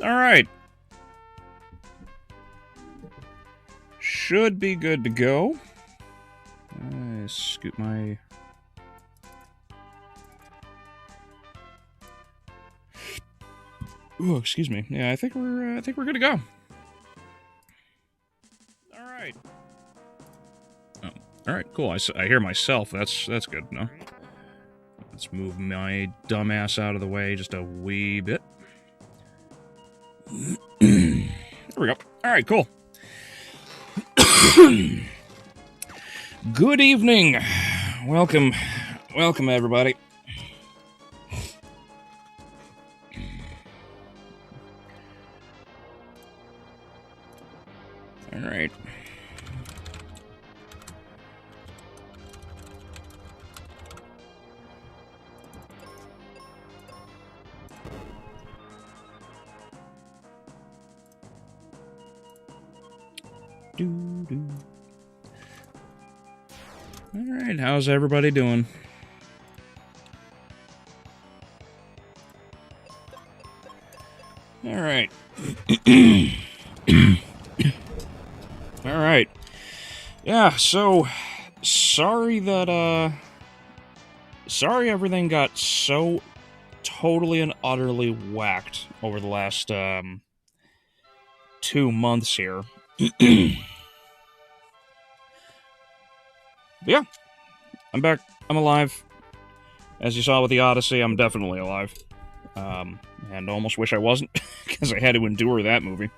Alright. Should be good to go. Scoot my... Ooh, excuse me. Yeah, I think we're good to go. Alright. Oh, alright, cool. I hear myself. That's good, no? Let's move my dumbass out of the way just a wee bit. There we go. Alright, cool. Good evening. Welcome, everybody. All right. Alright, how's everybody doing? Alright. Alright. Yeah, so... Sorry that, Sorry everything got so totally and utterly whacked over the last, 2 months here. But yeah, I'm back. I'm alive. As you saw with the Odyssey, I'm definitely alive. And almost wish I wasn't, because I had to endure that movie.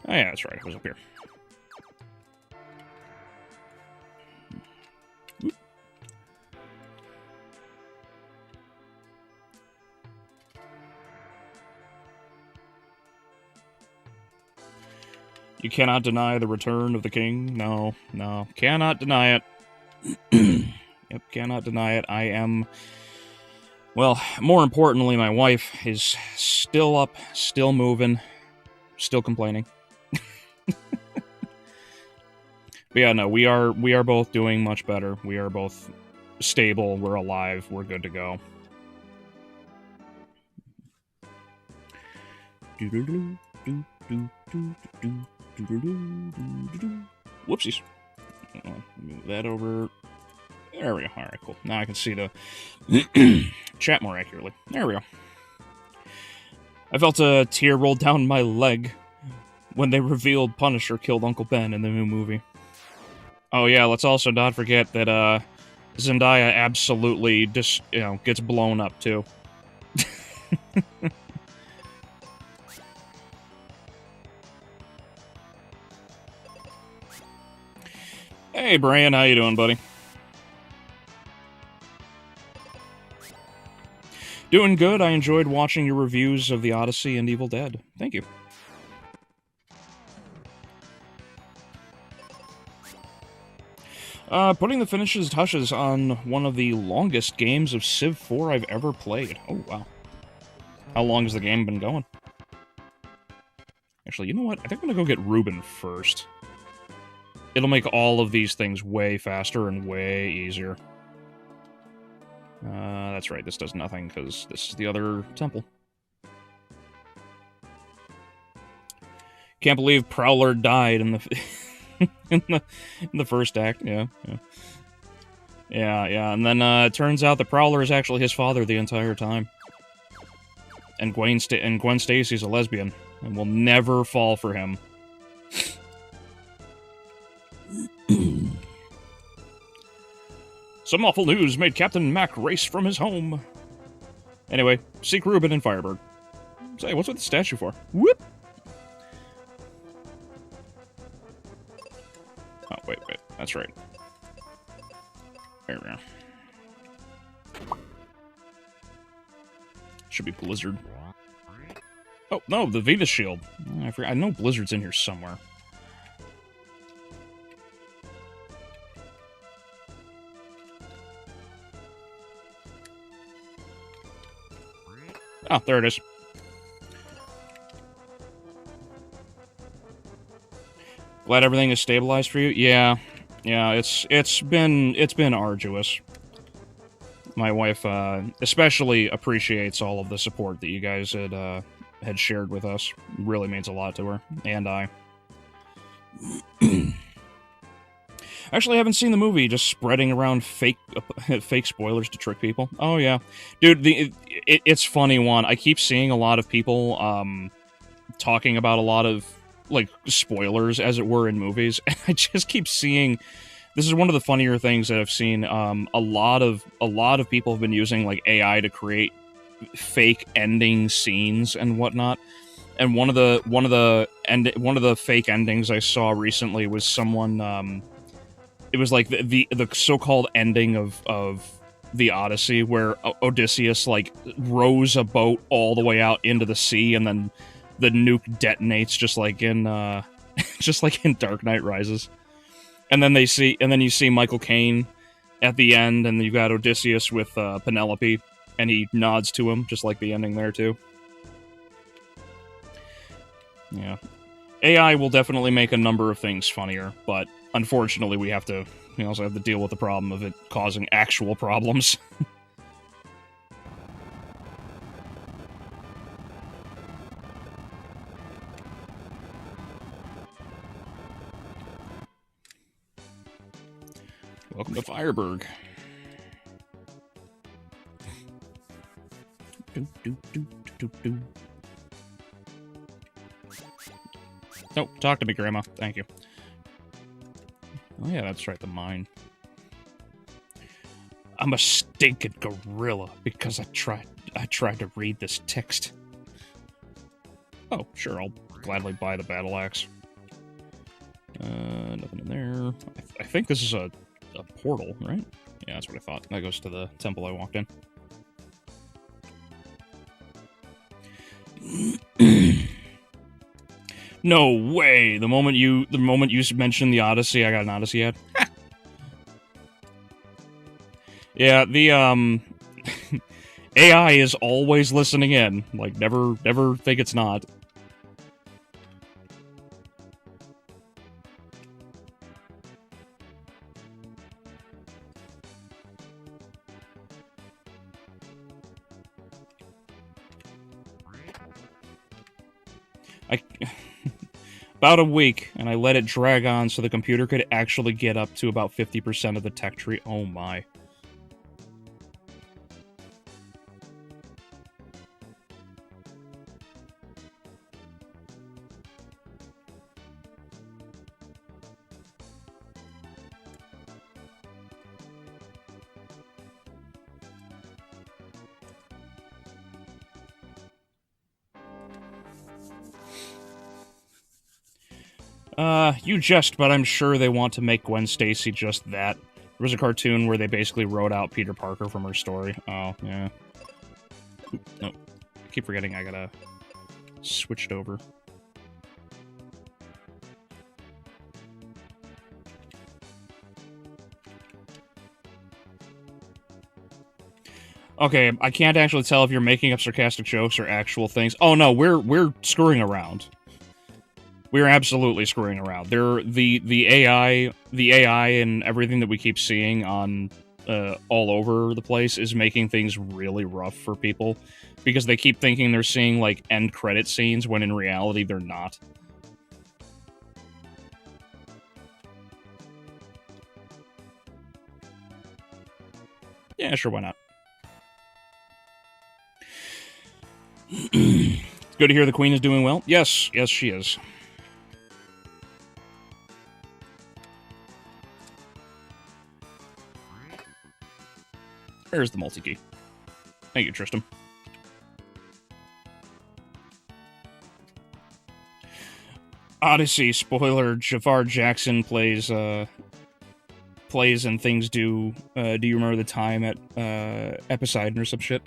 Oh yeah, that's right, I was up here. You cannot deny the return of the king. No, cannot deny it. Yep, cannot deny it. I am... Well, more importantly, my wife is still up, still moving, still complaining. But yeah, no, we are both doing much better. We are both stable, we're alive, we're good to go. Whoopsies. Move that over. There we go. Alright, cool. Now I can see the chat more accurately. There we go. I felt a tear roll down my leg when they revealed Punisher killed Uncle Ben in the new movie. Oh yeah, let's also not forget that Zendaya absolutely just, gets blown up too. Hey Brian, how you doing, buddy? Doing good. I enjoyed watching your reviews of The Odyssey and Evil Dead. Thank you. Putting the finishes touches on one of the longest games of Civ 4 I've ever played. Oh, wow. How long has the game been going? Actually, you know what? I think I'm gonna go get Ruben first. It'll make all of these things way faster and way easier. That's right, this does nothing, because this is the other temple. Can't believe Prowler died in the... in the first act, yeah. And then it turns out the Prowler is actually his father the entire time. And Gwen Stacy's a lesbian, and will never fall for him. Some awful news made Captain Mac race from his home. Anyway, seek Ruben and Firebird. Say, what's with the statue for? Whoop! Oh, wait, that's right. There we go. Should be Blizzard. Oh, no, the Venus Shield. I forgot. I know Blizzard's in here somewhere. Oh, there it is. Glad everything is stabilized for you. Yeah, yeah. It's been arduous. My wife especially appreciates all of the support that you guys had shared with us. Really means a lot to her and I. Actually, I haven't seen the movie. Just spreading around fake spoilers to trick people. Oh yeah, dude. It's funny one. I keep seeing a lot of people talking about a lot of like spoilers, as it were, in movies, and I just keep seeing. This is one of the funnier things that I've seen. A lot of people have been using like AI to create fake ending scenes and whatnot. And one of the fake endings I saw recently was someone. It was like the so-called ending of the Odyssey, where Odysseus like rows a boat all the way out into the sea, and then the nuke detonates just like in just like in Dark Knight Rises. And then you see Michael Caine at the end, and you've got Odysseus with Penelope, and he nods to him, just like the ending there too. Yeah. AI will definitely make a number of things funnier, but unfortunately we also have to deal with the problem of it causing actual problems. Welcome to Fireburg. No, talk to me, Grandma. Thank you. Oh yeah, that's right, the mine. I'm a stinking gorilla because I tried to read this text. Oh, sure, I'll gladly buy the battle axe. Nothing in there. I think this is a portal, right? Yeah, that's what I thought. That goes to the temple I walked in. No way! The moment you mentioned the Odyssey, I got an Odyssey ad. Yeah, the AI is always listening in. Like, never think it's not. About a week, and I let it drag on so the computer could actually get up to about 50% of the tech tree. Oh my. You jest, but I'm sure they want to make Gwen Stacy just that. There was a cartoon where they basically wrote out Peter Parker from her story. Oh, yeah. No. I keep forgetting I gotta switch it over. Okay, I can't actually tell if you're making up sarcastic jokes or actual things. Oh no, we're screwing around. We're absolutely screwing around. The AI and everything that we keep seeing on all over the place is making things really rough for people because they keep thinking they're seeing like end credit scenes when in reality they're not. Yeah, sure, why not? Good to hear the Queen is doing well. Yes, she is. There's the multi-key. Thank you, Tristan. Odyssey, spoiler, Jafar Jackson plays and things do you remember the time at Epicidon or some shit?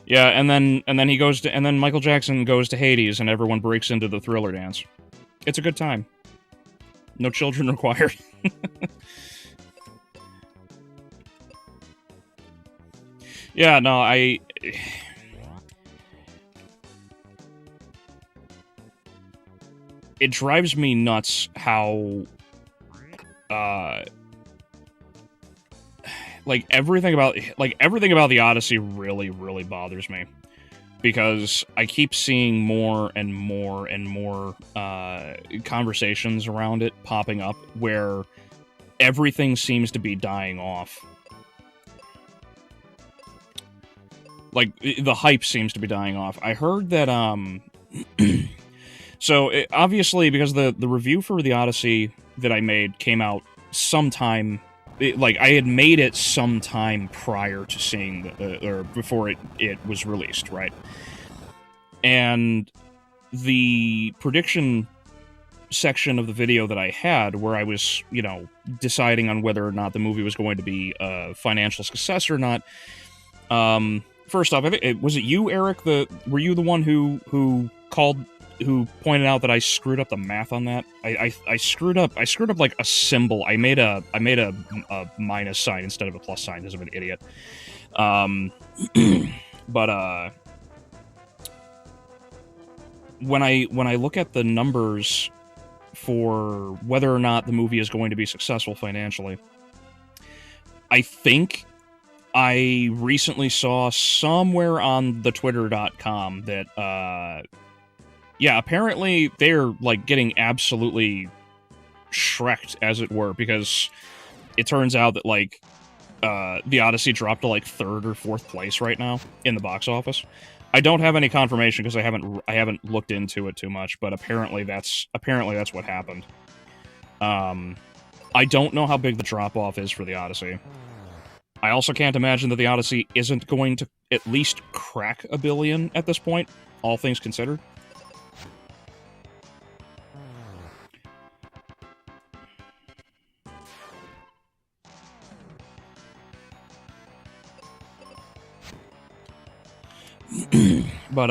Yeah, and then Michael Jackson goes to Hades and everyone breaks into the Thriller dance. It's a good time. No children required. Yeah, no, it drives me nuts how, like, everything about the Odyssey really, really bothers me. Because I keep seeing more and more and more conversations around it popping up where everything seems to be dying off. Like, the hype seems to be dying off. I heard that, so, obviously, because the review for the Odyssey that I made came out sometime... like, I had made it sometime prior to seeing, or before it was released, right? And the prediction section of the video that I had, where I was, you know, deciding on whether or not the movie was going to be a financial success or not, first off, I think, was it you, Eric? Were you the one who pointed out that I screwed up the math on that? I screwed up like a symbol. I made a minus sign instead of a plus sign because I'm an idiot. But when I look at the numbers for whether or not the movie is going to be successful financially, I think I recently saw somewhere on the twitter.com that yeah, apparently they're, like, getting absolutely shreked, as it were, because it turns out that, like, the Odyssey dropped to, like, 3rd or 4th place right now in the box office. I don't have any confirmation because I haven't looked into it too much, but apparently that's what happened. I don't know how big the drop-off is for the Odyssey. I also can't imagine that the Odyssey isn't going to at least crack $1 billion at this point, all things considered. But,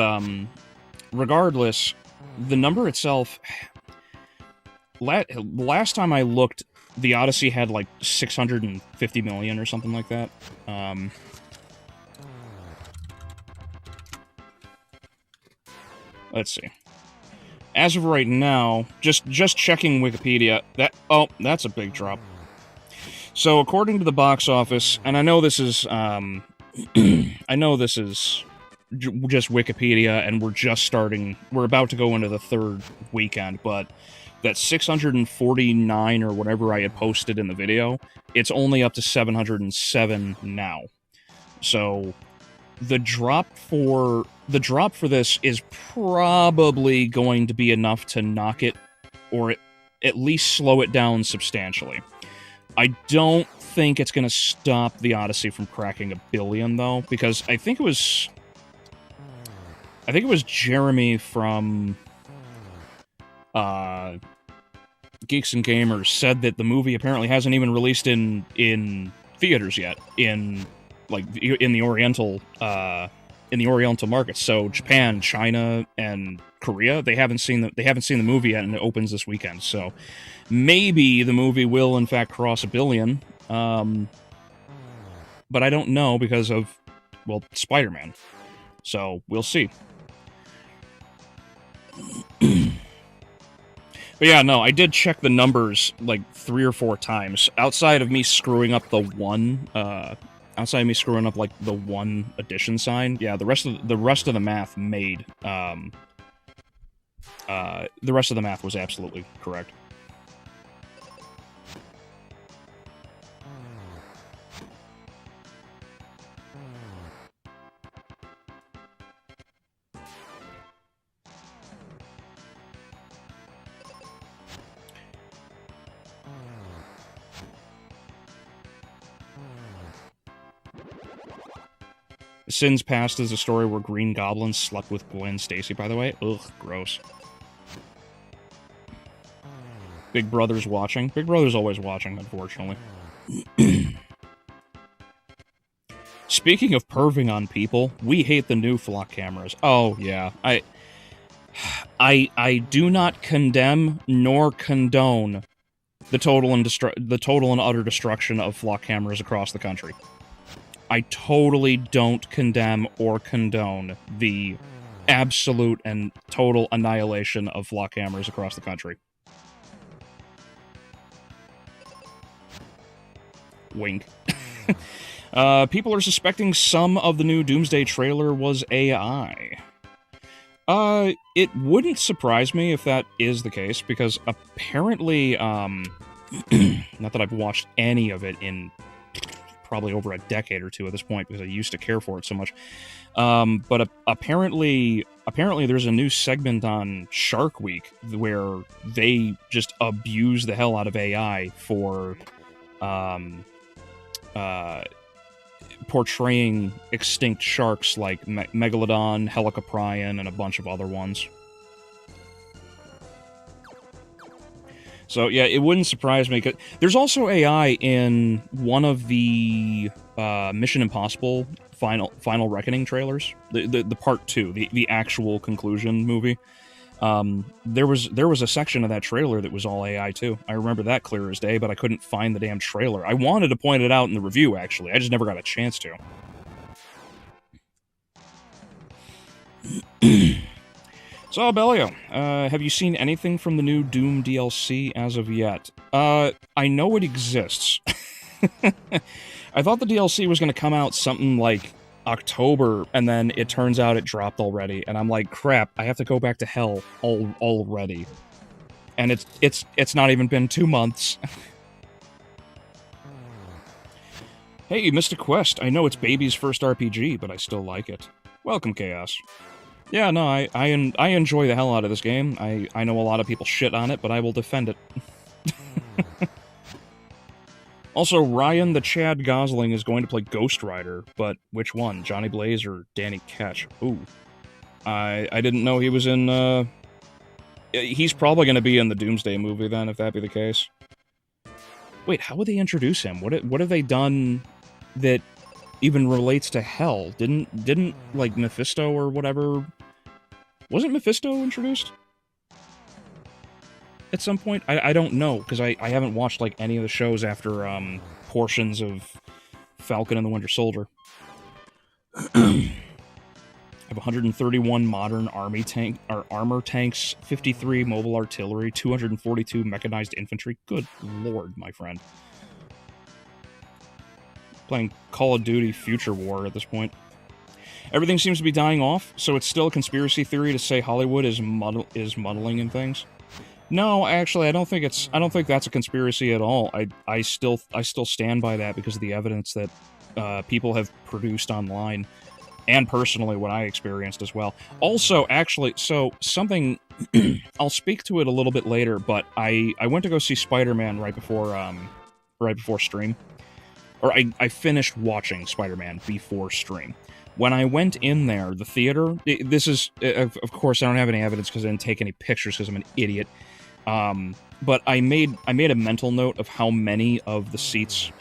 regardless, the number itself... last time I looked, the Odyssey had, like, 650 million or something like that. Let's see. As of right now, just checking Wikipedia, that's a big drop. So, according to the box office, and I know this is, I know this is just Wikipedia, and we're about to go into the 3rd weekend, but that 649 or whatever I had posted in the video, it's only up to 707 now. So the drop for this is probably going to be enough to knock it, or at least slow it down substantially. I don't think it's going to stop the Odyssey from cracking $1 billion, though, because I think it was Jeremy from Geeks and Gamers said that the movie apparently hasn't even released in theaters yet, in the Oriental markets. So Japan, China, and Korea, they haven't seen the movie yet, and it opens this weekend. So maybe the movie will in fact cross $1 billion, but I don't know because of, well, Spider-Man. So we'll see. But yeah, no, I did check the numbers like 3 or 4 times. Outside of me screwing up the one addition sign, yeah, the rest of the math made. The rest of the math was absolutely correct. Sins Past is a story where Green Goblin slept with Gwen Stacy, by the way. Ugh, gross. Big Brother's watching. Big Brother's always watching, unfortunately. Speaking of perving on people, we hate the new flock cameras. Oh, yeah. I do not condemn nor condone the total and utter destruction of flock cameras across the country. I totally don't condemn or condone the absolute and total annihilation of flock hammers across the country. Wink. People are suspecting some of the new Doomsday trailer was AI. It wouldn't surprise me if that is the case, because apparently, not that I've watched any of it in probably over a decade or two at this point, because I used to care for it so much. But apparently there's a new segment on Shark Week where they just abuse the hell out of AI for, portraying extinct sharks like Megalodon, Helicoprion, and a bunch of other ones. So yeah, it wouldn't surprise me. There's also AI in one of the Mission Impossible Final Reckoning trailers, the part 2, the actual conclusion movie. There was a section of that trailer that was all AI too. I remember that clear as day, but I couldn't find the damn trailer. I wanted to point it out in the review, actually. I just never got a chance to. So, Albeleo, have you seen anything from the new Doom DLC as of yet? I know it exists. I thought the DLC was going to come out something like October, and then it turns out it dropped already, and I'm like, crap, I have to go back to hell already. And it's not even been 2 months. Hey, you missed a quest. I know it's baby's first RPG, but I still like it. Welcome, Chaos. Yeah, no, I enjoy the hell out of this game. I know a lot of people shit on it, but I will defend it. Also, Ryan the Chad Gosling is going to play Ghost Rider, but which one? Johnny Blaze or Danny Ketch? Ooh. I didn't know he was in, he's probably going to be in the Doomsday movie then, if that be the case. Wait, how would they introduce him? What have they done that even relates to hell? Didn't like, Mephisto or whatever... Wasn't Mephisto introduced? At some point? I don't know, because I haven't watched, like, any of the shows after, portions of Falcon and the Winter Soldier. I have 131 modern army armor tanks, 53 mobile artillery, 242 mechanized infantry. Good lord, my friend. Playing Call of Duty Future War at this point. Everything seems to be dying off, so it's still a conspiracy theory to say Hollywood is muddling in things. No, actually, I don't think that's a conspiracy at all. I still stand by that because of the evidence that people have produced online, and personally what I experienced as well. Also, actually, so something I'll speak to it a little bit later, but I went to go see Spider-Man right before stream. Or I finished watching Spider-Man before stream. When I went in there, the theater, this is, of course, I don't have any evidence because I didn't take any pictures because I'm an idiot. But I made a mental note of how many of the seats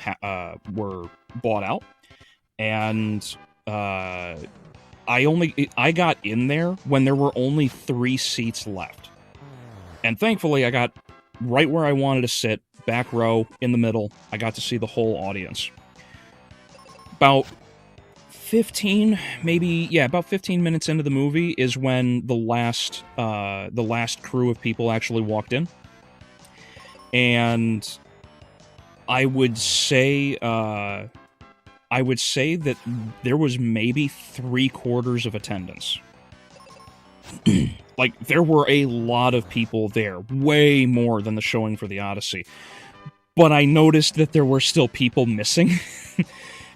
were bought out, and I got in there when there were only 3 seats left, and thankfully I got right where I wanted to sit, back row in the middle. I got to see the whole audience. About 15 minutes into the movie is when the last crew of people actually walked in. And I would say that there was maybe 3/4 of attendance. Like, there were a lot of people there, way more than the showing for the Odyssey. But I noticed that there were still people missing.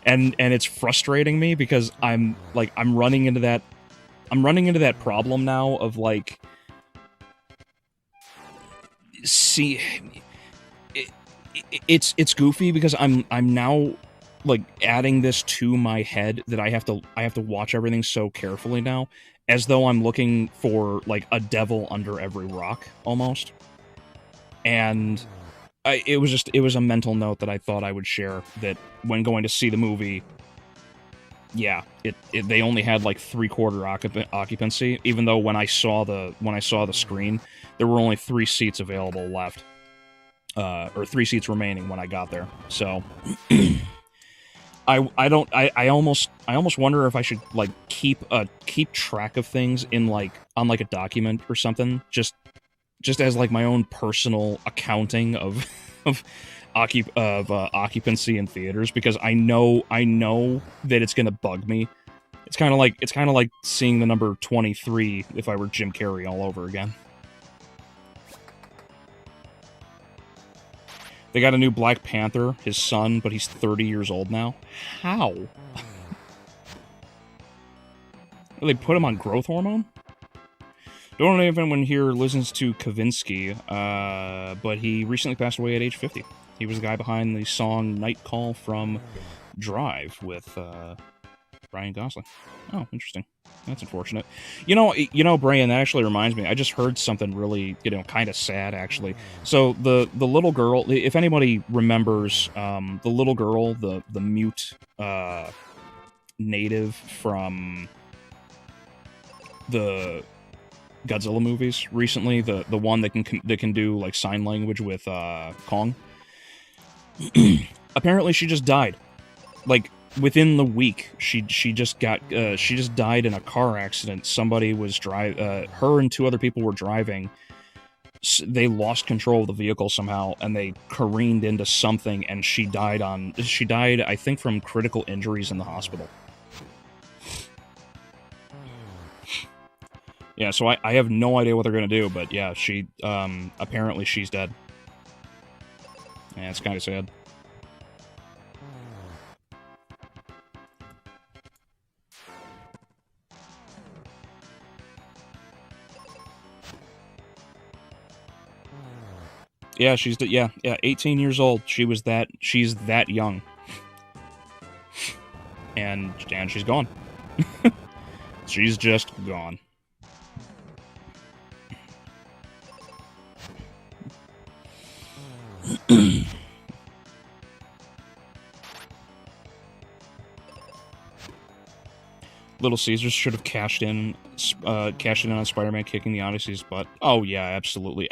And it's frustrating me because I'm running into that problem now of, like, see, it's goofy because I'm now, like, adding this to my head that I have to watch everything so carefully now, as though I'm looking for, like, a devil under every rock almost. And it was a mental note that I thought I would share, that when going to see the movie, yeah, they only had like 3/4 occupancy, even though when I saw the screen, there were only 3 seats available left, or 3 seats remaining when I got there. So I almost wonder if I should like keep track of things in like on like a document or something, just as like my own personal accounting of of occupancy in theaters, because I know that it's gonna bug me. It's kind of like seeing the number 23 if I were Jim Carrey all over again. They got a new Black Panther, his son, but he's 30 years old now. How? They put him on growth hormone? Don't know if anyone here listens to Kavinsky, but he recently passed away at age 50. He was the guy behind the song Night Call from Drive with Ryan Gosling. Oh, interesting. That's unfortunate. You know, Brian, that actually reminds me. I just heard something really, kind of sad, actually. So the little girl, if anybody remembers, the little girl, the mute native from the Godzilla movies recently, the one that can do like sign language with Kong. Apparently, she just died. Like within the week, she just died in a car accident. Somebody was her and two other people were driving. They lost control of the vehicle somehow, and they careened into something, and she died, I think, from critical injuries in the hospital. Yeah, so I have no idea what they're gonna do, but yeah, apparently she's dead. Yeah, it's kind of sad. Yeah, she's 18 years old. She's that young. And she's gone. She's just gone. Little Caesars should have cashed in on Spider-Man kicking the Odyssey's butt. Oh yeah, absolutely.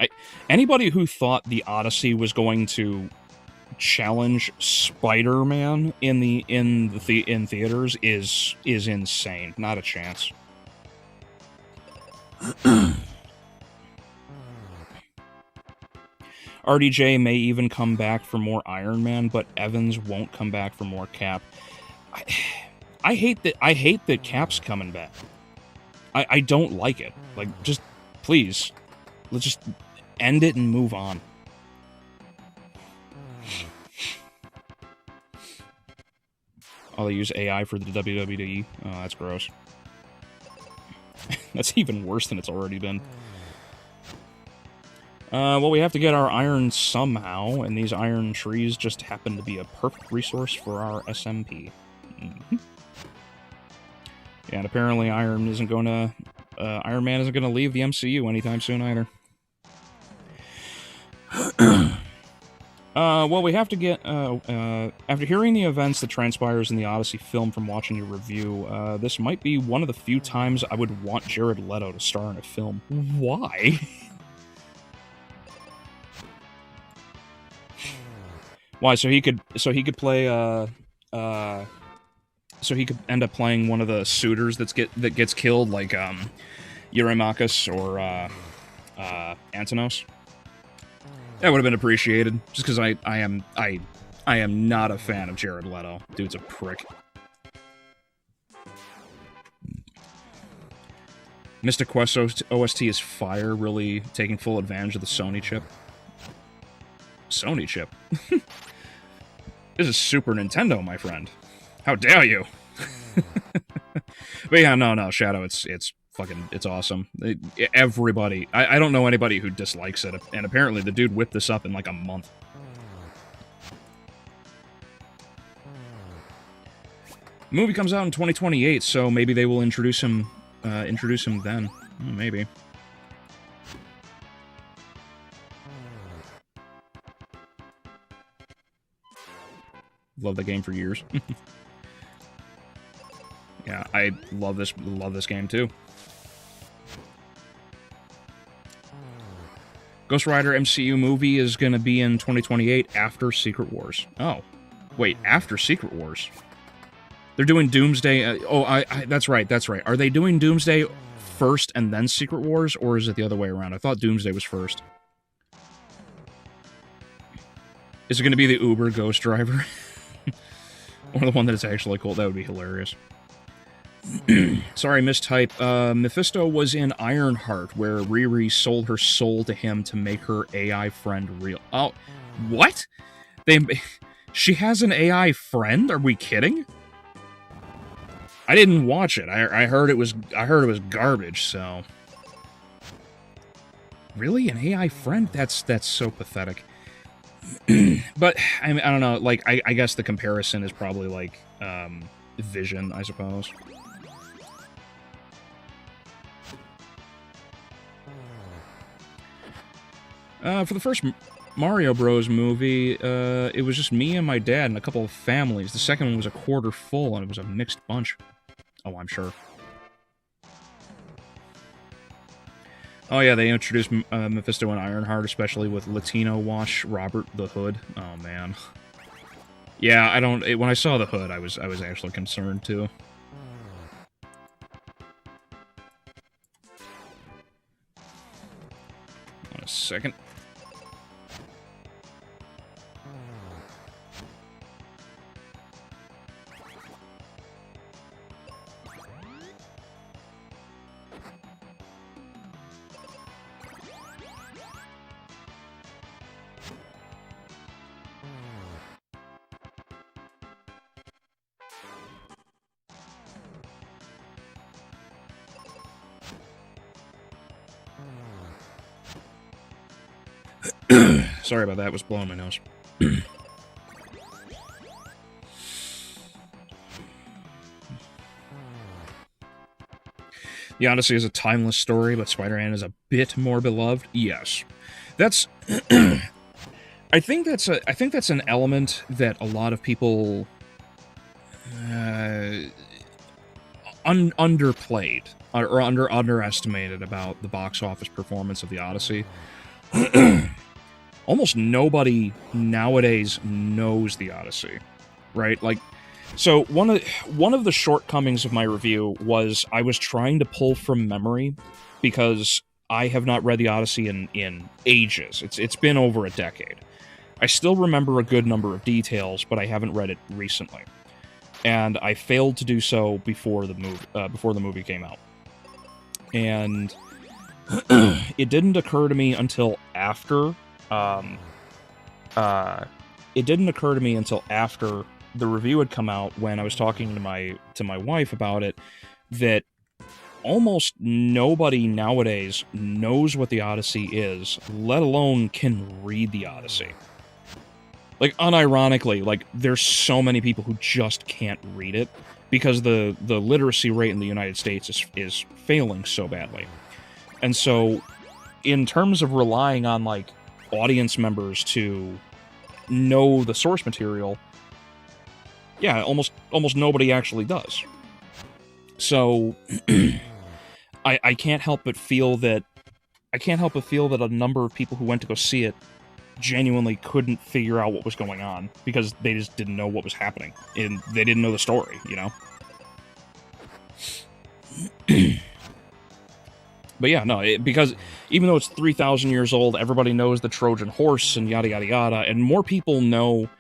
Anybody who thought the Odyssey was going to challenge Spider-Man in theaters is insane. Not a chance. RDJ may even come back for more Iron Man, but Evans won't come back for more Cap. I hate that Cap's coming back. I don't like it. Like, just please, let's just end it and move on. Oh, they use AI for the WWE? Oh, that's gross. That's even worse than it's already been. Well, we have to get our iron somehow, and these iron trees just happen to be a perfect resource for our SMP. Mm-hmm. Yeah, and apparently Iron Man isn't going to leave the MCU anytime soon either. Well, we have to get, after hearing the events that transpires in the Odyssey film from watching your review, this might be one of the few times I would want Jared Leto to star in a film. Why? Why? So he could play, so he could end up playing one of the suitors that gets killed, like, Eurymachus or, Antinos. That would have been appreciated, just because I am not a fan of Jared Leto. Dude's a prick. Mystic Quest OST is fire, really taking full advantage of the Sony chip. Sony chip? This is Super Nintendo, my friend. How dare you? But yeah, no, Shadow, it's awesome. Everybody, I don't know anybody who dislikes it, and apparently the dude whipped this up in like a month. The movie comes out in 2028, so maybe they will introduce him then. Maybe. Love the game for years. Yeah, I love this game too. Ghost Rider MCU movie is going to be in 2028 after Secret Wars. Oh. Wait, after Secret Wars? They're doing Doomsday. That's right. That's right. Are they doing Doomsday first and then Secret Wars, or is it the other way around? I thought Doomsday was first. Is it going to be the Uber Ghost Driver? Or the one that is actually cool? That would be hilarious. Sorry, mistype. Mephisto was in Ironheart, where Riri sold her soul to him to make her AI friend real. Oh, what? She has an AI friend? Are we kidding? I didn't watch it. I heard it was garbage. So, really, an AI friend? That's so pathetic. But I don't know. Like, I guess the comparison is probably like Vision, I suppose. For the first Mario Bros. Movie, it was just me and my dad and a couple of families. The second one was a quarter full, and it was a mixed bunch. Oh, I'm sure. Oh yeah, they introduced Mephisto and Ironheart, especially with Latino wash Robert the Hood. Oh man. Yeah, when I saw the Hood, I was actually concerned too. Hold on a second. Sorry about that, I was blowing my nose. The Odyssey is a timeless story, but Spider-Man is a bit more beloved. Yes. That's I think that's an element that a lot of people underplayed or underestimated about the box office performance of the Odyssey. Almost nobody nowadays knows the Odyssey, right? Like, so one of the shortcomings of my review was I was trying to pull from memory because I have not read the Odyssey in ages. It's been over a decade. I still remember a good number of details, but I haven't read it recently, and I failed to do so before the movie came out. And it didn't occur to me until after. It didn't occur to me until after the review had come out, when I was talking to my wife about it, that almost nobody nowadays knows what the Odyssey is, let alone can read the Odyssey. Like, unironically, like, there's so many people who just can't read it because the literacy rate in the United States is failing so badly. And so, in terms of relying on, like, audience members to know the source material, yeah, almost nobody actually does. So I can't help but feel that a number of people who went to go see it genuinely couldn't figure out what was going on because they just didn't know what was happening and they didn't know the story, you know? But yeah, no, because even though it's 3,000 years old, everybody knows the Trojan horse and yada yada yada, and more people know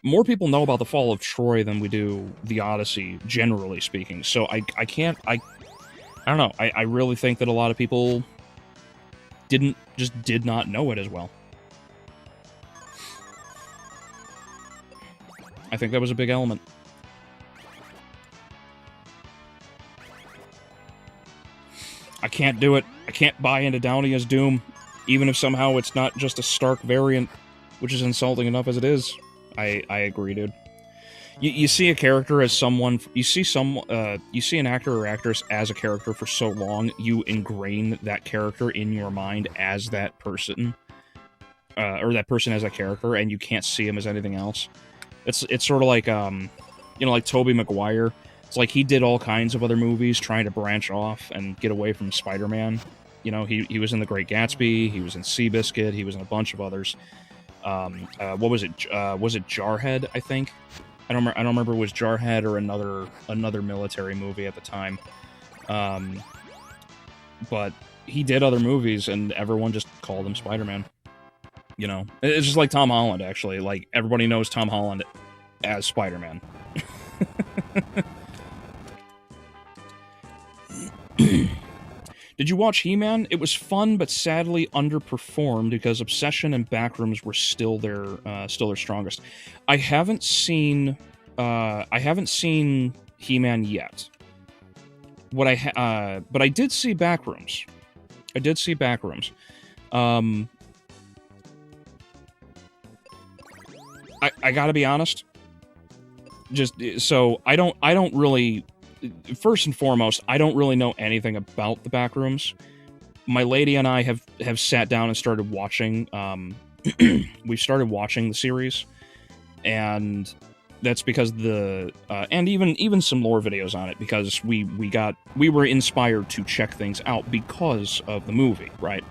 about the fall of Troy than we do the Odyssey, generally speaking. So I don't know. I really think that a lot of people did not know it as well. I think that was a big element. I can't do it. I can't buy into Downey as Doom, even if somehow it's not just a Stark variant, which is insulting enough as it is. I agree, dude. You see a character as someone, you see an actor or actress as a character for so long, you ingrain that character in your mind as that person, or that person as a character, and you can't see him as anything else. It's sort of like, like Tobey Maguire. It's like he did all kinds of other movies trying to branch off and get away from Spider-Man. You know, he was in The Great Gatsby, he was in Seabiscuit, he was in a bunch of others. What was it? Was it Jarhead, I think? I don't remember if it was Jarhead or another military movie at the time. But he did other movies, and everyone just called him Spider-Man. You know, it's just like Tom Holland, actually. Like, everybody knows Tom Holland as Spider-Man. Did you watch He-Man? It was fun, but sadly underperformed because Obsession and Backrooms were still their strongest. I haven't seen He-Man yet. But I did see Backrooms. I gotta be honest. Just so I don't really. First and foremost, I don't really know anything about the Backrooms. My lady and I have sat down and started watching. We started watching the series, and that's because and even some lore videos on it, because we were inspired to check things out because of the movie, right?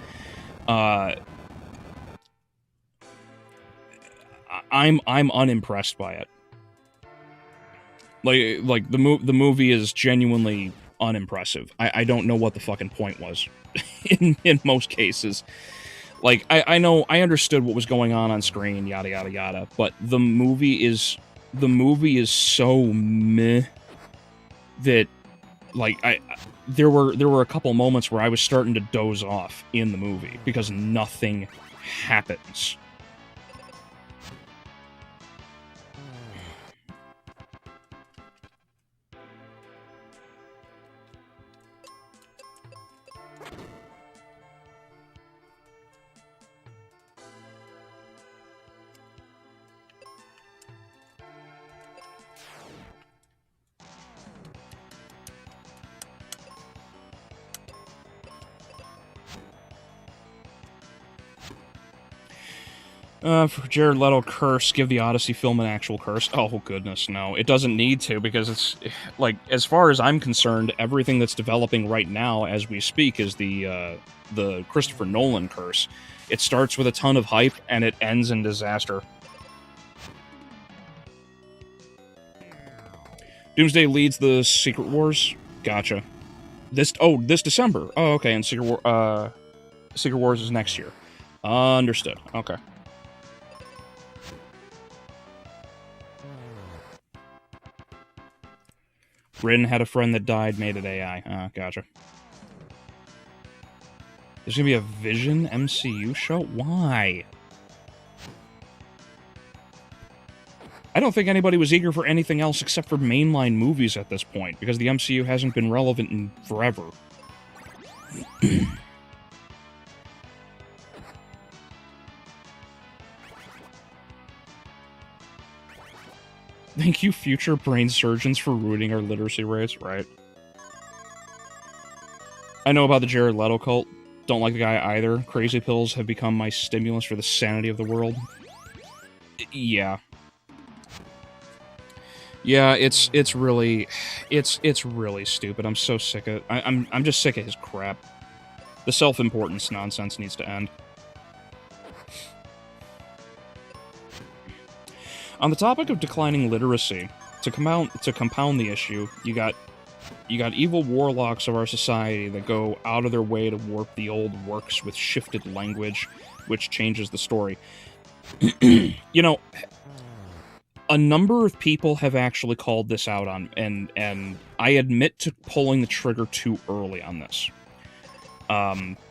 I'm unimpressed by it. Like the movie is genuinely unimpressive. I don't know what the fucking point was in most cases. Like, I know I understood what was going on screen, yada yada yada, but the movie is so meh that, like, there were a couple moments where I was starting to doze off in the movie because nothing happens. For Jared Leto curse, give the Odyssey film an actual curse. Oh, goodness, no. It doesn't need to, because it's, like, as far as I'm concerned, everything that's developing right now as we speak is the Christopher Nolan curse. It starts with a ton of hype, and it ends in disaster. Doomsday leads the Secret Wars? Gotcha. This December. Oh, okay, and Secret Wars is next year. Understood. Okay. Rin had a friend that died, made it AI. Gotcha. There's gonna be a Vision MCU show? Why? I don't think anybody was eager for anything else except for mainline movies at this point, because the MCU hasn't been relevant in forever. Thank you, future brain surgeons, for ruining our literacy rates, right? I know about the Jared Leto cult. Don't like the guy either. Crazy pills have become my stimulus for the sanity of the world. Yeah. Yeah, it's really stupid. I'm so sick of I'm just sick of his crap. The self-importance nonsense needs to end. On the topic of declining literacy, to compound the issue, you got evil warlocks of our society that go out of their way to warp the old works with shifted language, which changes the story. You know, a number of people have actually called this out on, and I admit to pulling the trigger too early on this.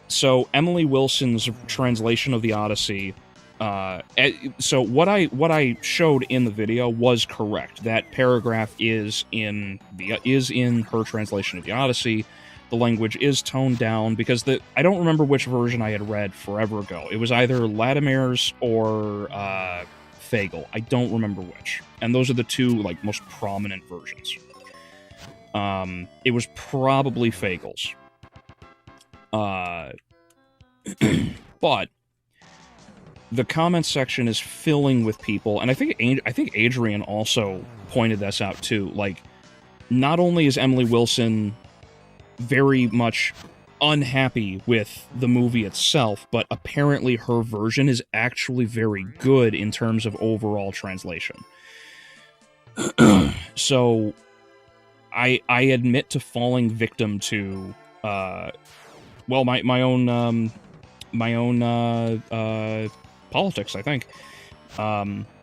So Emily Wilson's translation of the Odyssey. So what I showed in the video was correct. That paragraph is in her translation of the Odyssey. The language is toned down because I don't remember which version I had read forever ago. It was either Latimer's or Fagel. I don't remember which. And those are the two, like, most prominent versions. It was probably Fagel's. But the comment section is filling with people, and I think Adrian also pointed this out too. Like, not only is Emily Wilson very much unhappy with the movie itself, but apparently her version is actually very good in terms of overall translation. So I admit to falling victim to well, my own politics, I think.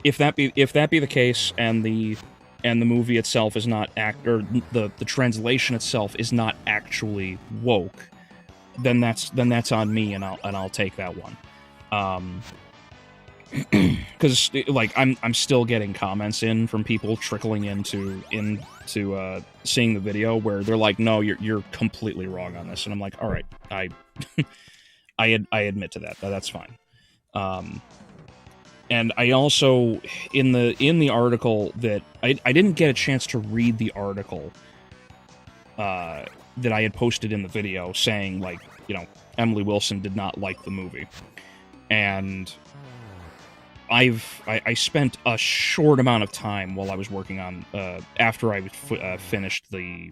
If that be the case, and the movie itself is not or the translation itself is not actually woke, then that's on me, and I'll take that one. Because like I'm still getting comments in from people trickling into seeing the video where they're like, no, you're completely wrong on this, and I'm like, all right, I admit to that. That's fine. And I also in the article that I didn't get a chance to read the article that I had posted in the video saying, like, you know, Emily Wilson did not like the movie, and I spent a short amount of time while I was working on after I finished the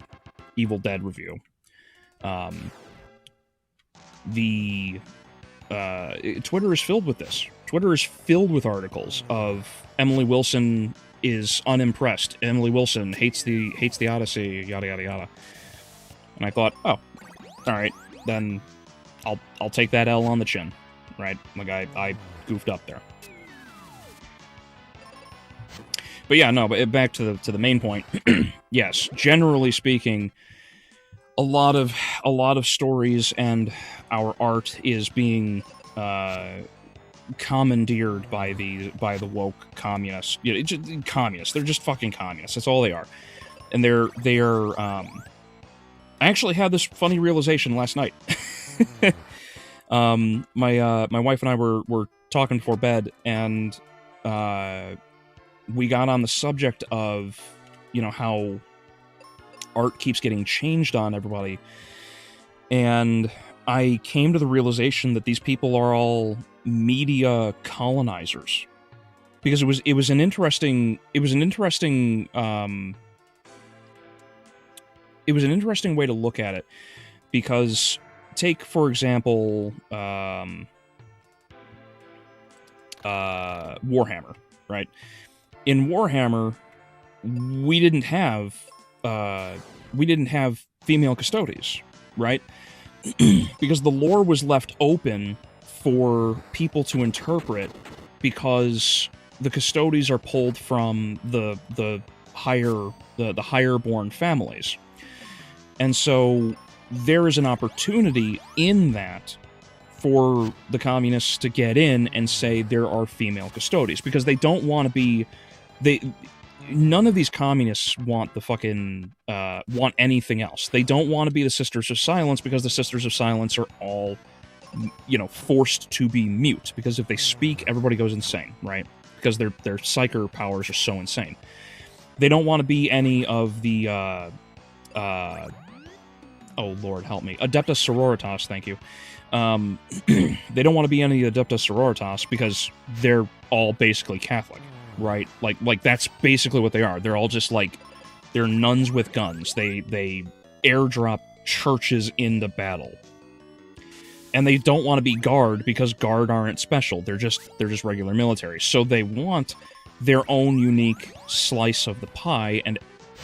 Evil Dead review. Twitter is filled with this. Twitter is filled with articles of Emily Wilson is unimpressed. Emily Wilson hates the Odyssey, yada yada yada. And I thought, oh, all right, then I'll take that L on the chin, right? Like I goofed up there. But yeah, no. But back to the main point. Yes, generally speaking, a lot of stories and our art is being commandeered by the woke communists. You know, communists. They're just fucking communists. That's all they are. And they're. I actually had this funny realization last night. My wife and I were talking before bed, and we got on the subject of, you know, how art keeps getting changed on everybody, and I came to the realization that these people are all media colonizers, because it was an interesting way to look at it. Because take, for example, Warhammer, right? In Warhammer, we didn't have female custodies, right? Because the lore was left open for people to interpret, because the custodies are pulled from the higher born families. And so there is an opportunity in that for the communists to get in and say there are female custodies, because they don't want to be none of these communists want the fucking want anything else. They don't want to be the Sisters of Silence, because the Sisters of Silence are all, you know, forced to be mute, because if they speak, everybody goes insane, right? Because their psyker powers are so insane. They don't want to be any of the oh Lord help me, Adeptus Sororitas, thank you. They don't want to be any of the Adeptus Sororitas, because they're all basically Catholic, right? Like that's basically what they are. They're all just like, they're nuns with guns. They airdrop churches into battle. And they don't want to be Guard, because Guard aren't special. They're just regular military. So they want their own unique slice of the pie, and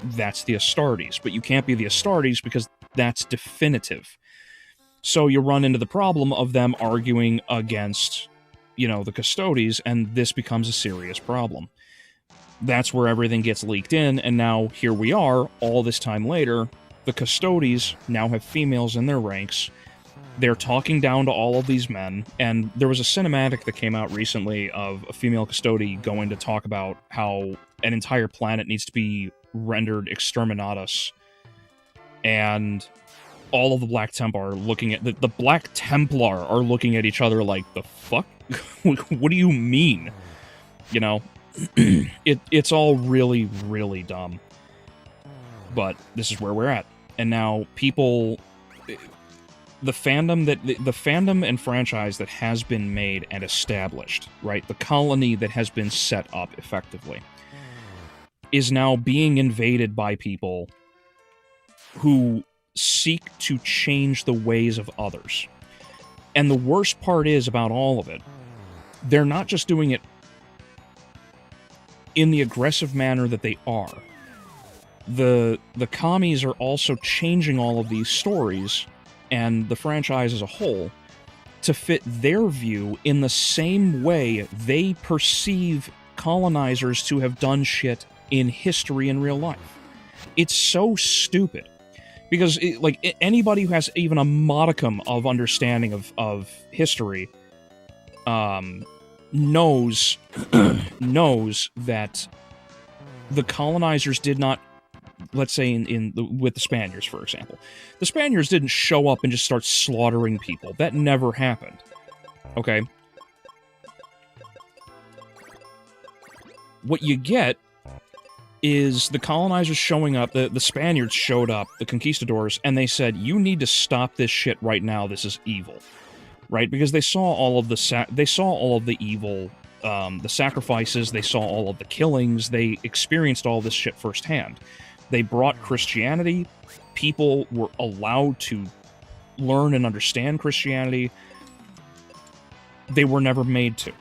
that's the Astartes. But you can't be the Astartes, because that's definitive. So you run into the problem of them arguing against, you know, the Custodes, and this becomes a serious problem. That's where everything gets leaked in, and now here we are, all this time later, the Custodes now have females in their ranks. They're talking down to all of these men, and there was a cinematic that came out recently of a female custode going to talk about how an entire planet needs to be rendered exterminatus, and all of the Black Templar are looking at the Black Templar are looking at each other like, the fuck? What do you mean? You know, it's all really, really dumb. But this is where we're at, and now people. The fandom and franchise that has been made and established, right? The colony that has been set up effectively is now being invaded by people who seek to change the ways of others. And the worst part is about all of it, they're not just doing it in the aggressive manner that they are, the commies are also changing all of these stories and the franchise as a whole to fit their view in the same way they perceive colonizers to have done shit in history in real life. It's so stupid. Because, anybody who has even a modicum of understanding of history knows that the colonizers did not, let's say with the Spaniards, for example. The Spaniards didn't show up and just start slaughtering people. That never happened. Okay? What you get is the colonizers showing up, the Spaniards showed up, the conquistadors, and they said, you need to stop this shit right now, this is evil. Right? Because they saw all of the evil, the sacrifices, they saw all of the killings, they experienced all this shit firsthand. They brought Christianity, people were allowed to learn and understand Christianity. They were never made to.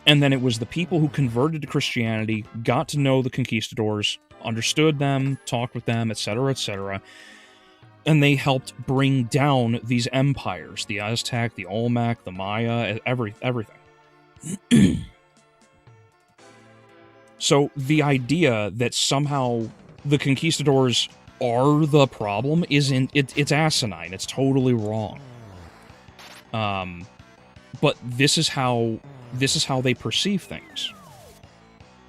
And then it was the people who converted to Christianity, got to know the conquistadors, understood them, talked with them, etc., and they helped bring down these empires, the Aztec, the Olmec, the Maya, everything. So the idea that somehow the conquistadors are the problem it's asinine. It's totally wrong. But this is how they perceive things.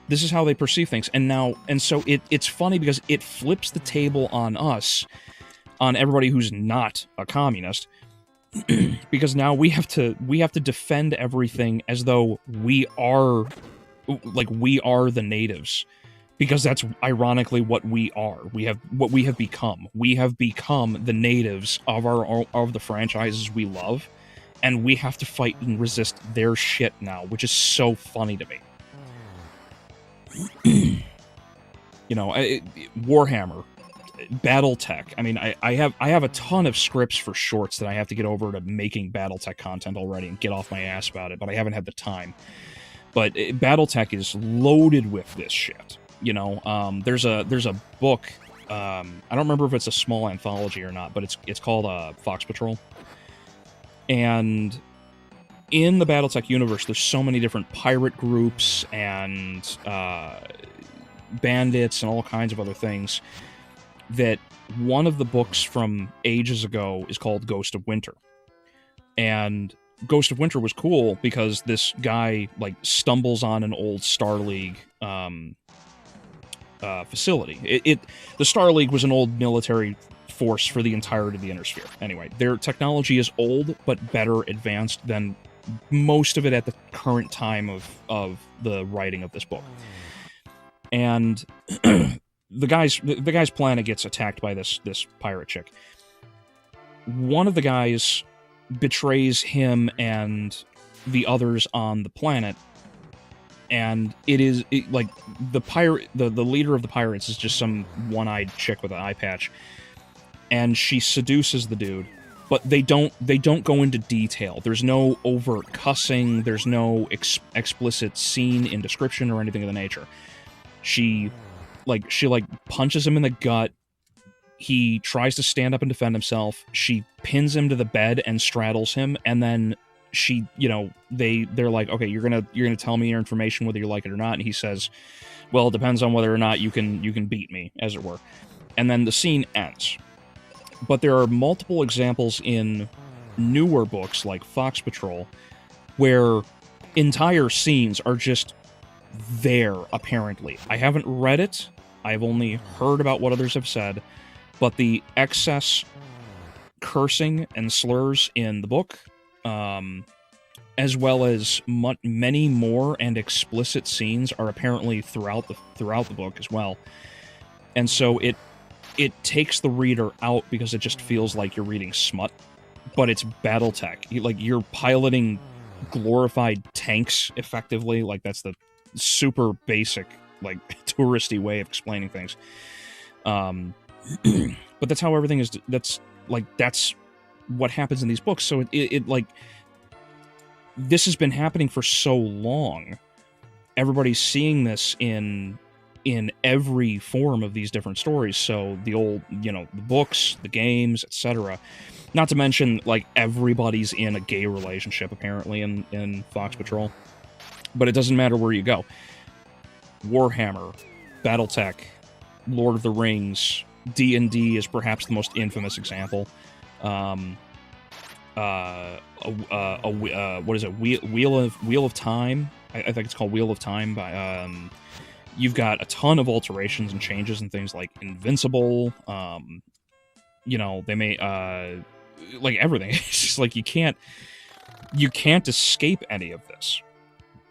This is how they perceive things. And so it's funny because it flips the table on us, on everybody who's not a communist, because now we have to defend everything as though we are the natives, because that's ironically what we are. We have become. We have become the natives of the franchises we love. And we have to fight and resist their shit now, which is so funny to me. Warhammer, BattleTech. I mean, I have a ton of scripts for shorts that I have to get over to making BattleTech content already and get off my ass about it, but I haven't had the time. But BattleTech is loaded with this shit. There's a book. I don't remember if it's a small anthology or not, but it's called Fox Patrol. And in the BattleTech universe, there's so many different pirate groups and bandits and all kinds of other things that one of the books from ages ago is called Ghost of Winter. And Ghost of Winter was cool because this guy stumbles on an old Star League facility. The Star League was an old military force for the entirety of the Inner Sphere. Anyway, their technology is old, but better advanced than most of it at the current time of the writing of this book. And the guy's planet gets attacked by this pirate chick. One of the guys betrays him and the others on the planet, and the leader of the pirates is just some one-eyed chick with an eye patch. And she seduces the dude, but they don't go into detail. There's no overt cussing. There's no explicit scene in description or anything of the nature. She punches him in the gut. He tries to stand up and defend himself. She pins him to the bed and straddles him, and then they're like, okay, you're gonna tell me your information whether you like it or not. And he says, well, it depends on whether or not you can beat me, as it were. And then the scene ends. But there are multiple examples in newer books like Fox Patrol where entire scenes are just there, apparently. I haven't read it. I've only heard about what others have said. But the excess cursing and slurs in the book, as well as many more and explicit scenes, are apparently throughout the book as well. And so it takes the reader out because it just feels like you're reading smut, but it's BattleTech. You're piloting glorified tanks, effectively. That's the super basic, touristy way of explaining things. But that's how everything is. That's what happens in these books. So this has been happening for so long everybody's seeing this in every form of these different stories. So the old, the books, the games, etc. Not to mention, like, everybody's in a gay relationship, apparently, in Fox Patrol. But it doesn't matter where you go. Warhammer, Battletech, Lord of the Rings, D&D is perhaps the most infamous example. What is it? Wheel of Time? I think it's called Wheel of Time. By you've got a ton of alterations and changes and things like Invincible. They may like everything. It's just like you can't escape any of this.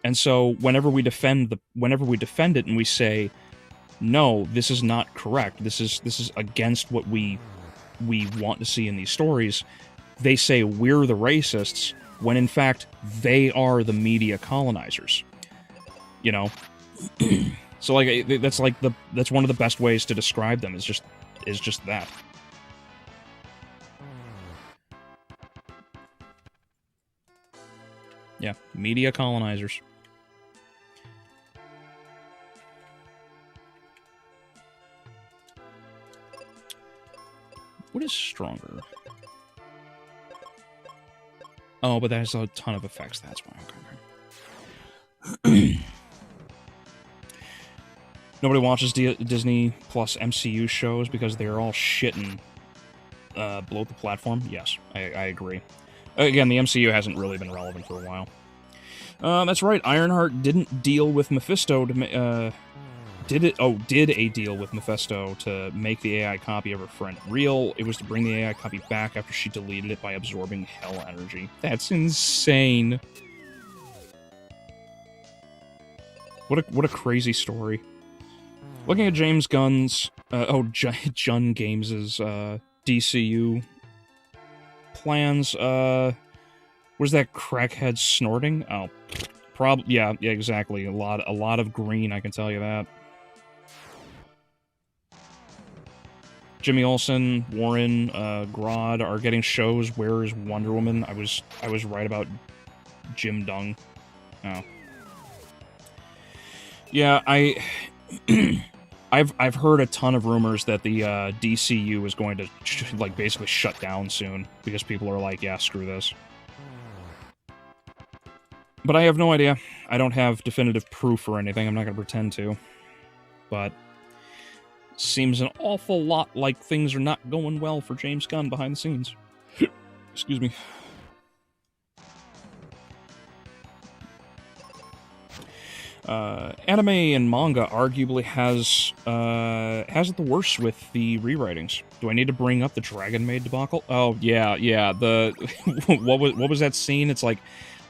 And so whenever we defend it and we say, no, this is not correct, this is against what we want to see in these stories, they say we're the racists, when in fact they are the media colonizers. So like that's one of the best ways to describe them, is just that. Yeah, media colonizers. What is stronger? Oh, but that has a ton of effects, that's why. Okay. Nobody watches Disney Plus MCU shows because they're all shit and bloat the platform? Yes, I agree. Again, the MCU hasn't really been relevant for a while. That's right, Ironheart didn't deal with Mephisto to did a deal with Mephisto to make the AI copy of her friend real. It was to bring the AI copy back after she deleted it by absorbing hell energy. That's insane. What a crazy story. Looking at James Gunn's Jun Games' DCU plans, was that crackhead snorting? Oh, yeah, exactly. A lot of green, I can tell you that. Jimmy Olsen, Warren, Grodd are getting shows. Where is Wonder Woman? I was right about Jim Dung. Oh. Yeah, I've heard a ton of rumors that the DCU is going to basically shut down soon because people are like, yeah, screw this. But I have no idea. I don't have definitive proof or anything. I'm not going to pretend to. But seems an awful lot like things are not going well for James Gunn behind the scenes. Excuse me. Anime and manga arguably has it the worst with the rewritings. Do I need to bring up the Dragon Maid debacle? Oh yeah. The what was that scene? It's like,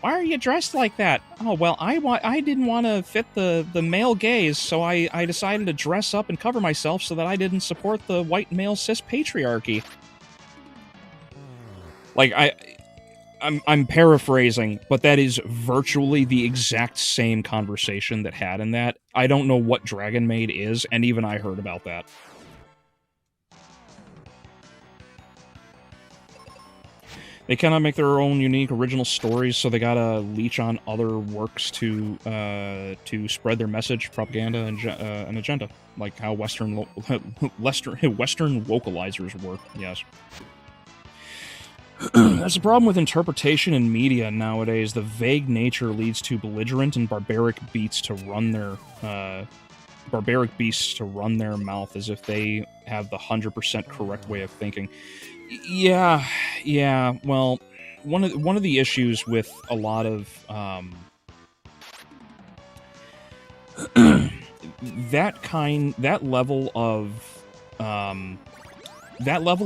why are you dressed like that? Oh well, I didn't want to fit the male gaze, so I decided to dress up and cover myself so that I didn't support the white male cis patriarchy. Like I'm paraphrasing, but that is virtually the exact same conversation that had in that. I don't know what Dragon Maid is, and even I heard about that. They cannot make their own unique, original stories, so they gotta leech on other works to spread their message, propaganda, and an agenda, like how Western vocalizers work. Yes. That's the problem with interpretation in media nowadays. The vague nature leads to belligerent and barbaric beasts to run their mouth as if they have the 100% correct way of thinking. Yeah. Well, one of the issues with a lot of that level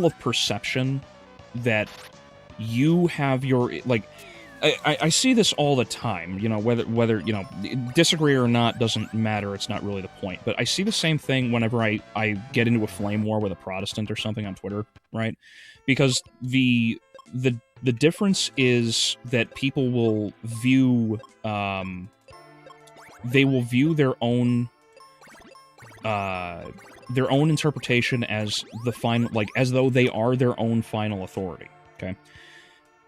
of perception that you have your, like, I see this all the time, whether disagree or not doesn't matter, it's not really the point, but I see the same thing whenever I get into a flame war with a Protestant or something on Twitter, right? Because the difference is that people will view their own interpretation as the final, like, as though they are their own final authority. Okay,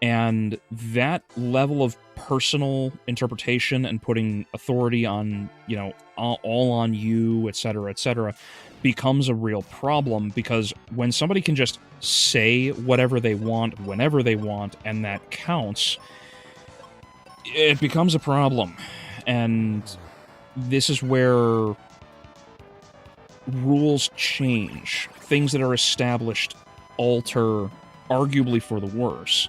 And that level of personal interpretation and putting authority on, you know, all on you, etc., becomes a real problem, because when somebody can just say whatever they want, whenever they want, and that counts, it becomes a problem. And this is where rules change. Things that are established alter, arguably for the worse.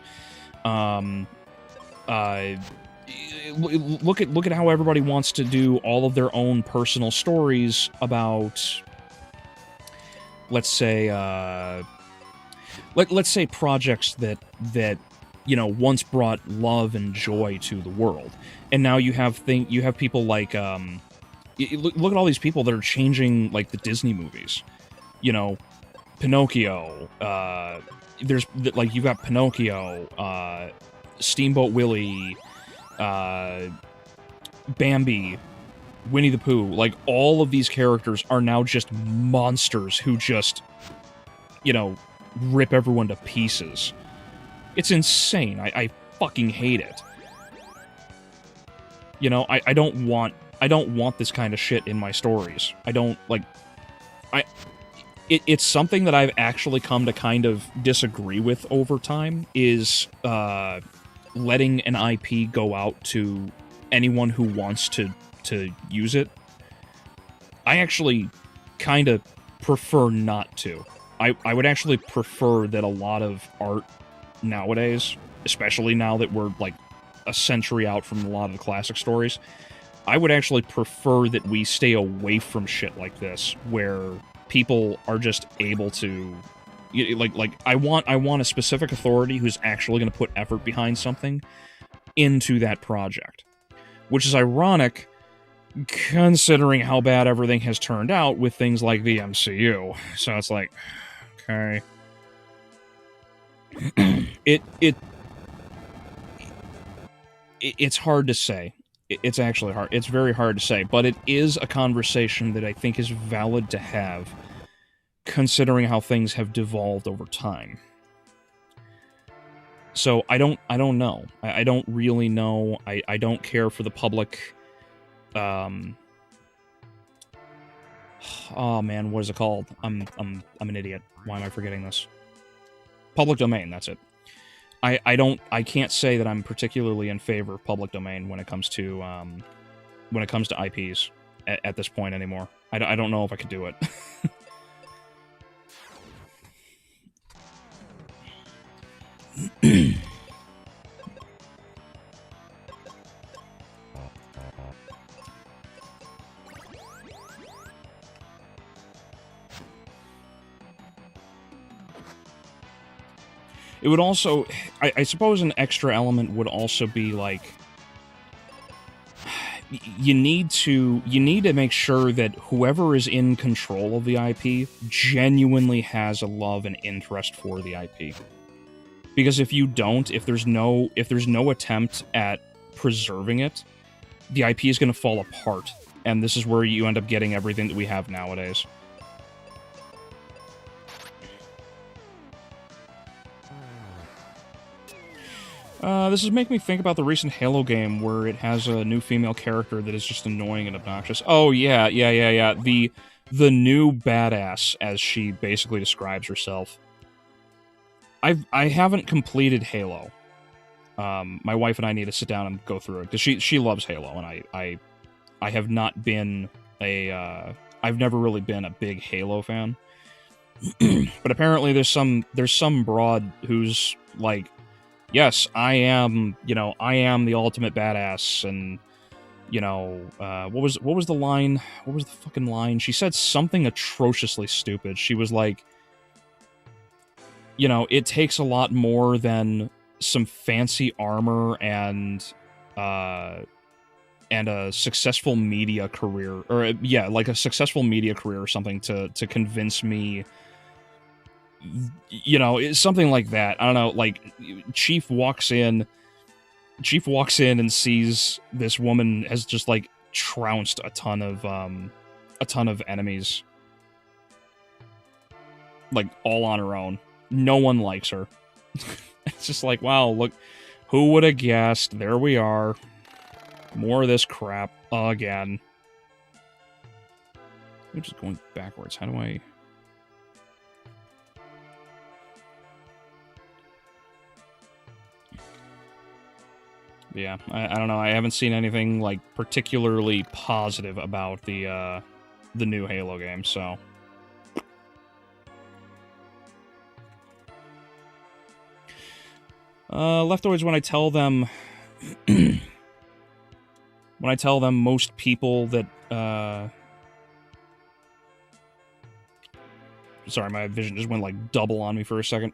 Look at how everybody wants to do all of their own personal stories about, let's say, let's say projects that you know once brought love and joy to the world, and now you have people like look at all these people that are changing like the Disney movies, you know, Pinocchio. There's like you've got Pinocchio, Steamboat Willie, Bambi, Winnie the Pooh. Like all of these characters are now just monsters who just, you know, rip everyone to pieces. It's insane. I fucking hate it. You know, I don't want this kind of shit in my stories. I don't like. It's something that I've actually come to kind of disagree with over time, is letting an IP go out to anyone who wants to use it. I actually kind of prefer not to. I would actually prefer that a lot of art nowadays, especially now that we're like a century out from a lot of the classic stories, I would actually prefer that we stay away from shit like this, where people are just able to, like I want a specific authority who's actually going to put effort behind something into that project, which is ironic considering how bad everything has turned out with things like the MCU. So it's like, okay, it's hard to say. It's actually hard. It's very hard to say, but it is a conversation that I think is valid to have, considering how things have devolved over time. So I don't know. I don't really know. I don't care for the public. Oh man, what is it called? I'm an idiot. Why am I forgetting this? Public domain. That's it. I can't say that I'm particularly in favor of public domain when it comes to IPs at this point anymore. I don't know if I could do it. It would also, I suppose an extra element would also be like, you need to make sure that whoever is in control of the IP genuinely has a love and interest for the IP. Because if you don't, if there's no attempt at preserving it, the IP is going to fall apart, and this is where you end up getting everything that we have nowadays. This is making me think about the recent Halo game where it has a new female character that is just annoying and obnoxious. Oh, yeah. The new badass, as she basically describes herself. I haven't completed Halo. My wife and I need to sit down and go through it, because she loves Halo, and I have not been I've never really been a big Halo fan. But apparently there's some broad who's like, yes, I am the ultimate badass, and what was the line? What was the fucking line? She said something atrociously stupid. She was like, it takes a lot more than some fancy armor and a successful media career, or like a successful media career or something to convince me. Something like that. I don't know, like, Chief walks in and sees this woman has just, like, trounced a ton of enemies. Like, all on her own. No one likes her. It's just like, wow, look, who would have guessed? There we are. More of this crap again. I'm just going backwards. How do I... Yeah, I don't know. I haven't seen anything, like, particularly positive about the new Halo game, so... Leftoids, when I tell them... when I tell them most people that, Sorry, my vision just went, like, double on me for a second.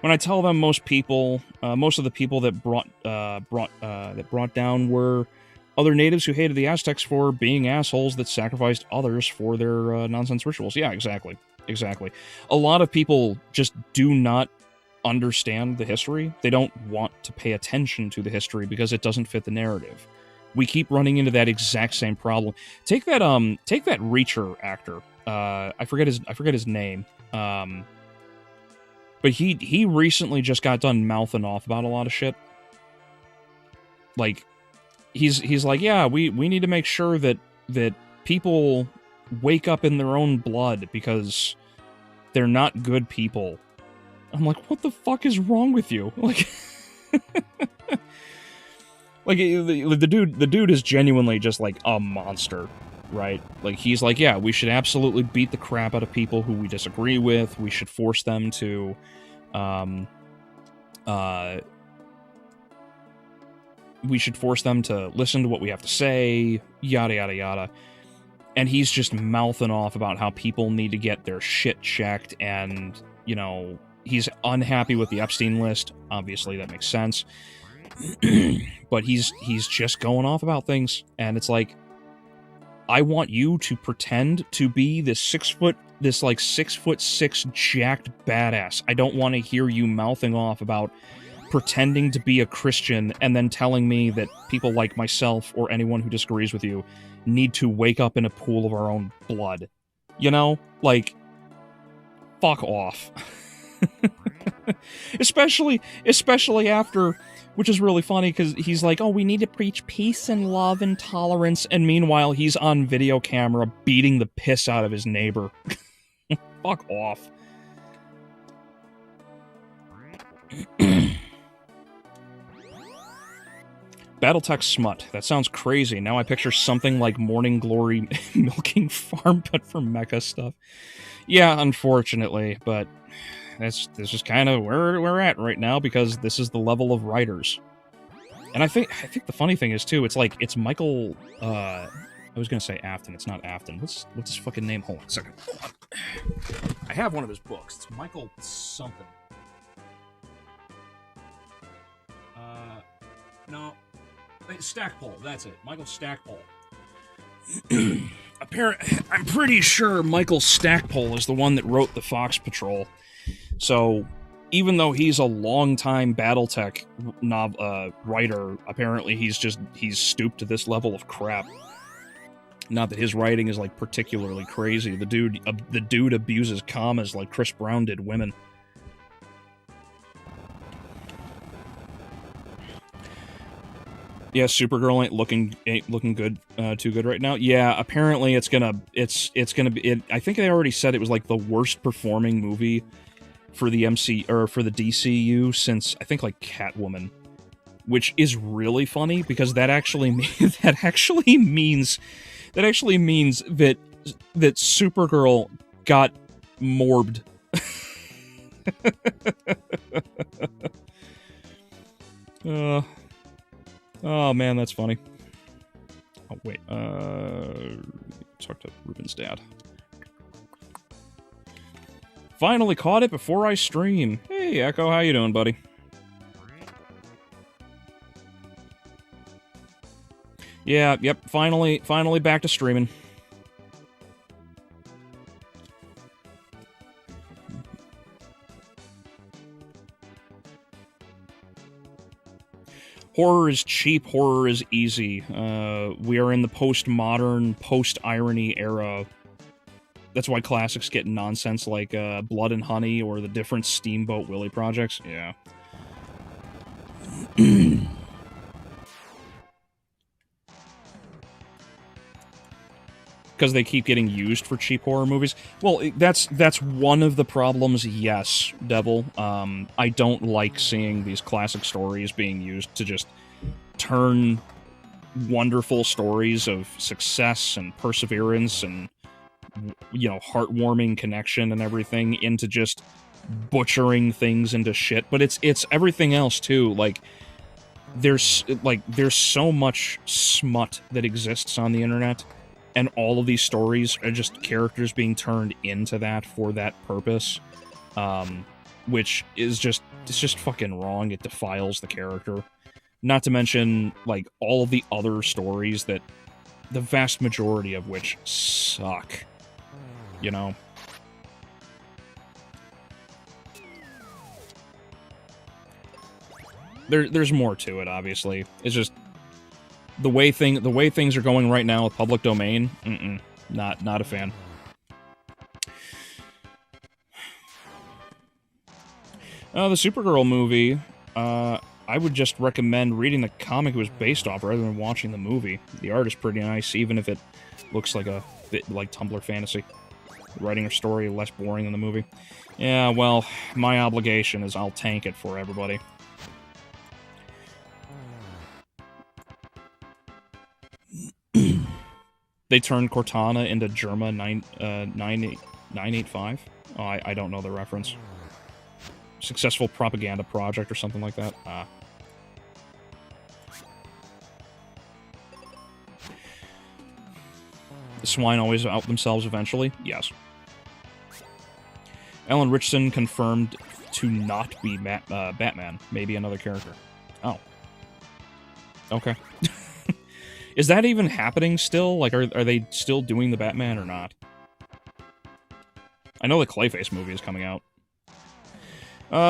When I tell them most people, most of the people that brought down were other natives who hated the Aztecs for being assholes that sacrificed others for their nonsense rituals. Yeah, exactly. Exactly. A lot of people just do not understand the history. They don't want to pay attention to the history because it doesn't fit the narrative. We keep running into that exact same problem. Take that Reacher actor. I forget his name. But he recently just got done mouthing off about a lot of shit. Like, he's like, yeah, we need to make sure that people wake up in their own blood because they're not good people. I'm like, what the fuck is wrong with you? Like, like the dude is genuinely just like a monster, right? Like, he's like, yeah, we should absolutely beat the crap out of people who we disagree with. We should force them to, we should force them to listen to what we have to say, yada, yada, yada. And he's just mouthing off about how people need to get their shit checked, and, you know, he's unhappy with the Epstein list. Obviously, that makes sense. But he's just going off about things, and it's like, I want you to pretend to be this 6'6" jacked badass. I don't want to hear you mouthing off about pretending to be a Christian and then telling me that people like myself or anyone who disagrees with you need to wake up in a pool of our own blood. You know? Like, fuck off. especially after, which is really funny because he's like, oh, we need to preach peace and love and tolerance, and meanwhile he's on video camera beating the piss out of his neighbor. Fuck off. Battletech smut. That sounds crazy. Now I picture something like Morning Glory milking farm, but for mecha stuff. Yeah, unfortunately, but this is kind of where we're at right now, because this is the level of writers. And I think the funny thing is too, it's Michael. I was gonna say Afton. It's not Afton. What's his fucking name? Hold on a second. Hold on. I have one of his books. It's Michael something. No. Stackpole, that's it. Michael Stackpole. I'm pretty sure Michael Stackpole is the one that wrote the Fox Patrol. So, even though he's a longtime Battletech writer, apparently he's stooped to this level of crap. Not that his writing is, like, particularly crazy. The dude abuses commas like Chris Brown did women. Yeah, Supergirl ain't looking good, too good right now. Yeah, apparently it's gonna be. I think they already said it was like the worst performing movie for the for the DCU since, I think, like, Catwoman, which is really funny because that actually means that Supergirl got morbed. Oh man, that's funny. Oh wait, talk to Ruben's dad. Finally caught it before I stream. Hey Echo, how you doing, buddy? Yeah, yep, finally back to streaming. Horror is cheap, horror is easy. We are in the postmodern, post-irony era That's why classics get nonsense like Blood and Honey or the different Steamboat Willie projects. Yeah. Because they keep getting used for cheap horror movies. Well, that's one of the problems, yes, Devil. I don't like seeing these classic stories being used to just turn wonderful stories of success and perseverance and, you know, heartwarming connection and everything into just butchering things into shit. But it's everything else too. Like there's so much smut that exists on the internet, and all of these stories are just characters being turned into that for that purpose, which is just fucking wrong. It defiles the character. Not to mention, like, all of the other stories that, the vast majority of which suck, you know? There's more to it, obviously. It's just the way things are going right now with public domain. Not a fan. The Supergirl movie. I would just recommend reading the comic it was based off rather than watching the movie. The art is pretty nice, even if it looks like a bit like Tumblr fantasy. Writing a story less boring than the movie. Yeah, well, my obligation is I'll tank it for everybody. They turned Cortana into Germa 985? Oh, I don't know the reference. Successful propaganda project or something like that. The swine always out themselves eventually? Yes. Alan Richardson confirmed to not be Batman. Maybe another character. Oh. Okay. Is that even happening still? Like, are they still doing the Batman or not? I know the Clayface movie is coming out.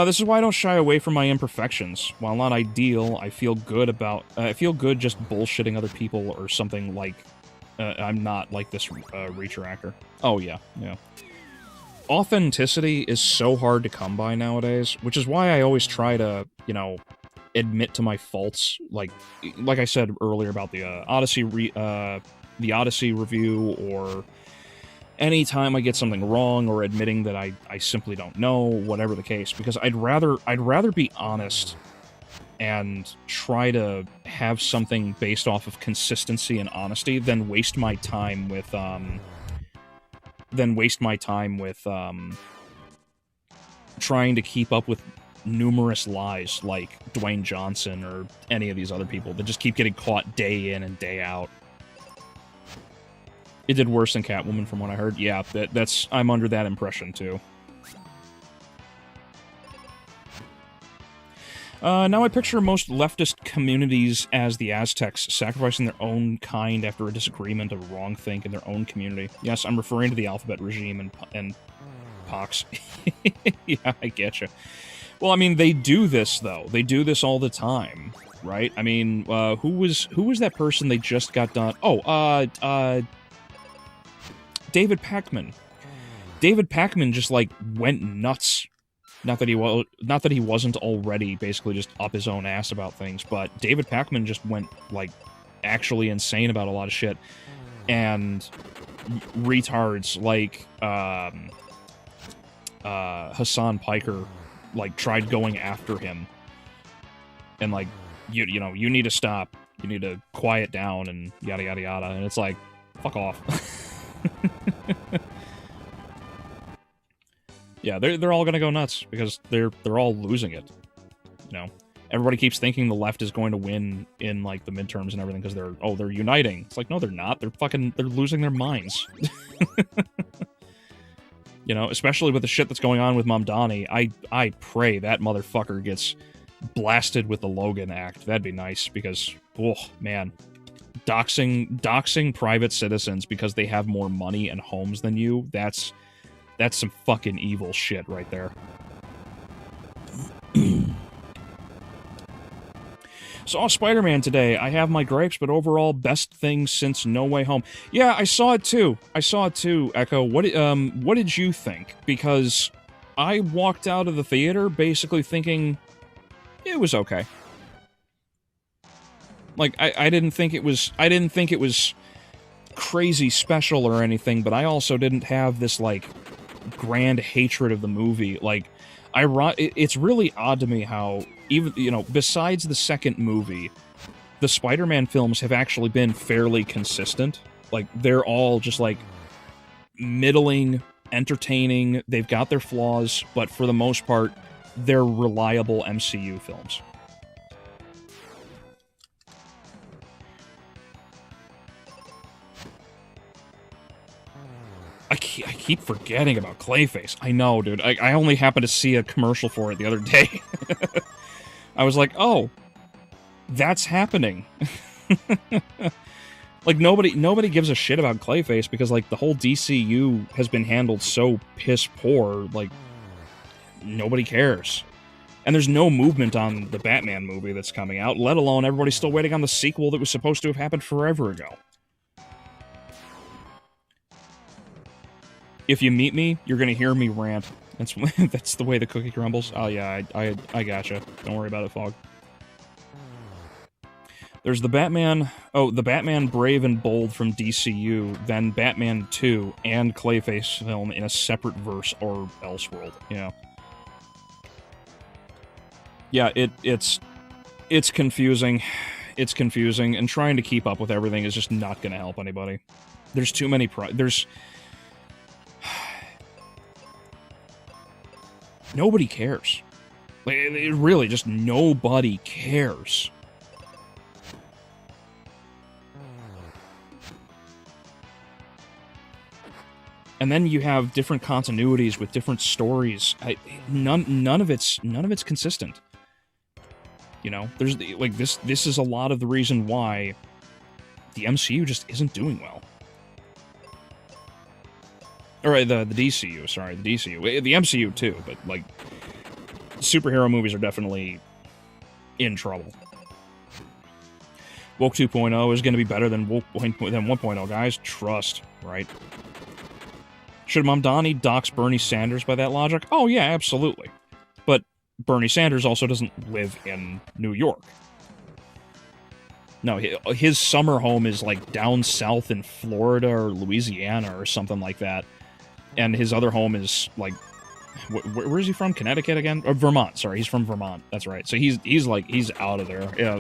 This is why I don't shy away from my imperfections. While not ideal, I feel good just bullshitting other people or something like... I'm not like this Reacher actor. Oh, yeah. Authenticity is so hard to come by nowadays, which is why I always try to, you know, admit to my faults. Like I said earlier about the Odyssey review, or anytime I get something wrong, or admitting that I simply don't know, whatever the case, because I'd rather be honest and try to have something based off of consistency and honesty than waste my time with trying to keep up with numerous lies like Dwayne Johnson or any of these other people that just keep getting caught day in and day out. It did worse than Catwoman from what I heard. Yeah, I'm under that impression too. Now I picture most leftist communities as the Aztecs, sacrificing their own kind after a disagreement of wrongthink in their own community. Yes, I'm referring to the Alphabet regime and Pox. Yeah, I getcha. Well, I mean, they do this, though. They do this all the time, right? I mean, who was that person they just got done? Oh, David Pakman. David Pakman just, like, went nuts. Not that he wasn't already basically just up his own ass about things, but David Pakman just went, like, actually insane about a lot of shit. And retards like Hassan Piker, like, tried going after him. And, like, you know, you need to stop. You need to quiet down and yada yada yada. And it's like, fuck off. Yeah, they're all gonna go nuts because they're all losing it. You know, everybody keeps thinking the left is going to win in like the midterms and everything because they're uniting. It's like, no, they're not. They're losing their minds. You know, especially with the shit that's going on with Mamdani. I pray that motherfucker gets blasted with the Logan Act. That'd be nice because, oh man, doxing private citizens because they have more money and homes than you. That's some fucking evil shit right there. Saw Spider-Man today. I have my gripes, but overall, best thing since No Way Home. Yeah, I saw it too. Echo. What did you think? Because I walked out of the theater basically thinking it was okay. Like, I didn't think it was crazy special or anything, but I also didn't have this, like, grand hatred of the movie. Like, it's really odd to me how, even, you know, besides the second movie, the Spider-Man films have actually been fairly consistent. Like, they're all just, like, middling, entertaining, they've got their flaws, but for the most part, they're reliable MCU films. I keep forgetting about Clayface. I know, dude. I only happened to see a commercial for it the other day. I was like, oh, that's happening. Like, nobody gives a shit about Clayface because, like, the whole DCU has been handled so piss poor, like, nobody cares. And there's no movement on the Batman movie that's coming out, let alone everybody's still waiting on the sequel that was supposed to have happened forever ago. If you meet me, you're gonna hear me rant. That's the way the cookie crumbles. Oh yeah, I gotcha. Don't worry about it, Fog. There's the Batman... Oh, the Batman Brave and Bold from DCU, then Batman 2, and Clayface film in a separate verse or Elseworld. Yeah. Yeah, it's confusing. It's confusing, and trying to keep up with everything is just not gonna help anybody. There's too many nobody cares. Like, it really, just nobody cares. And then you have different continuities with different stories. None of it's consistent. You know, there's like this is a lot of the reason why the MCU just isn't doing well. Or the DCU, sorry, the DCU. The MCU too, but, like, superhero movies are definitely in trouble. Woke 2.0 is going to be better than 1.0, guys. Trust, right? Should Mamdani dox Bernie Sanders by that logic? Oh, yeah, absolutely. But Bernie Sanders also doesn't live in New York. No, his summer home is, like, down south in Florida or Louisiana or something like that. And his other home is, like, where is he from? Connecticut again? Or Vermont, sorry. He's from Vermont. That's right. So he's out of there. Yeah,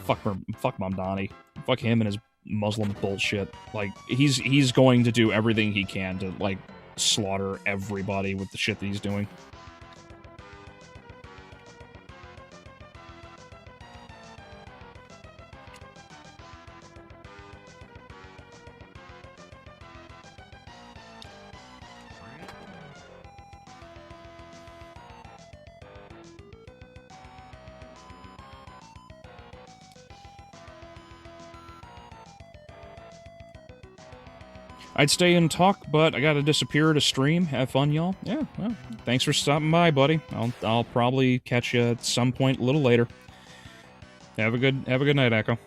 fuck Mamdani. Fuck him and his Muslim bullshit. Like, he's going to do everything he can to, like, slaughter everybody with the shit that he's doing. I'd stay and talk, but I gotta disappear to stream. Have fun, y'all. Yeah, well, thanks for stopping by, buddy. I'll probably catch you at some point a little later. Have a good night, Echo.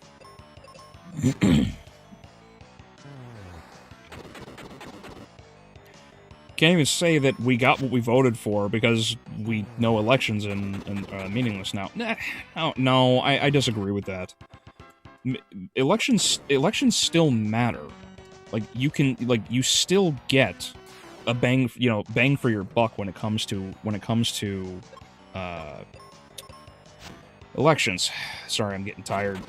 Can't even say that we got what we voted for because we know elections are meaningless now. No, I disagree with that. Elections still matter. Like, you still get a bang for your buck when it comes to elections. Sorry, I'm getting tired.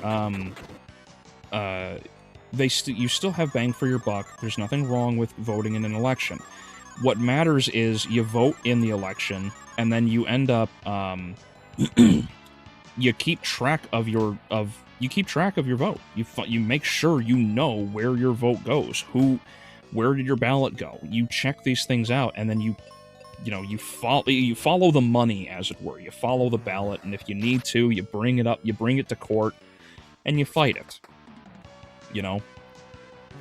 You still have bang for your buck. There's nothing wrong with voting in an election. What matters is you vote in the election, and then you end up, you keep track of your vote. You make sure you know where your vote goes. Where did your ballot go? You check these things out, and then you follow the money, as it were. You follow the ballot, and if you need to, you bring it to court, and you fight it. You know?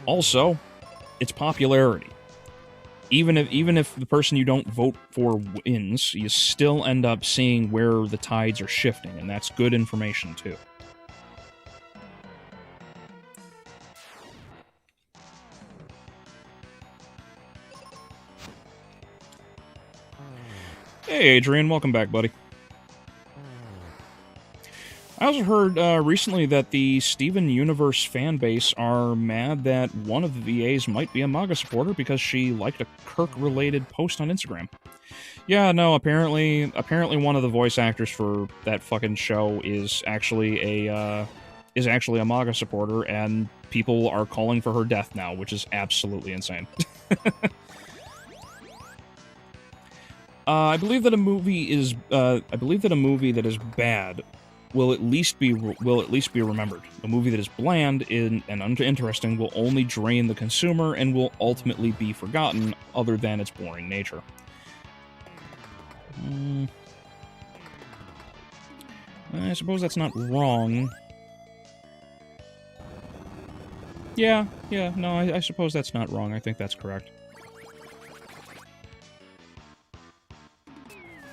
Also, it's popularity. even if the person you don't vote for wins, you still end up seeing where the tides are shifting, and that's good information too. Hey, Adrian, welcome back, buddy. I also heard recently that the Steven Universe fan base are mad that one of the VAs might be a MAGA supporter because she liked a Kirk-related post on Instagram. Yeah, no, apparently one of the voice actors for that fucking show is actually a MAGA supporter, and people are calling for her death now, which is absolutely insane. I believe that a movie that is bad will at least be remembered. A movie that is bland and uninteresting will only drain the consumer and will ultimately be forgotten, other than its boring nature. I suppose that's not wrong. Yeah, no, I suppose that's not wrong. I think that's correct.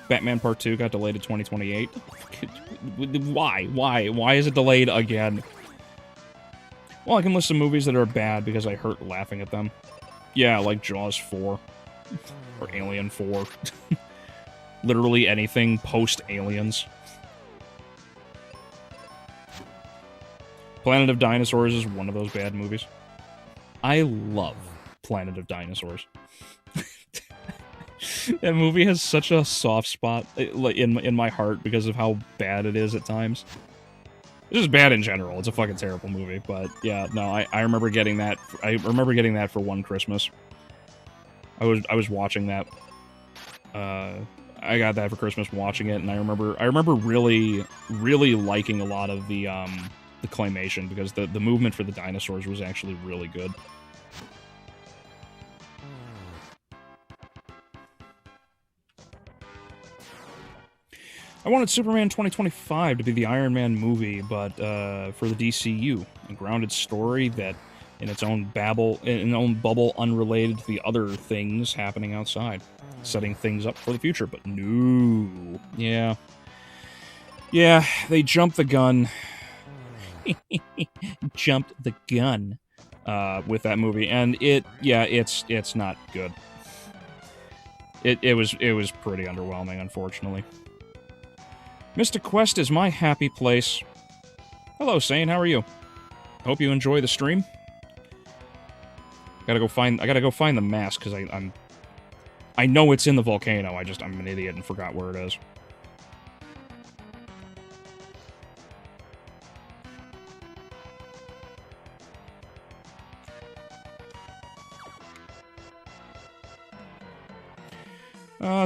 Batman Part 2 got delayed to 2028. Why? Why is it delayed again? Well, I can list some movies that are bad because I hurt laughing at them. Yeah, like Jaws 4. Or Alien 4. Literally anything post-Aliens. Planet of Dinosaurs is one of those bad movies. I love Planet of Dinosaurs. That movie has such a soft spot in my heart because of how bad it is at times. It's just bad in general. It's a fucking terrible movie, but yeah, no, I remember getting that. I remember getting that for one Christmas. I was watching that. I got that for Christmas watching it, and I remember really liking a lot of the claymation because the movement for the dinosaurs was actually really good. I wanted Superman 2025 to be the Iron Man movie, but for the DCU, a grounded story that, in its own bubble, unrelated to the other things happening outside, setting things up for the future. But no, yeah, they jumped the gun, with that movie, and it's not good. It was pretty underwhelming, unfortunately. Mystic Quest is my happy place. Hello, Sane. How are you? Hope you enjoy the stream. I gotta go find the mask because I know it's in the volcano. I'm an idiot and forgot where it is.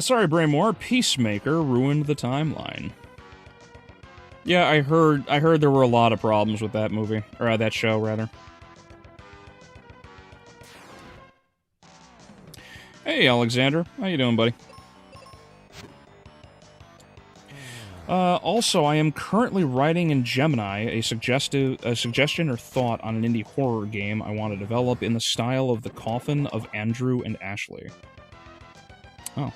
Sorry, Braymore. Peacemaker ruined the timeline. Yeah, I heard there were a lot of problems with that movie, or that show, rather. Hey, Alexander. How you doing, buddy? Also, I am currently writing in Gemini a suggestion or thought on an indie horror game I want to develop in the style of The Coffin of Andrew and Ashley. Oh.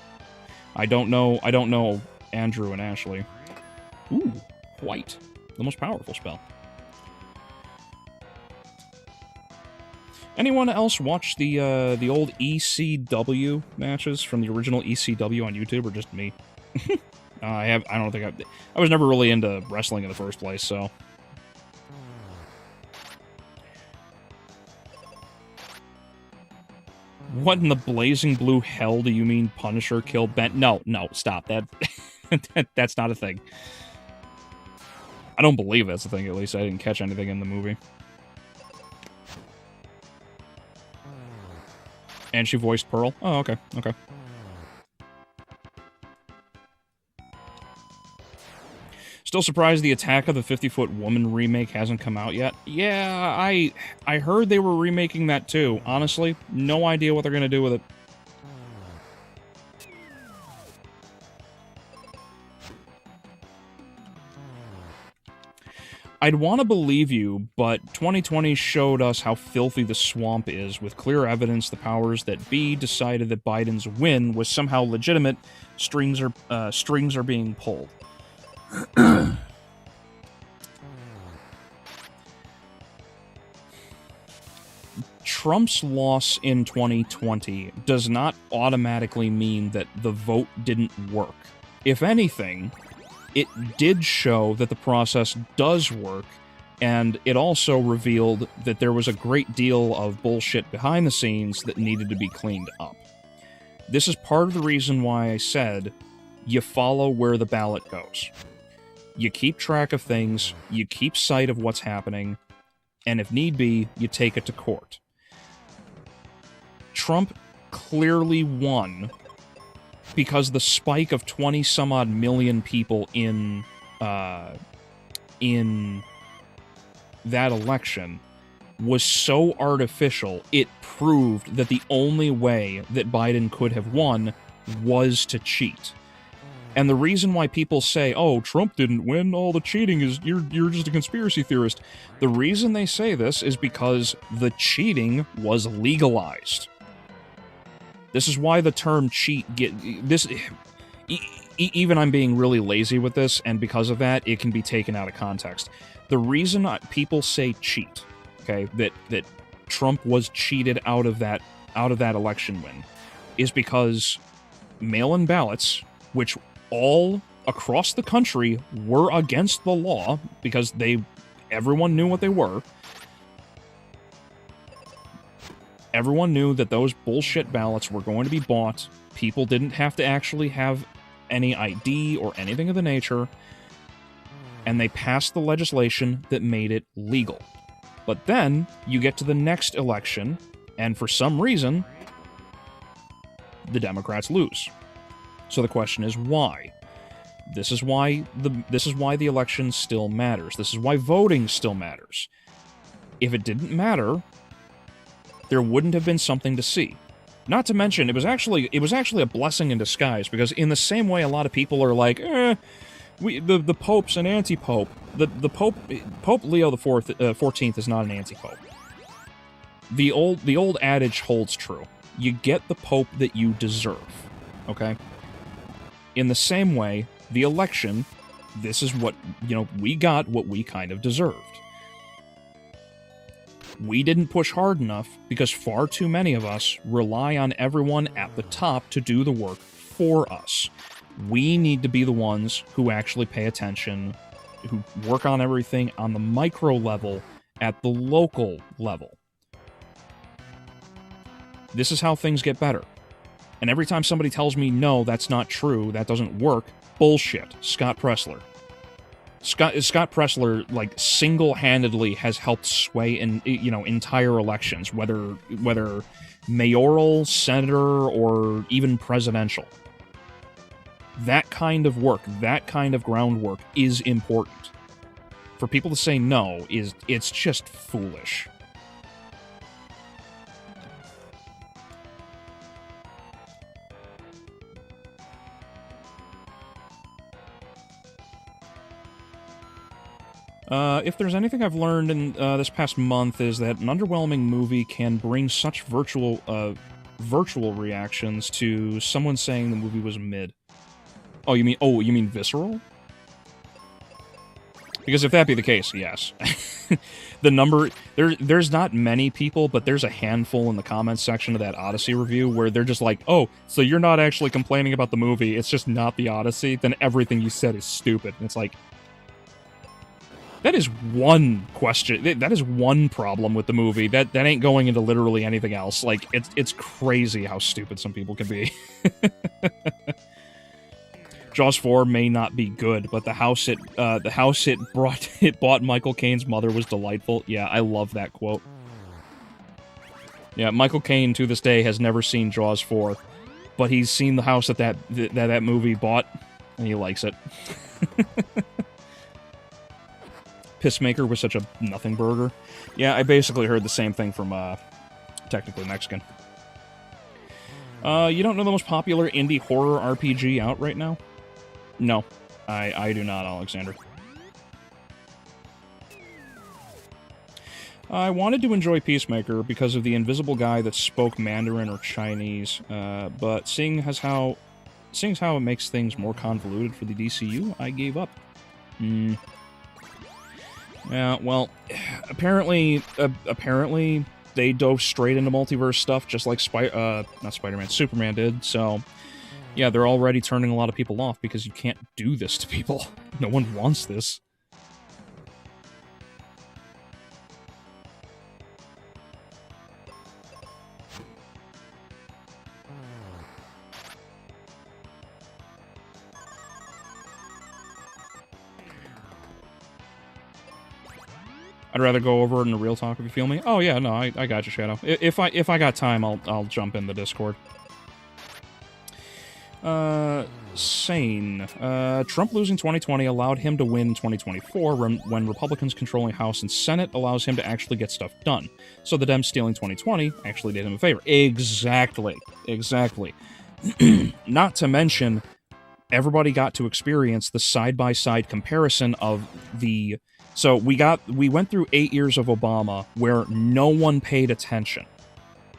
I don't know Andrew and Ashley. Ooh. White. The most powerful spell. Anyone else watch the old ECW matches from the original ECW on YouTube, or just me? I was never really into wrestling in the first place, so. What in the blazing blue hell do you mean Punisher killed Ben? No, stop. That's not a thing. I don't believe that's a thing, at least. I didn't catch anything in the movie. And she voiced Pearl? Oh, okay. Still surprised the Attack of the 50-Foot Woman remake hasn't come out yet. Yeah, I heard they were remaking that too. Honestly, no idea what they're gonna do with it. I'd want to believe you, but 2020 showed us how filthy the swamp is, with clear evidence the powers that be decided that Biden's win was somehow legitimate. Strings are being pulled. Trump's loss in 2020 does not automatically mean that the vote didn't work. If anything, it did show that the process does work, and it also revealed that there was a great deal of bullshit behind the scenes that needed to be cleaned up. This is part of the reason why I said you follow where the ballot goes. You keep track of things, you keep sight of what's happening, and if need be, you take it to court. Trump clearly won because the spike of 20-some-odd million people in that election was so artificial, it proved that the only way that Biden could have won was to cheat. And the reason why people say, oh, Trump didn't win, all the cheating is, you're just a conspiracy theorist. The reason they say this is because the cheating was legalized. This is why the term cheat even I'm being really lazy with this, and because of that, it can be taken out of context. The reason people say cheat, okay, that Trump was cheated out of that election win, is because mail-in ballots, which all across the country were against the law because everyone knew what they were. Everyone knew that those bullshit ballots were going to be bought. People didn't have to actually have any ID or anything of the nature. And they passed the legislation that made it legal. But then, you get to the next election, and for some reason, the Democrats lose. So the question is, why? This is why the election still matters. This is why voting still matters. If it didn't matter, there wouldn't have been something to see. Not to mention, it was actually a blessing in disguise, because in the same way a lot of people are like, the Pope's an anti-Pope. The Pope Leo the 14th is not an anti-Pope. The old adage holds true. You get the Pope that you deserve. Okay? In the same way, the election, this is what, we got what we kind of deserved. We didn't push hard enough because far too many of us rely on everyone at the top to do the work for us. We need to be the ones who actually pay attention, who work on everything on the micro level, at the local level. This is how things get better. And every time somebody tells me, no, that's not true, that doesn't work, bullshit. Scott Pressler. Scott Pressler, single-handedly has helped sway entire elections, whether mayoral, senator, or even presidential. That kind of work, that kind of groundwork is important. For people to say no, it's just foolish. If there's anything I've learned in this past month is that an underwhelming movie can bring such virtual reactions to someone saying the movie was mid. Oh, you mean visceral? Because if that be the case, yes. The number... There's not many people, but there's a handful in the comments section of that Odyssey review where they're just like, oh, so you're not actually complaining about the movie, it's just not the Odyssey, then everything you said is stupid. And it's like... That is one question. That is one problem with the movie. That ain't going into literally anything else. Like, it's crazy how stupid some people can be. Jaws 4 may not be good, but the house it bought Michael Caine's mother was delightful. Yeah, I love that quote. Yeah, Michael Caine to this day has never seen Jaws 4, but he's seen the house that movie bought, and he likes it. Pissmaker was such a nothing burger. Yeah, I basically heard the same thing from, Technically Mexican. You don't know the most popular indie horror RPG out right now? No, I do not, Alexander. I wanted to enjoy Peacemaker because of the invisible guy that spoke Mandarin or Chinese, but seeing as how it makes things more convoluted for the DCU, I gave up. Yeah, well, apparently they dove straight into multiverse stuff, just like not Spider-Man, Superman did, so yeah, they're already turning a lot of people off because you can't do this to people. No one wants this. I'd rather go over it in a real talk if you feel me. Oh yeah, no, I got you, Shadow. If I got time, I'll jump in the Discord. Sane. Trump losing 2020 allowed him to win 2024 when Republicans controlling House and Senate allows him to actually get stuff done. So the Dems stealing 2020 actually did him a favor. Exactly. Not to mention, everybody got to experience the side-by-side comparison of the... So we went through 8 years of Obama where no one paid attention.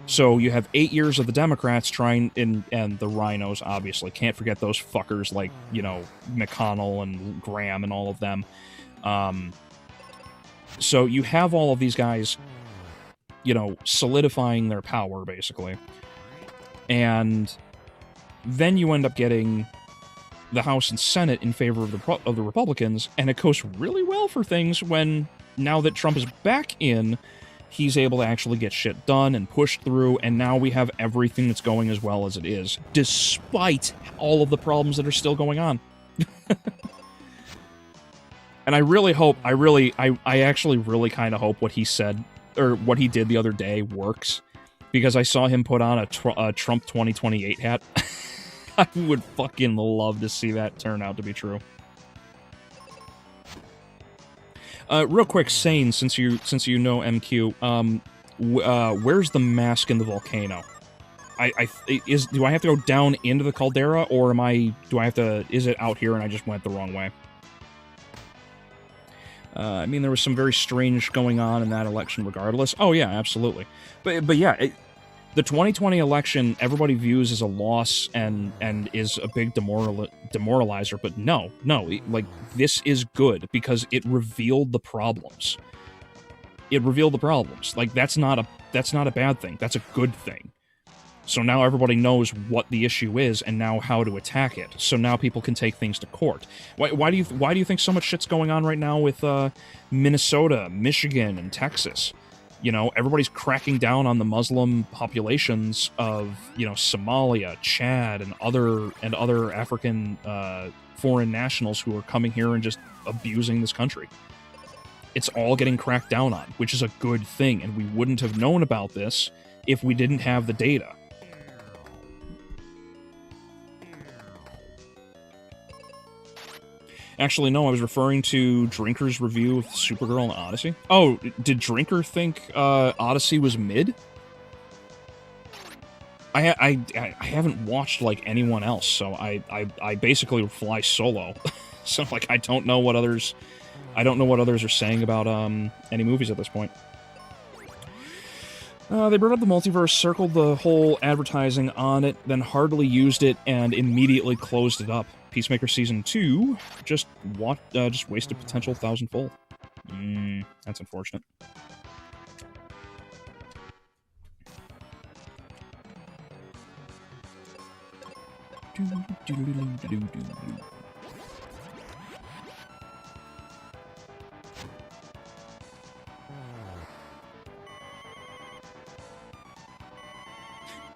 So you have 8 years of the Democrats trying, and the rhinos, obviously. Can't forget those fuckers like, you know, McConnell and Graham and all of them. So you have all of these guys, you know, solidifying their power, basically. And then you end up getting the House and Senate in favor of the Republicans, and it goes really well for things when, now that Trump is back in, he's able to actually get shit done and push through, and now we have everything that's going as well as it is, despite all of the problems that are still going on. And I really hope, I actually really kind of hope what he said, or what he did the other day works, because I saw him put on a Trump 2028 hat. I would fucking love to see that turn out to be true. Real quick, Sane, since you know MQ, where's the mask in the volcano? Do I have to go down into the caldera, or is it out here and I just went the wrong way? I mean, there was some very strange going on in that election regardless. Oh yeah, absolutely. But yeah, the 2020 election, everybody views as a loss and is a big demoralizer, but no, like, this is good because it revealed the problems. Like, that's not a bad thing. That's a good thing. So now everybody knows what the issue is and now how to attack it. So now people can take things to court. Why do you think so much shit's going on right now with Minnesota, Michigan, and Texas? You know, everybody's cracking down on the Muslim populations of, you know, Somalia, Chad, and other African foreign nationals who are coming here and just abusing this country. It's all getting cracked down on, which is a good thing, and we wouldn't have known about this if we didn't have the data. Actually, no, I was referring to Drinker's review of Supergirl and Odyssey. Oh, did Drinker think Odyssey was mid? I haven't watched, like, anyone else, so I basically fly solo. So, like, I don't know what others are saying about any movies at this point. They brought up the multiverse, circled the whole advertising on it, then hardly used it, and immediately closed it up. Peacemaker Season 2 just wasted potential thousandfold. That's unfortunate.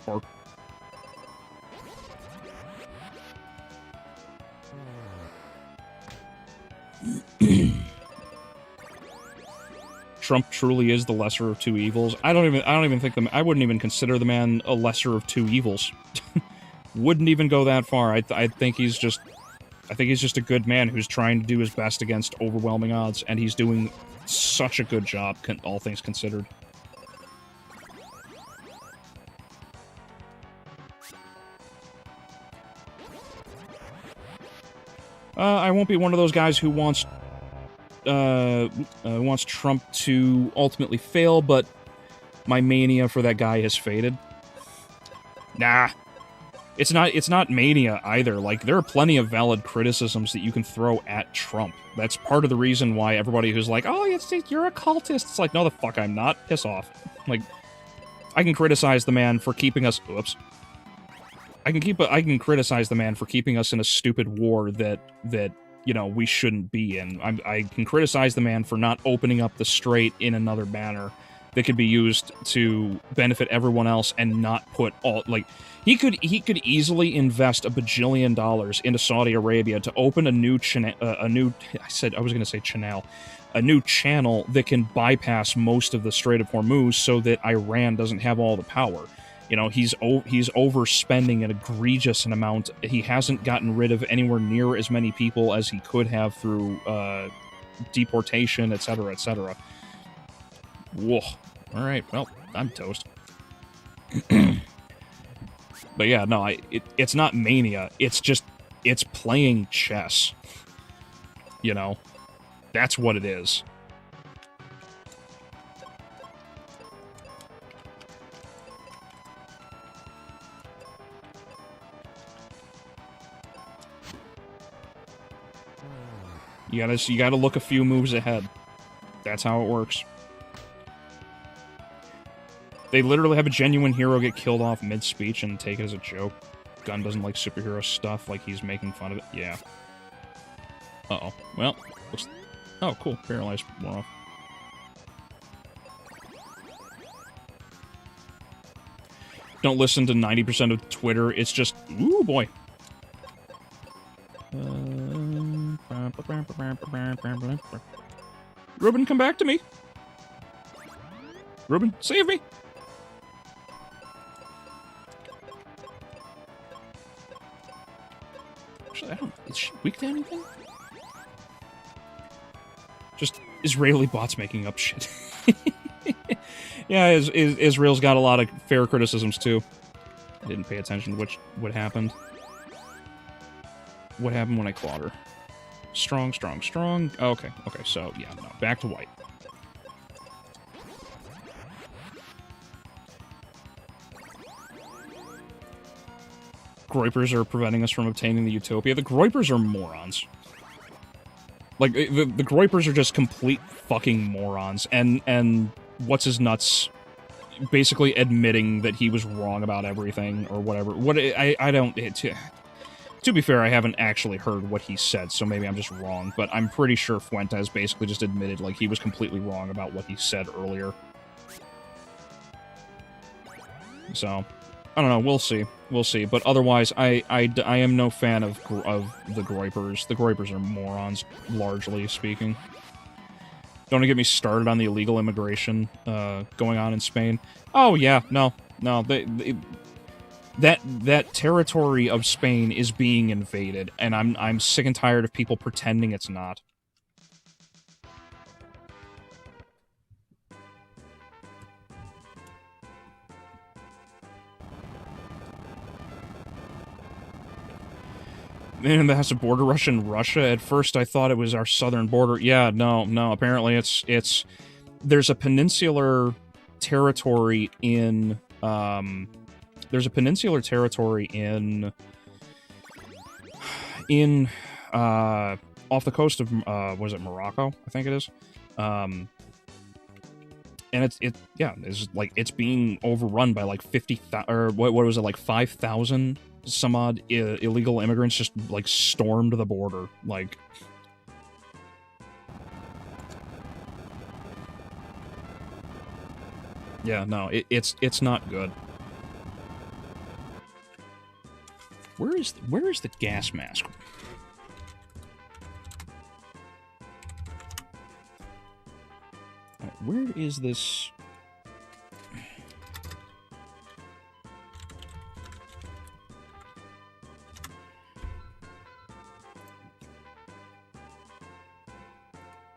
Or Trump truly is the lesser of two evils. I wouldn't even consider the man a lesser of two evils. Wouldn't even go that far. I think he's just a good man who's trying to do his best against overwhelming odds, and he's doing such a good job, all things considered. I won't be one of those guys who wants wants Trump to ultimately fail, but my mania for that guy has faded. Nah. It's not mania either. Like, there are plenty of valid criticisms that you can throw at Trump. That's part of the reason why everybody who's like, oh, you're a cultist. It's like, no, the fuck I'm not. Piss off. Like, I can criticize the man for keeping us... Oops. I can criticize the man for keeping us in a stupid war that you know, we shouldn't be in. I can criticize the man for not opening up the strait in another manner that could be used to benefit everyone else and not put all... Like, he could easily invest $1 bajillion into Saudi Arabia to open a new channel that can bypass most of the Strait of Hormuz so that Iran doesn't have all the power. You know, he's overspending an egregious amount. He hasn't gotten rid of anywhere near as many people as he could have through deportation, etc., etc. Whoa. All right, well, I'm toast. But yeah, no, it's not mania. It's just, it's playing chess. You know? That's what it is. You gotta look a few moves ahead. That's how it works. They literally have a genuine hero get killed off mid-speech and take it as a joke. Gun doesn't like superhero stuff, like he's making fun of it. Yeah. Uh-oh. Well, looks... Oh, cool. Paralyzed more off. Don't listen to 90% of Twitter. It's just... Ooh, boy. Ruben, come back to me. Ruben, save me. Actually, I don't... Is she weak to anything? Just Israeli bots making up shit. Yeah, Israel's got a lot of fair criticisms, too. I didn't pay attention to what happened. What happened when I clawed her? Strong, strong, strong. Okay, okay, so, yeah, no. Back to white. Groypers are preventing us from obtaining the Utopia. The Groypers are morons. Like, the Groypers are just complete fucking morons. And what's his nuts basically admitting that he was wrong about everything or whatever. I don't... To be fair, I haven't actually heard what he said, so maybe I'm just wrong, but I'm pretty sure Fuentes basically just admitted, like, he was completely wrong about what he said earlier. So, I don't know, we'll see. We'll see, but otherwise, I am no fan of the Groypers. The Groypers are morons, largely speaking. Don't get me started on the illegal immigration going on in Spain. Oh, yeah, no, that territory of Spain is being invaded, and I'm sick and tired of people pretending it's not. Man, that has a border rush in Russia. At first, I thought it was our southern border. Yeah, no. Apparently, it's there's a peninsular territory in there's a peninsular territory in off the coast of what is it, Morocco? I think it is. And it's like it's being overrun by like 50,000 or what was it, like 5,000 some odd illegal immigrants just like stormed the border. Like, yeah, no, it's not good. Where is the gas mask? Where is this?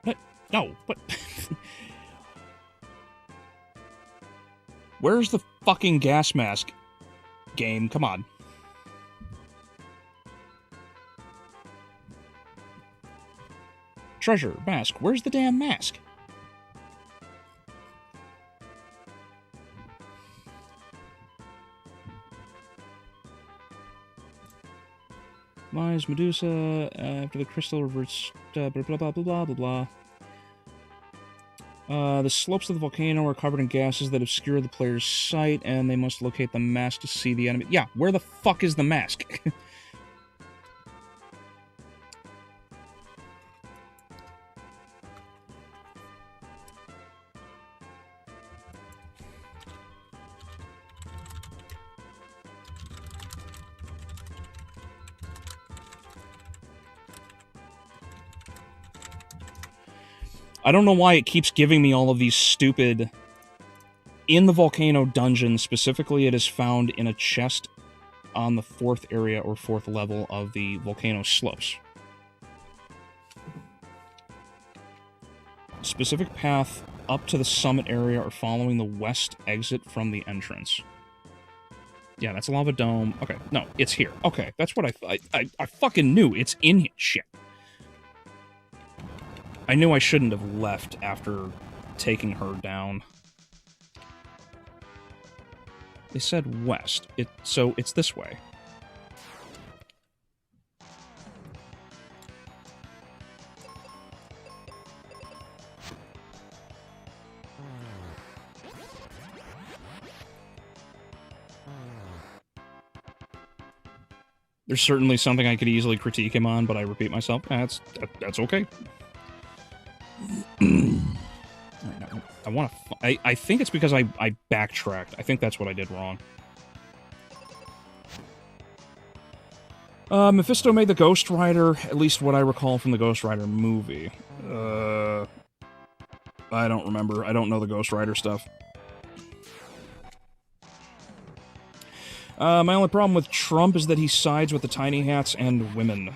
What? No, what? Where's the fucking gas mask? Game, come on. Treasure, mask. Where's the damn mask? Lies Medusa, after the crystal reverts, blah, blah, blah, blah, blah, blah, blah. The slopes of the volcano are covered in gases that obscure the player's sight, and they must locate the mask to see the enemy. Yeah, where the fuck is the mask? I don't know why it keeps giving me all of these stupid... In the volcano dungeon, specifically, it is found in a chest on the 4th area or 4th level of the volcano slopes. Specific path up to the summit area or following the west exit from the entrance. Yeah, that's Lava Dome. Okay, no, it's here. Okay, that's what I fucking knew. It's in here. Shit. I knew I shouldn't have left after taking her down. They said west. So it's this way. There's certainly something I could easily critique him on, but I repeat myself. That's okay. I want to... I think it's because I backtracked. I think that's what I did wrong. Mephisto made the Ghost Rider, at least what I recall from the Ghost Rider movie. I don't remember. I don't know the Ghost Rider stuff. My only problem with Trump is that he sides with the tiny hats and women.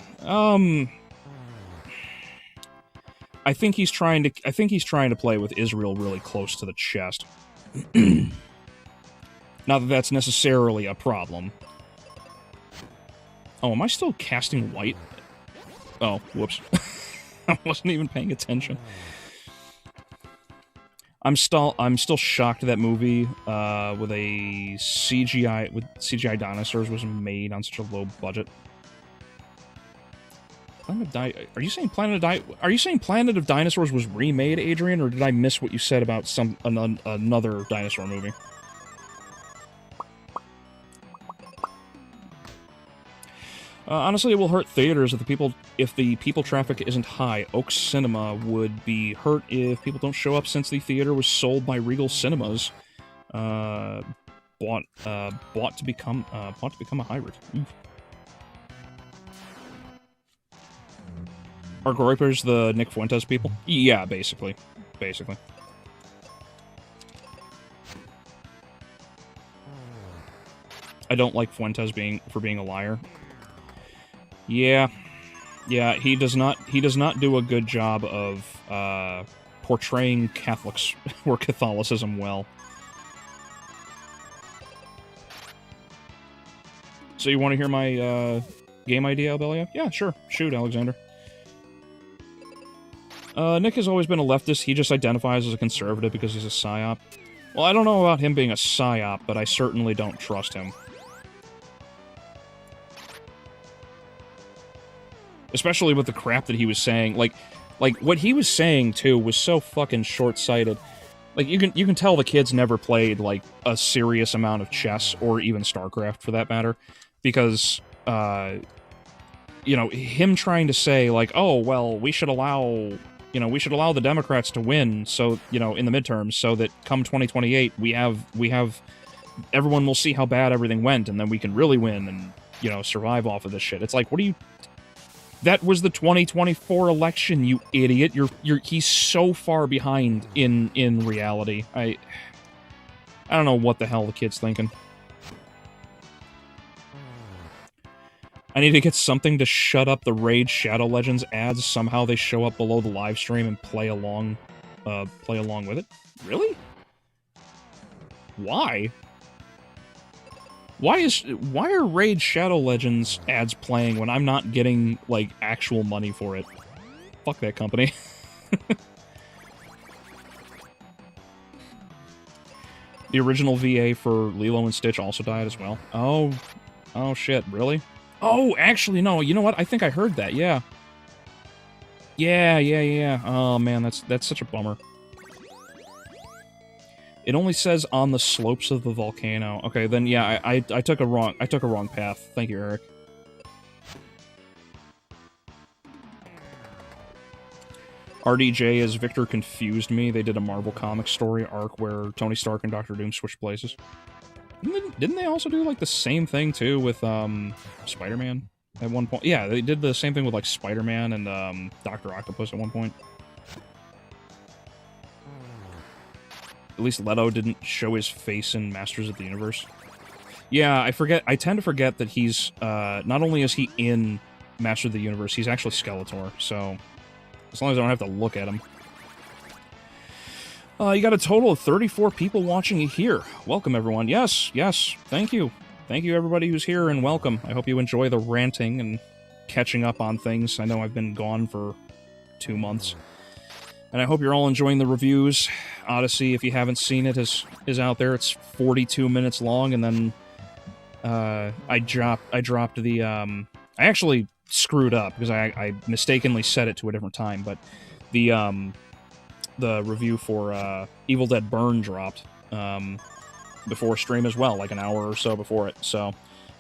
I think he's trying to play with Israel really close to the chest. Not that that's necessarily a problem. Oh, am I still casting white? Oh, whoops. I wasn't even paying attention. I'm still shocked that movie with CGI dinosaurs was made on such a low budget. Are you saying Planet of Dinosaurs was remade, Adrian, or did I miss what you said about another dinosaur movie? Honestly, it will hurt theaters if the people traffic isn't high. Oak Cinema would be hurt if people don't show up since the theater was sold by Regal Cinemas, bought to become a hybrid. Are Groypers the Nick Fuentes people? Yeah, basically. I don't like Fuentes for being a liar. Yeah, he does not do a good job of portraying Catholics or Catholicism well. So you want to hear my game idea, Albeleo? Yeah, sure. Shoot, Alexander. Nick has always been a leftist. He just identifies as a conservative because he's a psyop. Well, I don't know about him being a psyop, but I certainly don't trust him. Especially with the crap that he was saying. Like what he was saying, too, was so fucking short-sighted. Like, you can tell the kid's never played, like, a serious amount of chess, or even StarCraft, for that matter. Because, you know, him trying to say, like, oh, well, we should allow the Democrats to win, so, you know, in the midterms, so that come 2028, we have, everyone will see how bad everything went, and then we can really win, and, you know, survive off of this shit. It's like, what are you... That was the 2024 election, you idiot. He's so far behind in reality. I don't know what the hell the kid's thinking. I need to get something to shut up the Raid Shadow Legends ads. Somehow they show up below the live stream and play along with it. Really? Why? Why are Raid Shadow Legends ads playing when I'm not getting, like, actual money for it? Fuck that company. The original VA for Lilo and Stitch also died as well. Oh shit, really? Oh, actually, no, you know what? I think I heard that, yeah. Yeah. Oh, man, that's such a bummer. It only says on the slopes of the volcano. Okay, then yeah, I took a wrong path. Thank you, Eric. RDJ as Victor confused me. They did a Marvel Comics story arc where Tony Stark and Doctor Doom switched places. Didn't they also do, like, the same thing, too, with, Spider-Man at one point? Yeah, they did the same thing with, like, Spider-Man and, Dr. Octopus at one point. At least Leto didn't show his face in Masters of the Universe. Yeah, I tend to forget that he's, not only is he in Masters of the Universe, he's actually Skeletor, so... As long as I don't have to look at him. You got a total of 34 people watching you here. Welcome, everyone. Yes, thank you. Thank you, everybody who's here, and welcome. I hope you enjoy the ranting and catching up on things. I know I've been gone for 2 months. And I hope you're all enjoying the reviews. Odyssey, if you haven't seen it, is out there. It's 42 minutes long, and then I dropped the... I actually screwed up, because I mistakenly set it to a different time, but the review for Evil Dead Burn dropped before stream as well, like an hour or so before it. So if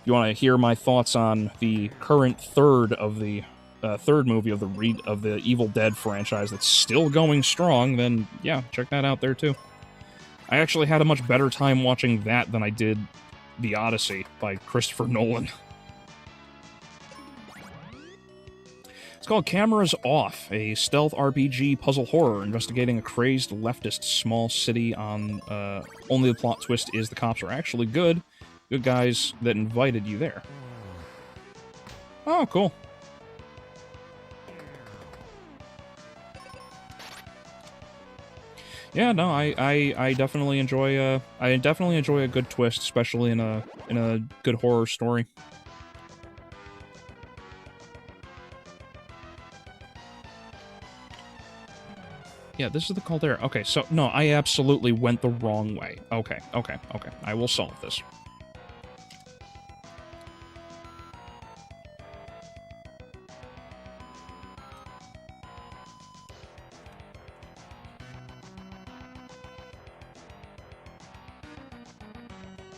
you want to hear my thoughts on the current third movie of the Evil Dead franchise that's still going strong, then yeah, check that out there too. I actually had a much better time watching that than I did The Odyssey by Christopher Nolan. It's called Cameras Off, a stealth RPG puzzle horror investigating a crazed leftist small city on, only the plot twist is the cops are actually good guys that invited you there. Oh, cool. Yeah, no, I definitely enjoy a good twist, especially in a good horror story. Yeah, this is the caldera. Okay, so, no, I absolutely went the wrong way. Okay. I will solve this.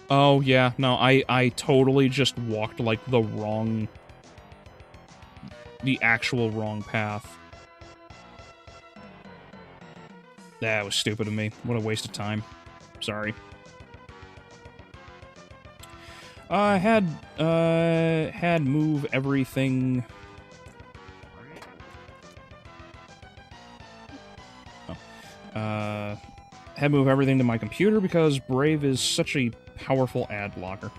Oh, yeah, no, I totally just walked, like, the actual wrong path. That was stupid of me. What a waste of time. Sorry. Had move everything... Oh. Had move everything to my computer because Brave is such a powerful ad blocker.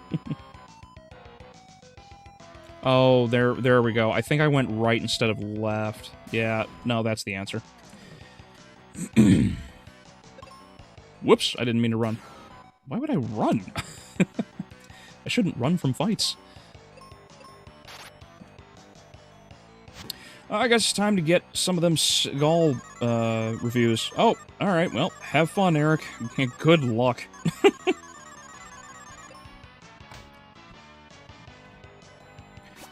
Oh, there we go. I think I went right instead of left. Yeah, no, that's the answer. Whoops, I didn't mean to run. Why would I run? I shouldn't run from fights. I guess it's time to get some of them Skull reviews. Oh, alright, well, have fun, Eric. Good luck.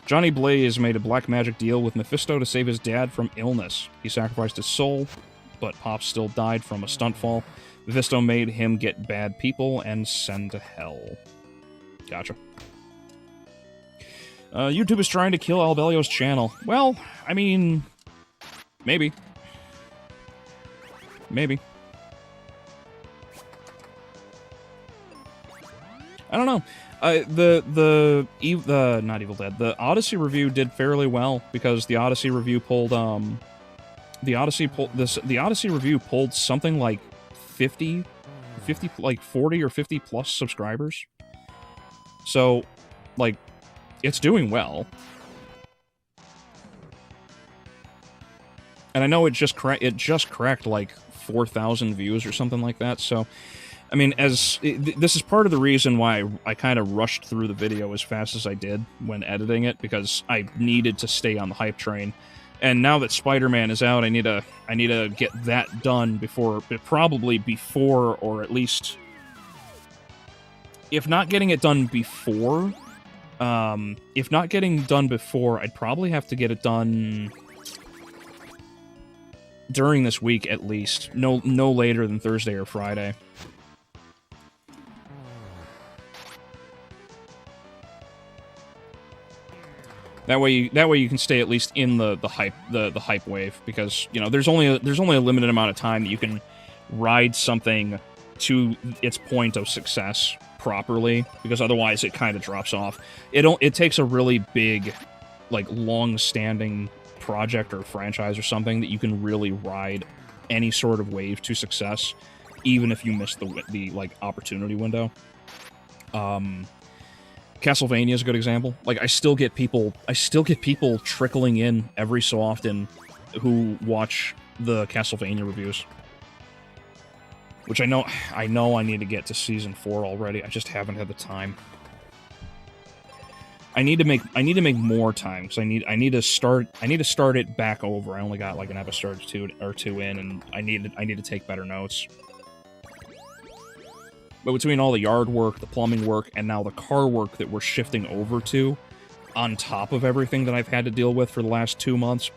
Johnny Blaze made a black magic deal with Mephisto to save his dad from illness. He sacrificed his soul, but Pop still died from a stunt fall. Mephisto made him get bad people and send to hell. Gotcha. YouTube is trying to kill Albeleo's channel. Well, I mean... Maybe. Maybe. I don't know. Not Evil Dead. The Odyssey review did fairly well because the Odyssey review pulled the Odyssey review pulled something like 40 or 50 plus subscribers. So, like, it's doing well. And I know it just cracked like 4,000 views or something like that. So, I mean, this is part of the reason why I kind of rushed through the video as fast as I did when editing it, because I needed to stay on the hype train. And now that Spider-Man is out, I need to get that done probably before, or at least, if not getting it done before, I'd probably have to get it done during this week at least. No later than Thursday or Friday. That way you can stay at least in the hype wave, because there's only a limited amount of time that you can ride something to its point of success properly, because otherwise it kind of drops off. It takes a really big, like, long-standing project or franchise or something that you can really ride any sort of wave to success, even if you miss the like opportunity window. Castlevania is a good example. Like, I still get people trickling in every so often who watch the Castlevania reviews. Which I know I need to get to Season 4 already. I just haven't had the time. I need to make more time, because I need to start it back over. I only got like an episode or two in, and I need to take better notes. But between all the yard work, the plumbing work, and now the car work that we're shifting over to, on top of everything that I've had to deal with for the last 2 months,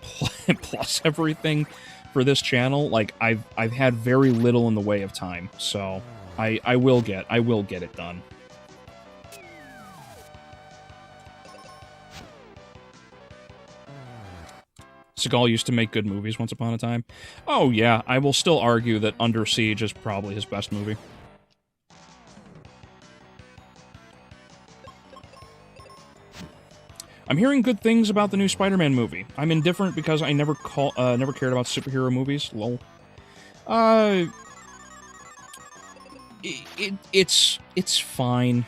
plus everything for this channel, like, I've had very little in the way of time. So I will get it done. Seagal used to make good movies once upon a time. Oh yeah, I will still argue that Under Siege is probably his best movie. I'm hearing good things about the new Spider-Man movie. I'm indifferent because I never cared about superhero movies. Lol. It's fine.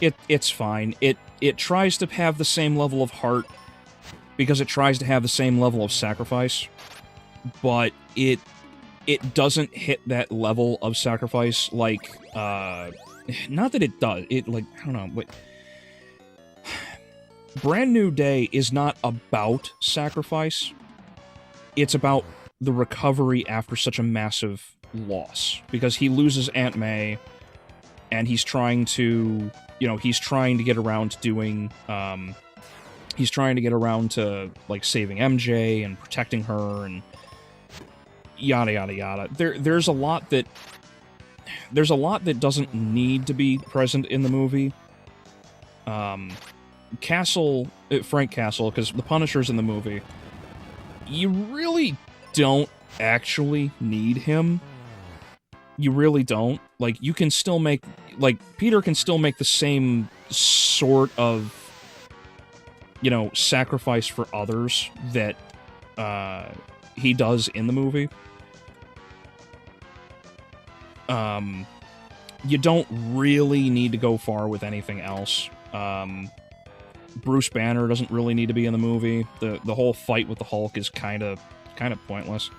It's fine. It tries to have the same level of heart because it tries to have the same level of sacrifice, but it doesn't hit that level of sacrifice like not that it does. It, like, I don't know, but Brand New Day is not about sacrifice. It's about the recovery after such a massive loss. Because he loses Aunt May, and he's trying to get around to doing, he's trying to get around to, like, saving MJ and protecting her and yada yada yada. There's a lot that doesn't need to be present in the movie. Frank Castle, because the Punisher's in the movie, you really don't actually need him. You really don't. Like, you can still make, like, Peter can still make the same sort of, sacrifice for others that he does in the movie. You don't really need to go far with anything else. Bruce Banner doesn't really need to be in the movie. The whole fight with the Hulk is kind of pointless.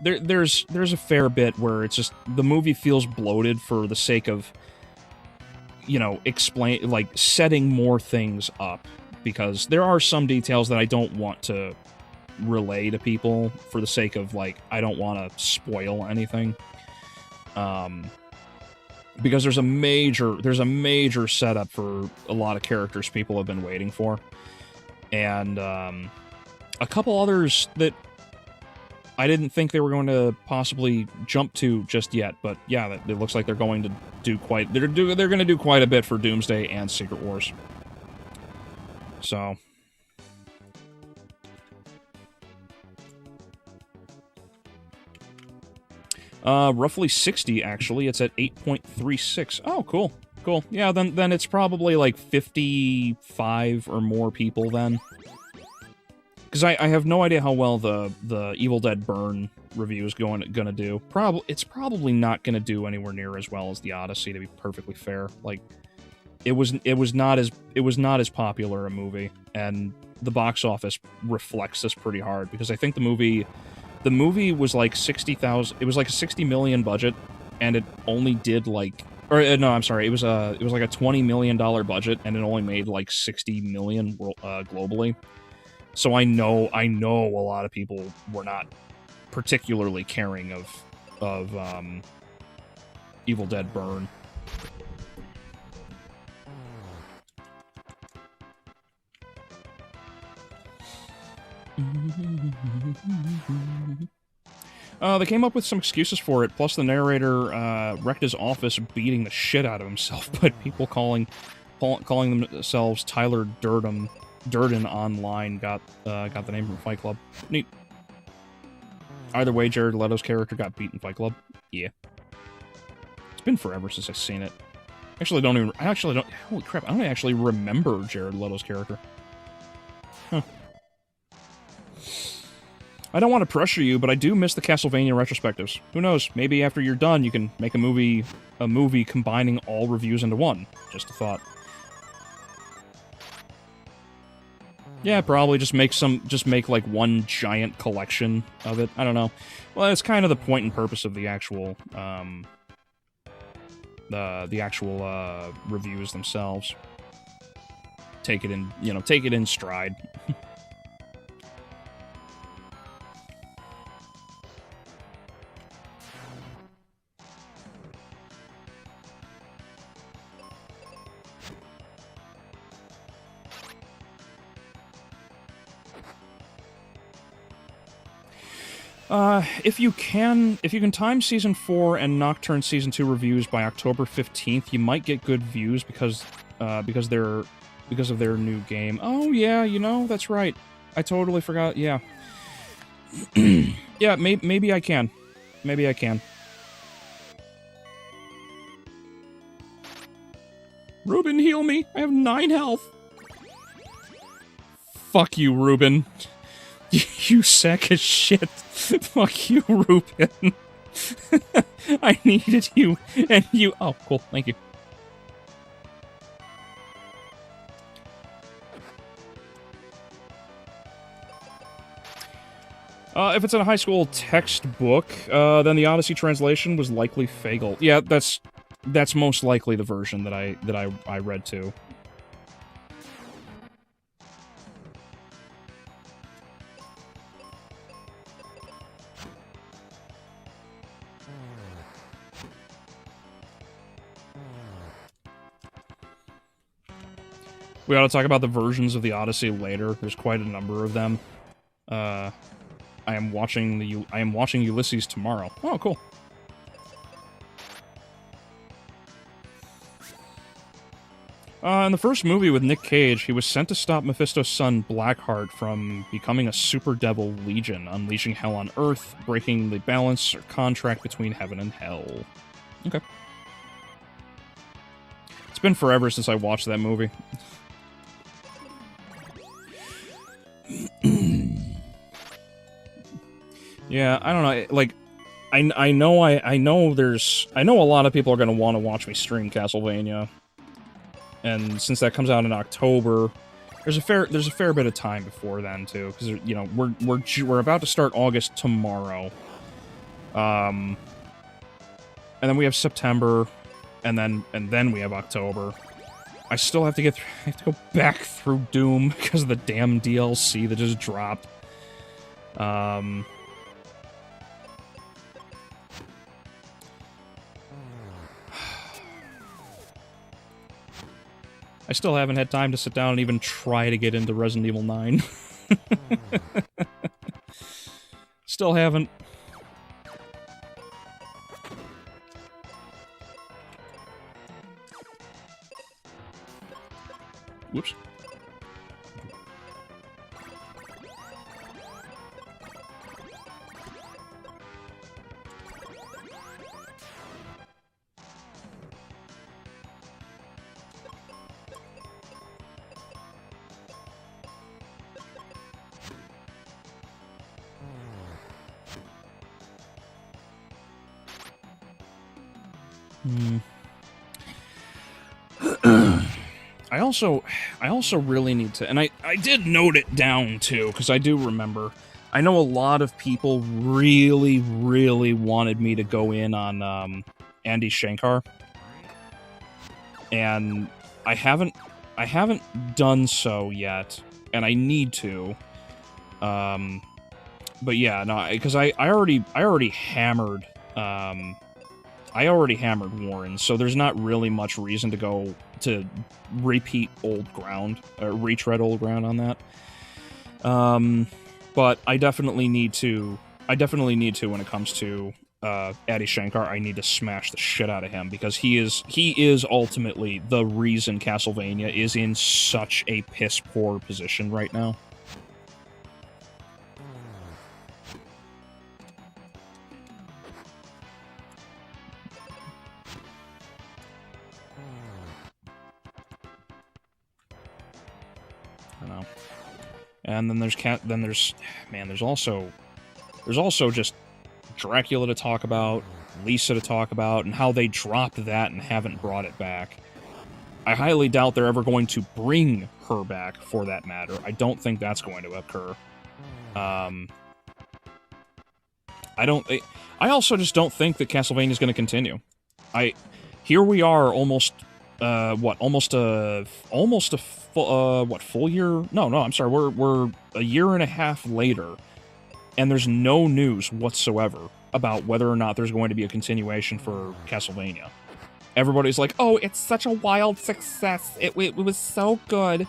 There's a fair bit where it's just the movie feels bloated for the sake of setting more things up, because there are some details that I don't want to relay to people for the sake of, like, I don't want to spoil anything. Because there's a major setup for a lot of characters people have been waiting for, and a couple others that I didn't think they were going to possibly jump to just yet. But yeah, it looks like they're going to do quite. They're going to do quite a bit for Doomsday and Secret Wars. So. Roughly 60, actually. It's at 8.36. Oh, cool. Cool. Yeah, then it's probably like 55 or more people then. Because I have no idea how well the Evil Dead Burn review is gonna do. It's probably not gonna do anywhere near as well as the Odyssey, to be perfectly fair. Like, it was not as popular a movie, and the box office reflects this pretty hard, because I think the movie was like 60,000. It was like a 60 million budget, and it only did like, or no, I'm sorry, it was like a $20 million budget, and it only made like 60 million globally. So I know a lot of people were not particularly caring of Evil Dead Burn. They came up with some excuses for it, plus the narrator wrecked his office beating the shit out of himself, but people calling themselves Tyler Durden online got the name from Fight Club. Neat. Either way, Jared Leto's character got beat in Fight Club. Yeah. It's been forever since I've seen it. I actually don't... Holy crap, I don't actually remember Jared Leto's character. Huh. I don't want to pressure you, but I do miss the Castlevania retrospectives. Who knows? Maybe after you're done, you can make a movie combining all reviews into one. Just a thought. Yeah, probably just make like one giant collection of it. I don't know. Well, it's kind of the point and purpose of the actual reviews themselves. Take it in stride. If you can time Season 4 and Nocturne Season 2 reviews by October 15th, you might get good views because of their new game. Oh, yeah, you know, that's right. I totally forgot, yeah. Yeah, maybe I can. Maybe I can. Ruben, heal me! I have 9 health! Fuck you, Ruben. You sack of shit. Fuck you, Ruben. I needed you, and you... Oh, cool. Thank you. If it's in a high school textbook, then the Odyssey translation was likely Fagel. Yeah, that's most likely the version that I read too. We ought to talk about the versions of the Odyssey later. There's quite a number of them. I am watching Ulysses tomorrow. Oh, cool. In the first movie with Nick Cage, he was sent to stop Mephisto's son Blackheart from becoming a super devil legion, unleashing hell on Earth, breaking the balance or contract between heaven and hell. Okay. It's been forever since I watched that movie. Yeah, I don't know, like, I know a lot of people are gonna want to watch me stream Castlevania, and since that comes out in October, there's a fair bit of time before then too, because you know we're about to start August tomorrow, and then we have September, and then we have October. I still have to go back through Doom because of the damn DLC that just dropped. I still haven't had time to sit down and even try to get into Resident Evil 9. Still haven't. Whoops. I also really need to, and I did note it down too, because I do remember. I know a lot of people really, really wanted me to go in on Andy Shankar, and I haven't done so yet, and I need to, But yeah, no, because I already hammered Warren, so there's not really much reason to go to repeat old ground or retread old ground on that. But I definitely need to when it comes to Adi Shankar, I need to smash the shit out of him, because he is ultimately the reason Castlevania is in such a piss poor position right now. I know. And then there's also just Dracula to talk about, Lisa to talk about, and how they dropped that and haven't brought it back. I highly doubt they're ever going to bring her back, for that matter. I don't think that's going to occur. I also just don't think that Castlevania is going to continue. Here we are, almost a full year? No, I'm sorry. We're a year and a half later, and there's no news whatsoever about whether or not there's going to be a continuation for Castlevania. Everybody's like, oh, it's such a wild success. It was so good.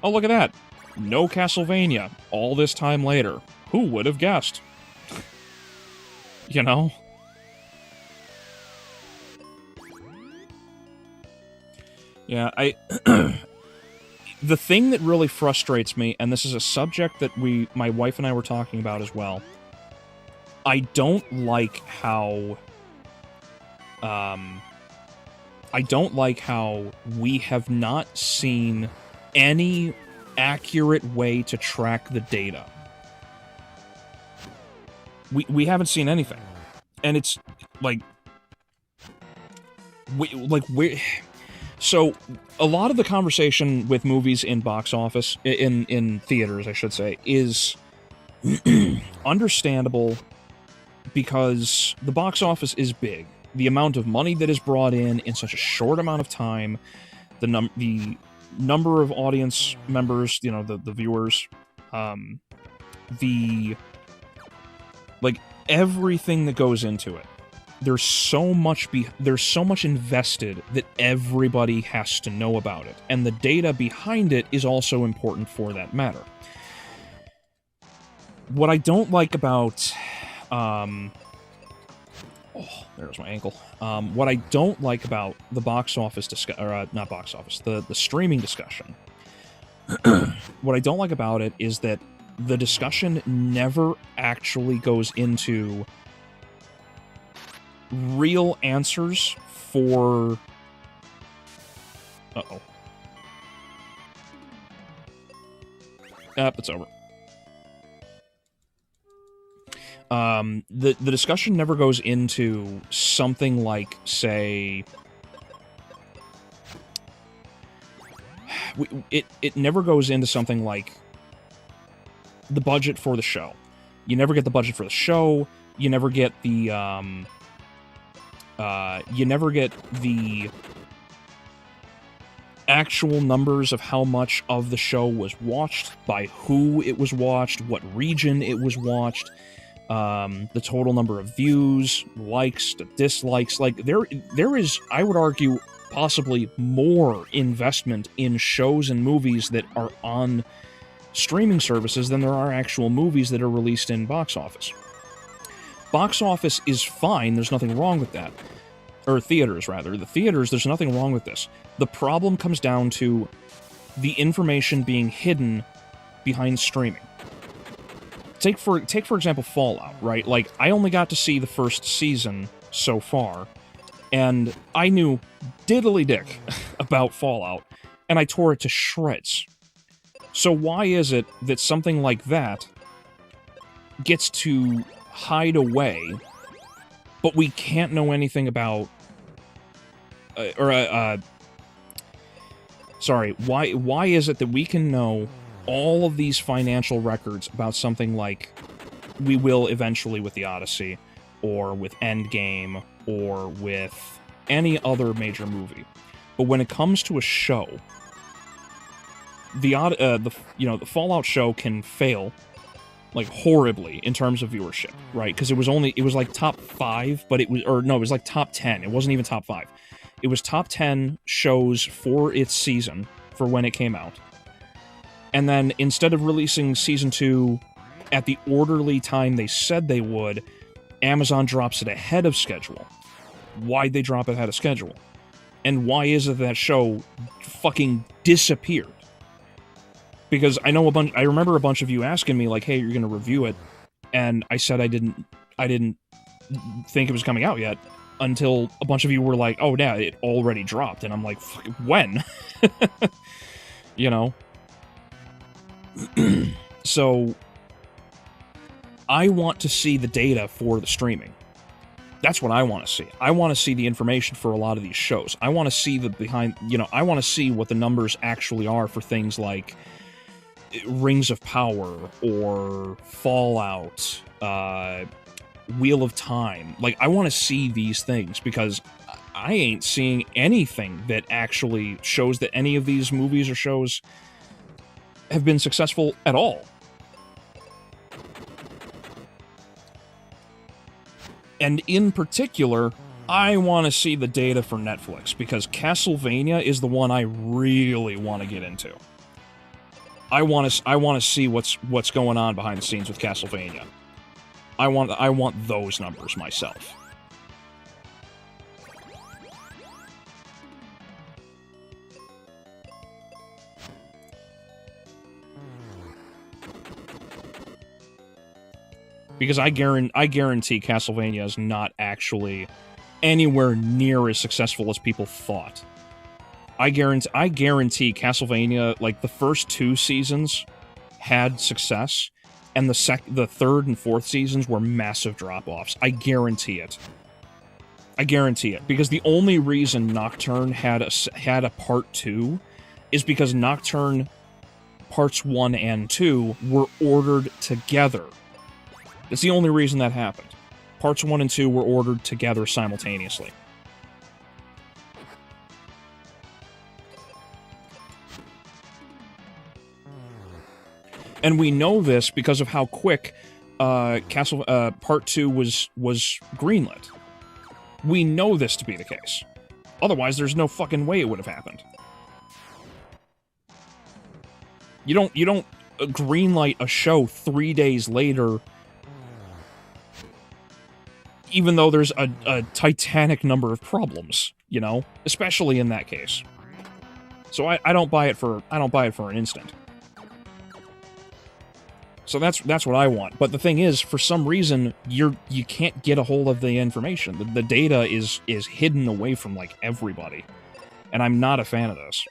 Oh, look at that. No Castlevania all this time later. Who would have guessed? You know? Yeah, the thing that really frustrates me, and this is a subject that my wife and I were talking about as well, I don't like how we have not seen any accurate way to track the data. We haven't seen anything. And it's like so a lot of the conversation with movies in box office, in theaters, I should say, is understandable, because the box office is big. The amount of money that is brought in such a short amount of time, the number of audience members, you know, the viewers, everything that goes into it. There's so much invested that everybody has to know about it, and the data behind it is also important for that matter. What I don't like about there's my ankle. What I don't like about the box office not box office, the streaming discussion. What I don't like about it is that the discussion never actually goes into real answers for... Uh-oh. It's over. The discussion never goes into something like, say... It never goes into something like the budget for the show. You never get the budget for the show. You never get the, actual numbers of how much of the show was watched, by who it was watched, what region it was watched, the total number of views, likes, dislikes. Like, there is, I would argue, possibly more investment in shows and movies that are on streaming services than there are actual movies that are released in box office. Box office is fine, there's nothing wrong with that. Or theaters, rather. The theaters, there's nothing wrong with this. The problem comes down to the information being hidden behind streaming. Take for example Fallout, right? Like, I only got to see the first season so far, and I knew diddly-dick about Fallout, and I tore it to shreds. So why is it that something like that gets to hide away, but we can't know anything about... why is it that we can know all of these financial records about something like we will eventually with the Odyssey, or with Endgame, or with any other major movie. But when it comes to a show, the Fallout show can fail like horribly in terms of viewership, right? Because it was like top 5, but it was like top 10. It wasn't even top 5. It was top 10 shows for its season for when it came out. And then instead of releasing season 2 at the orderly time they said they would, Amazon drops it ahead of schedule. Why'd they drop it ahead of schedule? And why is it that show fucking disappeared? Because I remember a bunch of you asking me, like, hey, you're gonna review it, and I said I didn't think it was coming out yet, until a bunch of you were like, oh yeah, it already dropped, and I'm like, when? You know? So, I want to see the data for the streaming. That's what I want to see. I want to see the information for a lot of these shows. I want to see I want to see what the numbers actually are for things like Rings of Power or Fallout, Wheel of Time. Like, I want to see these things because I ain't seeing anything that actually shows that any of these movies or shows have been successful at all. And in particular, I want to see the data for Netflix, because Castlevania is the one I really want to get into. I want to see what's going on behind the scenes with Castlevania. I want those numbers myself. Because I guarantee Castlevania is not actually anywhere near as successful as people thought. I guarantee Castlevania, like, the first 2 seasons had success, and the third and fourth seasons were massive drop-offs. I guarantee it. I guarantee it. Because the only reason Nocturne had a part 2 is because Nocturne parts 1 and 2 were ordered together. It's the only reason that happened. Parts 1 and 2 were ordered together simultaneously. And we know this because of how quick Part 2 was greenlit. We know this to be the case. Otherwise, there's no fucking way it would have happened. You don't greenlight a show 3 days later, even though there's a titanic number of problems, you know? Especially in that case. So I don't buy it for an instant. So that's what I want. But the thing is, for some reason, you can't get a hold of the information. The data is hidden away from, like, everybody. And I'm not a fan of this.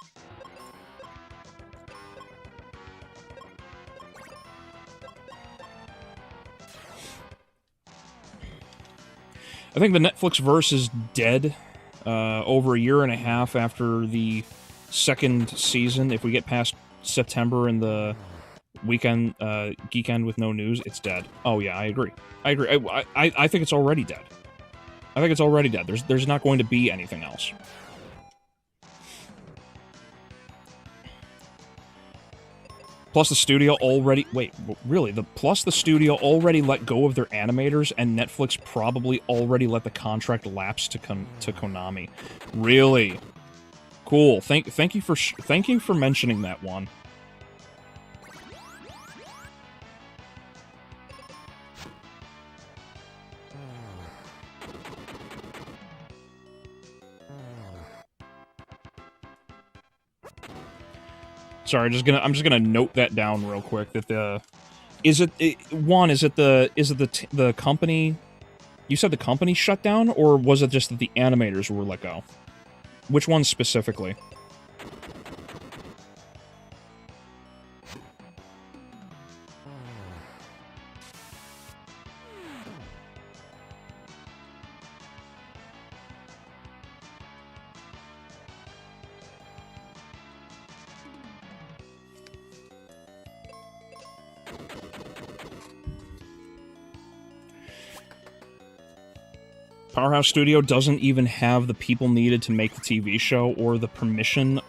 I think the Netflix verse is dead over a year and a half after the second season. If we get past September and the weekend, Geekend with no news, it's dead. Oh yeah, I agree. I think it's already dead. I think it's already dead. There's not going to be anything else. Plus the studio already... Wait, really? The studio already let go of their animators, and Netflix probably already let the contract lapse to Konami. Really? Cool. Thank you for mentioning that one. Sorry, I'm just gonna note that down real quick. That is it the company? You said the company shut down, or was it just that the animators were let go? Which one specifically? Powerhouse Studio doesn't even have the people needed to make the TV show or the permission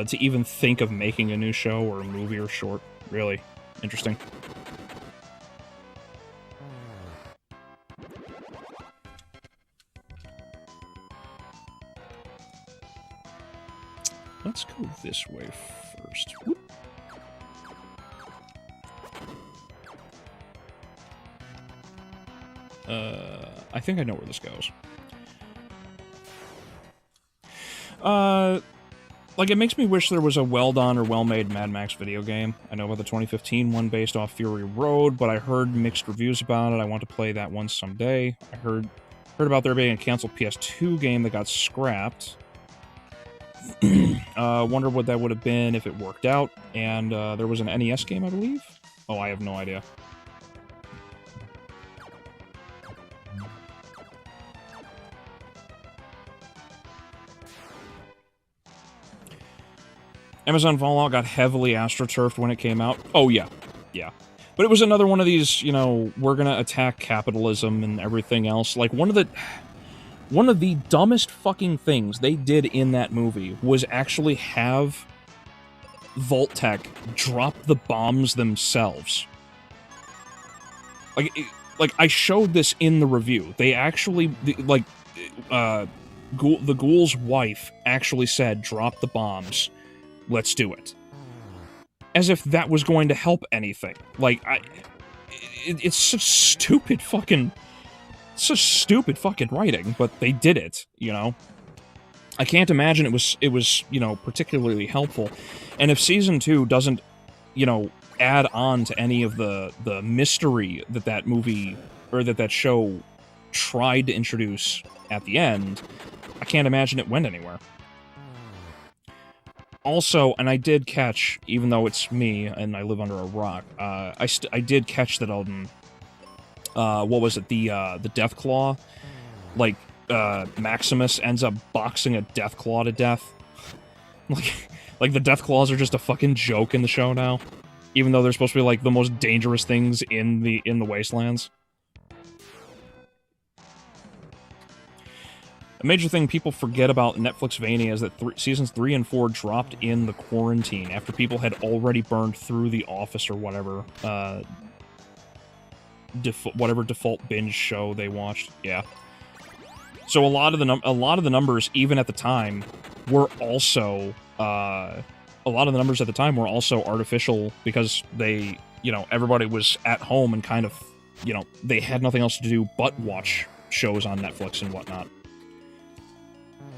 to even think of making a new show or a movie or short. Really interesting. Let's go this way first. Whoop. I think I know where this goes. Like, it makes me wish there was a well-done or well-made Mad Max video game. I know about the 2015 one based off Fury Road, but I heard mixed reviews about it. I want to play that one someday. I heard about there being a canceled PS2 game that got scrapped. Wonder what that would have been if it worked out. And there was an NES game, I believe? Oh, I have no idea. Amazon Fallout got heavily astroturfed when it came out. Oh, yeah. Yeah. But it was another one of these, you know, we're gonna attack capitalism and everything else. Like, one of the dumbest fucking things they did in that movie was actually have Vault-Tec drop the bombs themselves. Like, I showed this in the review. They actually, like, the ghoul's wife actually said, drop the bombs. Let's do it. As if that was going to help anything. Like, it's such stupid fucking writing, but they did it, you know? I can't imagine it was, you know, particularly helpful. And if Season 2 doesn't, you know, add on to any of the mystery that movie, or that show tried to introduce at the end, I can't imagine it went anywhere. Also, and I did catch, even though it's me and I live under a rock, I did catch that what was it, the Deathclaw? Like, Maximus ends up boxing a Deathclaw to death. Like the Deathclaws are just a fucking joke in the show now, even though they're supposed to be like the most dangerous things in the Wastelands. A major thing people forget about Netflixvania is that seasons 3 and 4 dropped in the quarantine after people had already burned through The Office or whatever, whatever default binge show they watched. Yeah. So a lot of the numbers, even at the time, were also artificial because they, you know, everybody was at home and kind of, you know, they had nothing else to do but watch shows on Netflix and whatnot.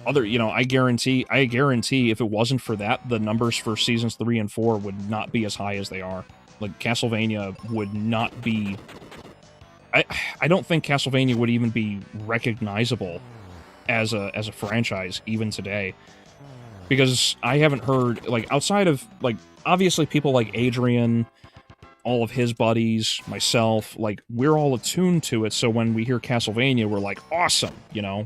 You know, I guarantee if it wasn't for that, the numbers for seasons 3 and 4 would not be as high as they are. Like, Castlevania would not be... I don't think Castlevania would even be recognizable as a franchise, even today. Because I haven't heard, like, outside of, like, obviously people like Adrian, all of his buddies, myself, like, we're all attuned to it, so when we hear Castlevania, we're like, awesome, you know?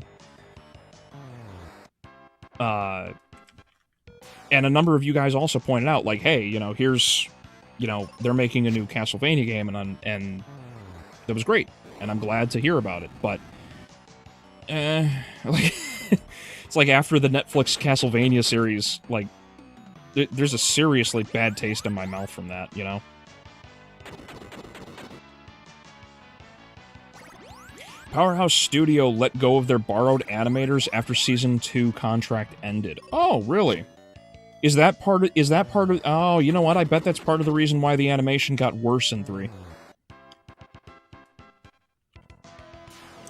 And a number of you guys also pointed out, like, hey, you know, here's, you know, they're making a new Castlevania game, and that was great, and I'm glad to hear about it, but, like, it's like after the Netflix Castlevania series, like, there's a seriously bad taste in my mouth from that, you know? Powerhouse Studio let go of their borrowed animators after Season 2 contract ended. Oh, really? Is that part of... Oh, you know what? I bet that's part of the reason why the animation got worse in 3.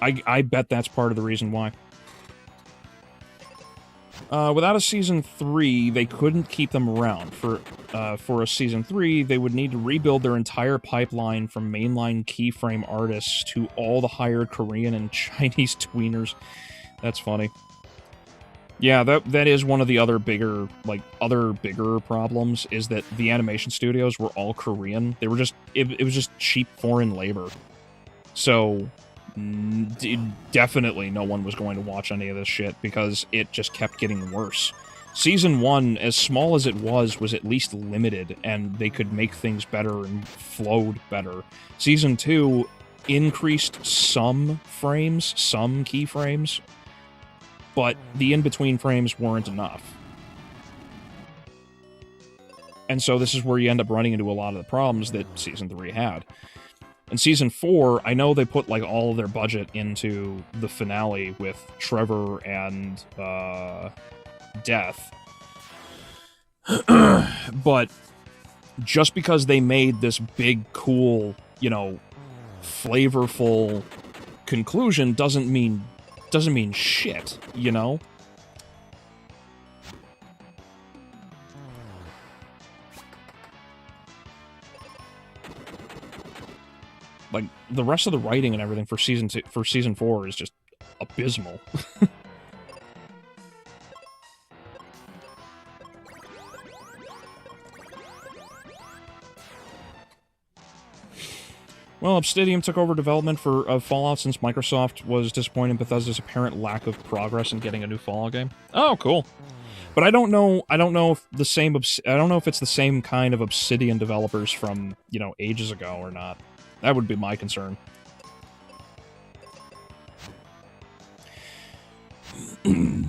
I bet that's part of the reason why. Without a Season 3, they couldn't keep them around. For a Season 3, they would need to rebuild their entire pipeline from mainline keyframe artists to all the hired Korean and Chinese tweeners. That's funny. Yeah, that is one of the other bigger problems, is that the animation studios were all Korean. They were just... It was just cheap foreign labor. So... definitely no one was going to watch any of this shit because it just kept getting worse. Season 1, as small as it was at least limited, and they could make things better and flowed better. Season 2 increased some frames, some keyframes, but the in-between frames weren't enough. And so this is where you end up running into a lot of the problems that Season 3 had. In Season 4, I know they put, like, all of their budget into the finale with Trevor and, Death. But just because they made this big, cool, you know, flavorful conclusion doesn't mean shit, you know? Like, the rest of the writing and everything for Season 4 is just abysmal. Well, Obsidian took over development of Fallout since Microsoft was disappointed in Bethesda's apparent lack of progress in getting a new Fallout game. Oh, cool. But I don't know if it's the same kind of Obsidian developers from, you know, ages ago or not. That would be my concern. They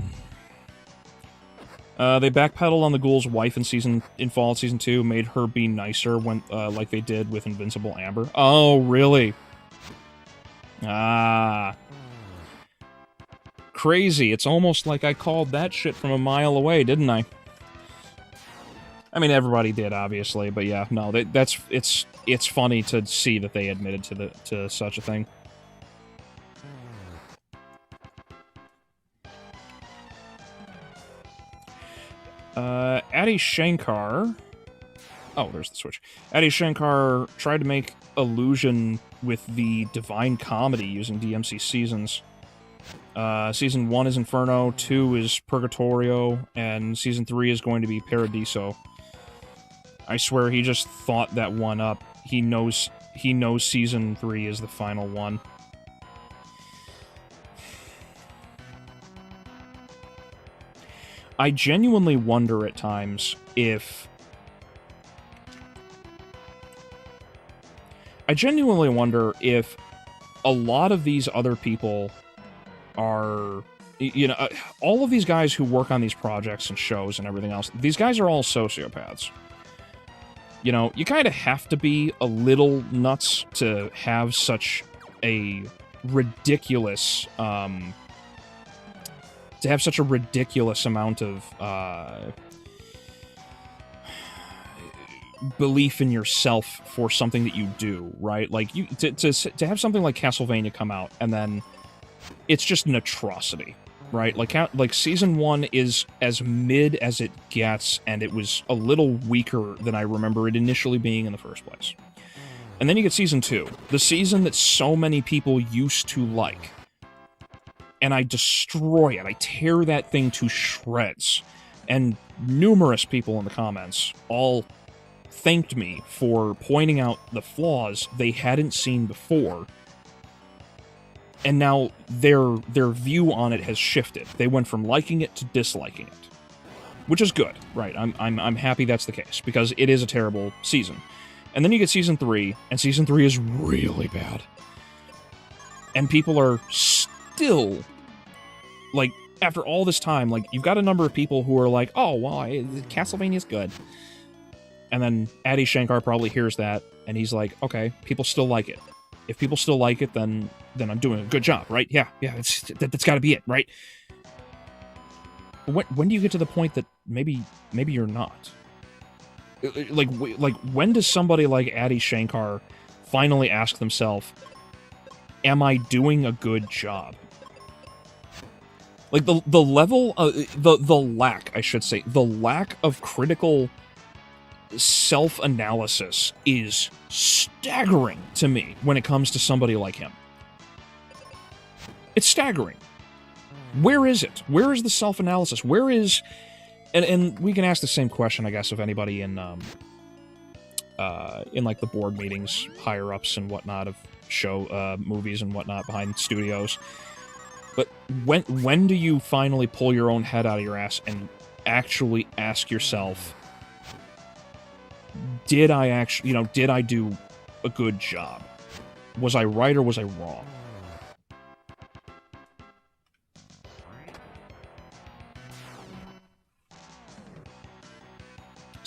backpedaled on the ghoul's wife in Fallout Season 2, made her be nicer when, like they did with Invincible Amber. Oh, really? Ah. Crazy. It's almost like I called that shit from a mile away, didn't I? I mean, everybody did, obviously, but yeah, no, it's funny to see that they admitted to such a thing. Adi Shankar... Oh, there's the switch. Adi Shankar tried to make illusion with the Divine Comedy using DMC seasons. Season 1 is Inferno, 2 is Purgatorio, and Season 3 is going to be Paradiso. I swear he just thought that one up. He knows Season 3 is the final one. I genuinely wonder at times if... a lot of these other people are... You know, all of these guys who work on these projects and shows and everything else, these guys are all sociopaths. You know, you kind of have to be a little nuts to have such a ridiculous... to have such a ridiculous amount of belief in yourself for something that you do, right? Like, to have something like Castlevania come out, and then it's just an atrocity, right? Like Season 1 is as mid as it gets, and it was a little weaker than I remember it initially being in the first place. And then you get Season 2, the season that so many people used to like. And I destroy it. I tear that thing to shreds. And numerous people in the comments all thanked me for pointing out the flaws they hadn't seen before. And now their view on it has shifted. They went from liking it to disliking it. Which is good, right? I'm happy that's the case, because it is a terrible season. And then you get Season 3, and Season 3 is really bad. And people are still... Like, after all this time, like, you've got a number of people who are like, oh, well, Castlevania's good. And then Adi Shankar probably hears that, and he's like, okay, people still like it. If people still like it, then I'm doing a good job, right? Yeah, that's gotta be it, right? But when do you get to the point that maybe you're not? Like, when does somebody like Adi Shankar finally ask themselves, am I doing a good job? Like, the level, the lack, I should say, the lack of critical self-analysis is staggering to me when it comes to somebody like him. It's staggering. Where is it? Where is the self-analysis? Where is... And we can ask the same question, I guess, of anybody in like, the board meetings, higher-ups and whatnot of show, movies and whatnot behind studios. But when do you finally pull your own head out of your ass and actually ask yourself, did I do a good job? Was I right or was I wrong?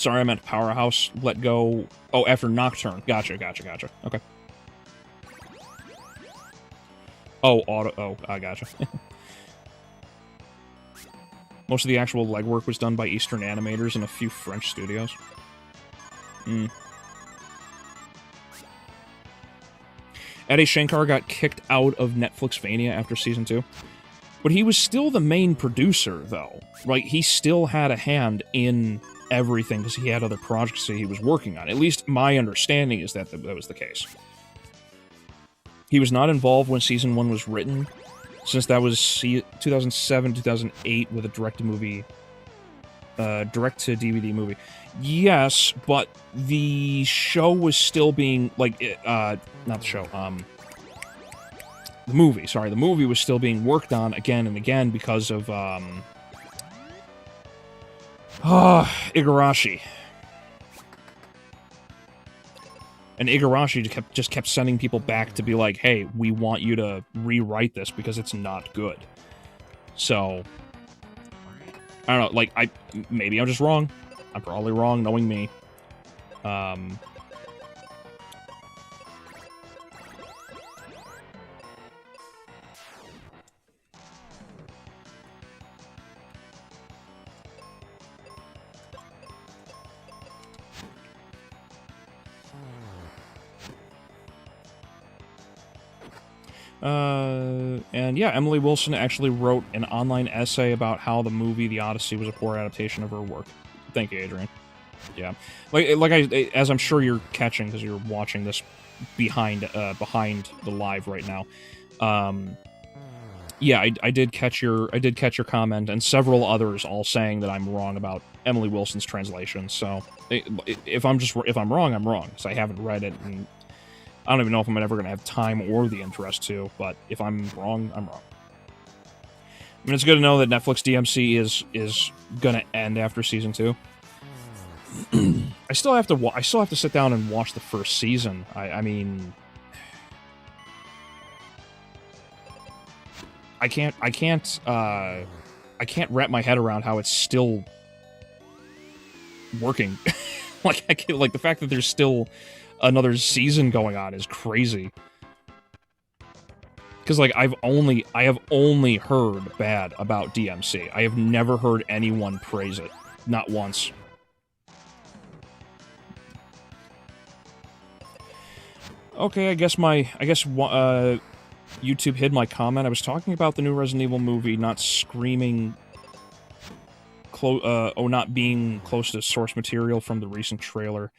Sorry, I meant Powerhouse let go. Oh, after Nocturne. Gotcha. Okay. Oh, I gotcha. Most of the actual legwork was done by Eastern animators and a few French studios. Adi Shankar got kicked out of Netflixvania after Season 2. But he was still the main producer, though. Right? He still had a hand in everything because he had other projects that he was working on. At least my understanding is that that was the case. He was not involved when Season 1 was written, since that was 2007, 2008 with a direct-to-DVD movie. Yes, but the show was still being, like, not the show, the movie, sorry. The movie was still being worked on again and again because of, Igarashi. And Igarashi just kept sending people back to be like, hey, we want you to rewrite this because it's not good. So, I don't know, like, maybe I'm just wrong. I'm probably wrong, knowing me. And yeah, Emily Wilson actually wrote an online essay about how the movie The Odyssey was a poor adaptation of her work. Thank you, Adrian. Yeah, as I'm sure you're catching because you're watching this behind the live right now. Yeah, I did catch your comment, and several others all saying that I'm wrong about Emily Wilson's translation. So if I'm wrong, I'm wrong because I haven't read it, and I don't even know if I'm ever going to have time or the interest to. But if I'm wrong, I'm wrong. I mean, it's good to know that Netflix DMC is going to end after Season 2. I still have to sit down and watch the first season. I mean, I can't wrap my head around how it's still working. like the fact that there's still another season going on is crazy. Because like I have only heard bad about DMC. I have never heard anyone praise it, not once. Okay, I guess YouTube hid my comment. I was talking about the new Resident Evil movie not screaming not being close to source material from the recent trailer.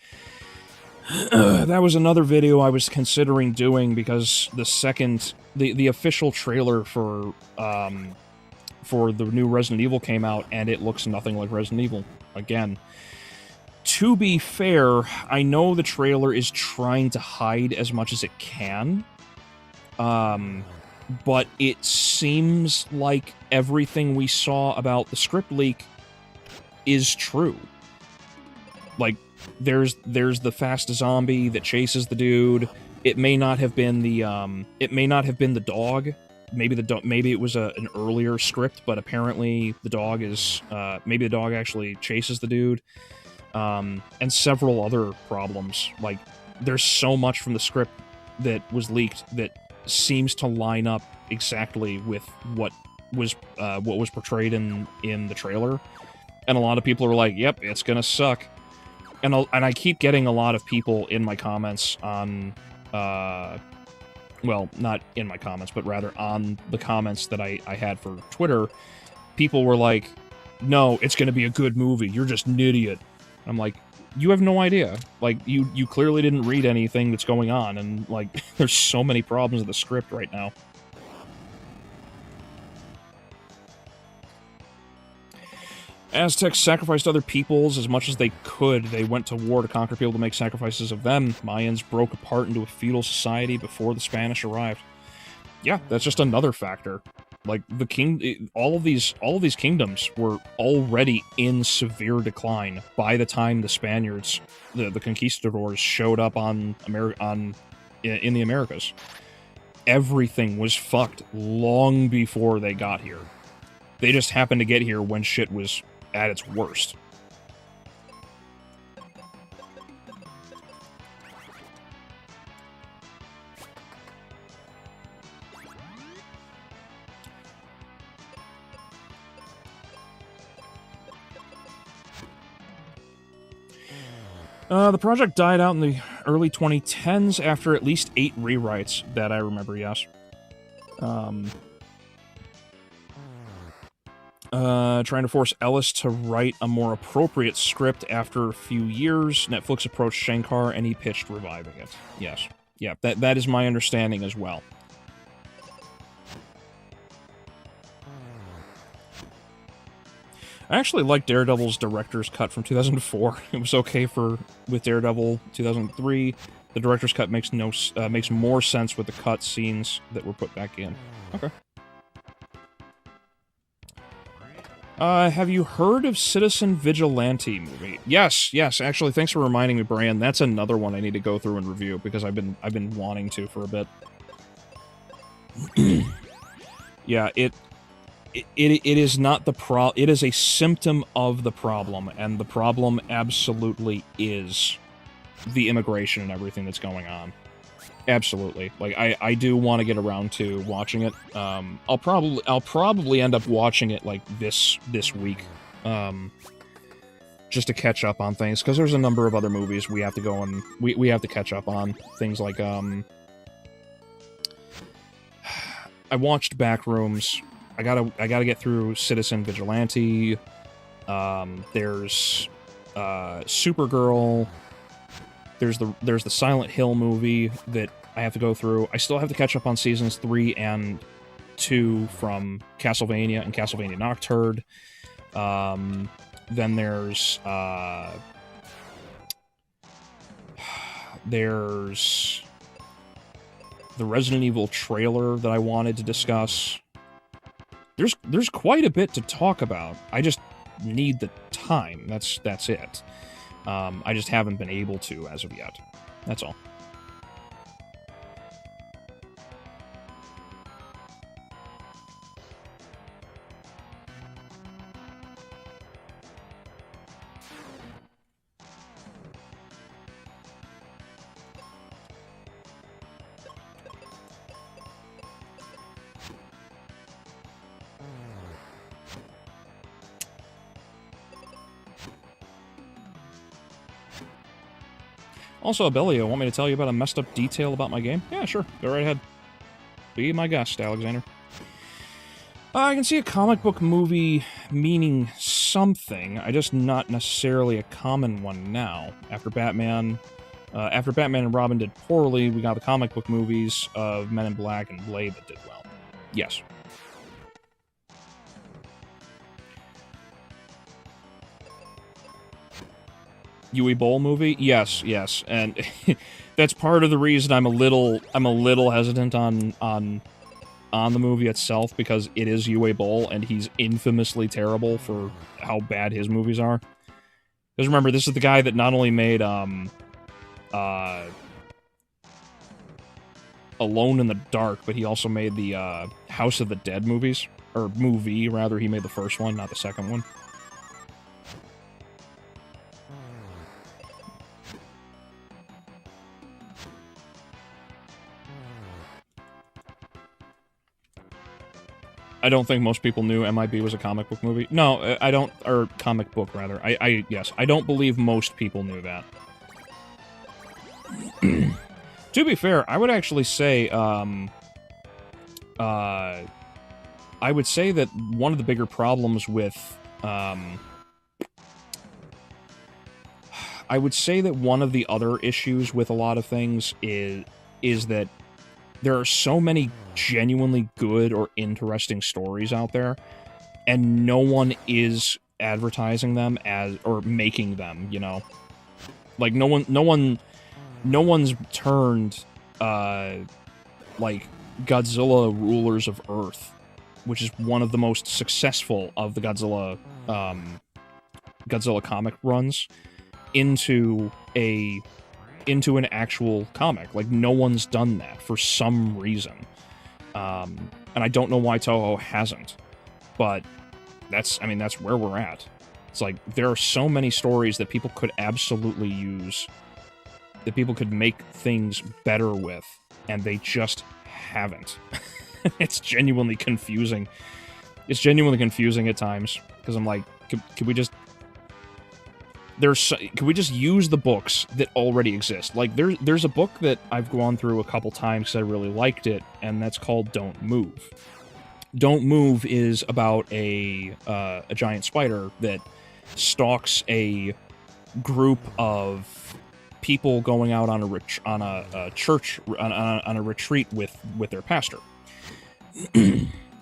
That was another video I was considering doing because the official trailer for the new Resident Evil came out and it looks nothing like Resident Evil again. To be fair, I know the trailer is trying to hide as much as it can, but it seems like everything we saw about the script leak is true. Like, there's the fast zombie that chases the dude. It may not have been the dog. Maybe it was an earlier script, but apparently the dog is maybe the dog actually chases the dude. And several other problems. Like, there's so much from the script that was leaked that seems to line up exactly with what was portrayed in the trailer. And a lot of people are like, "Yep, it's gonna suck." And I keep getting a lot of people in my comments on, well, not in my comments, but rather on the comments that I had for Twitter. People were like, "No, it's gonna be a good movie. You're just an idiot." I'm like, you have no idea. Like, you clearly didn't read anything that's going on, and, like, there's so many problems with the script right now. Aztecs sacrificed other peoples as much as they could. They went to war to conquer people to make sacrifices of them. Mayans broke apart into a feudal society before the Spanish arrived. Yeah, that's just another factor. Like, all of these kingdoms were already in severe decline by the time the Spaniards, the conquistadors, showed up in the Americas. Everything was fucked long before they got here. They just happened to get here when shit was at its worst. The project died out in the early 2010s after at least 8 rewrites that I remember, yes. Trying to force Ellis to write a more appropriate script after a few years. Netflix approached Shankar and he pitched reviving it. Yes. Yeah, that is my understanding as well. I actually like Daredevil's director's cut from 2004. It was okay with Daredevil 2003. The director's cut makes more sense with the cut scenes that were put back in. Okay. Have you heard of Citizen Vigilante movie? Yes, actually, thanks for reminding me, Brian. That's another one I need to go through and review, because I've been wanting to for a bit. Yeah, it is not the it is a symptom of the problem, and the problem absolutely is the immigration and everything that's going on. Absolutely. Like, I do want to get around to watching it. I'll probably end up watching it, like, this week. Just to catch up on things, because there's a number of other movies we have to go and we have to catch up on. Things like, I watched Backrooms. I gotta get through Citizen Vigilante. There's Supergirl. There's the Silent Hill movie that I have to go through. I still have to catch up on seasons 3 and 2 from Castlevania and Castlevania Nocturne. Then there's the Resident Evil trailer that I wanted to discuss. There's quite a bit to talk about. I just need the time. That's it. I just haven't been able to as of yet. That's all. Also, Albeleo, want me to tell you about a messed up detail about my game? Yeah, sure. Go right ahead. Be my guest, Alexander. I can see a comic book movie meaning something. I just not necessarily a common one now. After Batman and Robin did poorly, we got the comic book movies of Men in Black and Blade that did well. Yes. Yui Bowl movie? Yes, and that's part of the reason I'm a little hesitant on the movie itself, because it is Yui Bowl, and he's infamously terrible for how bad his movies are. Because remember, this is the guy that not only made Alone in the Dark, but he also made the House of the Dead movies, or movie rather. He made the first one, not the second one. I don't think most people knew MIB was a comic book movie. No, I don't, or comic book, rather. Yes, I don't believe most people knew that. To be fair, I would actually say, I would say that one of the bigger problems with, I would say that one of the other issues with a lot of things is that there are so many genuinely good or interesting stories out there, and no one is advertising them as, or making them, you know? Like, no one's turned, like, Godzilla Rulers of Earth, which is one of the most successful of the Godzilla comic runs, into an actual comic. Like, no one's done that for some reason. And I don't know why Toho hasn't. But that's where we're at. It's like, there are so many stories that people could absolutely use, that people could make things better with, and they just haven't. It's genuinely confusing. It's genuinely confusing at times, because I'm like, could we just... Can we just use the books that already exist? Like, there's a book that I've gone through a couple times because I really liked it, and that's called Don't Move. Don't Move is about a giant spider that stalks a group of people going out on a retreat with their pastor,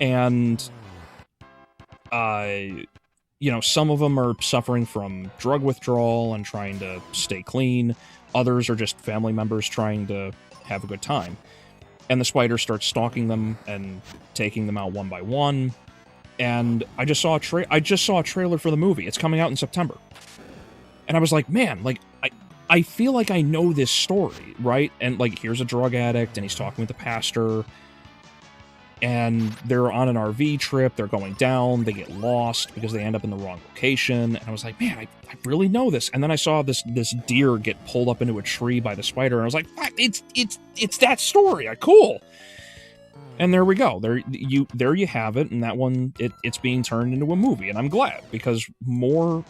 and some of them are suffering from drug withdrawal and trying to stay clean. Others are just family members trying to have a good time. And the spider starts stalking them and taking them out one by one. And I just saw a trailer for the movie. It's coming out in September. And I was like, man, like, I feel like I know this story, right? And, like, here's a drug addict, and he's talking with the pastor, and they're on an RV trip, they're going down, they get lost because they end up in the wrong location, and I was like, man, I really know this. And then I saw this deer get pulled up into a tree by the spider, and I was like, it's that story, cool. And there we go, there you have it, and that one, it's being turned into a movie, and I'm glad, because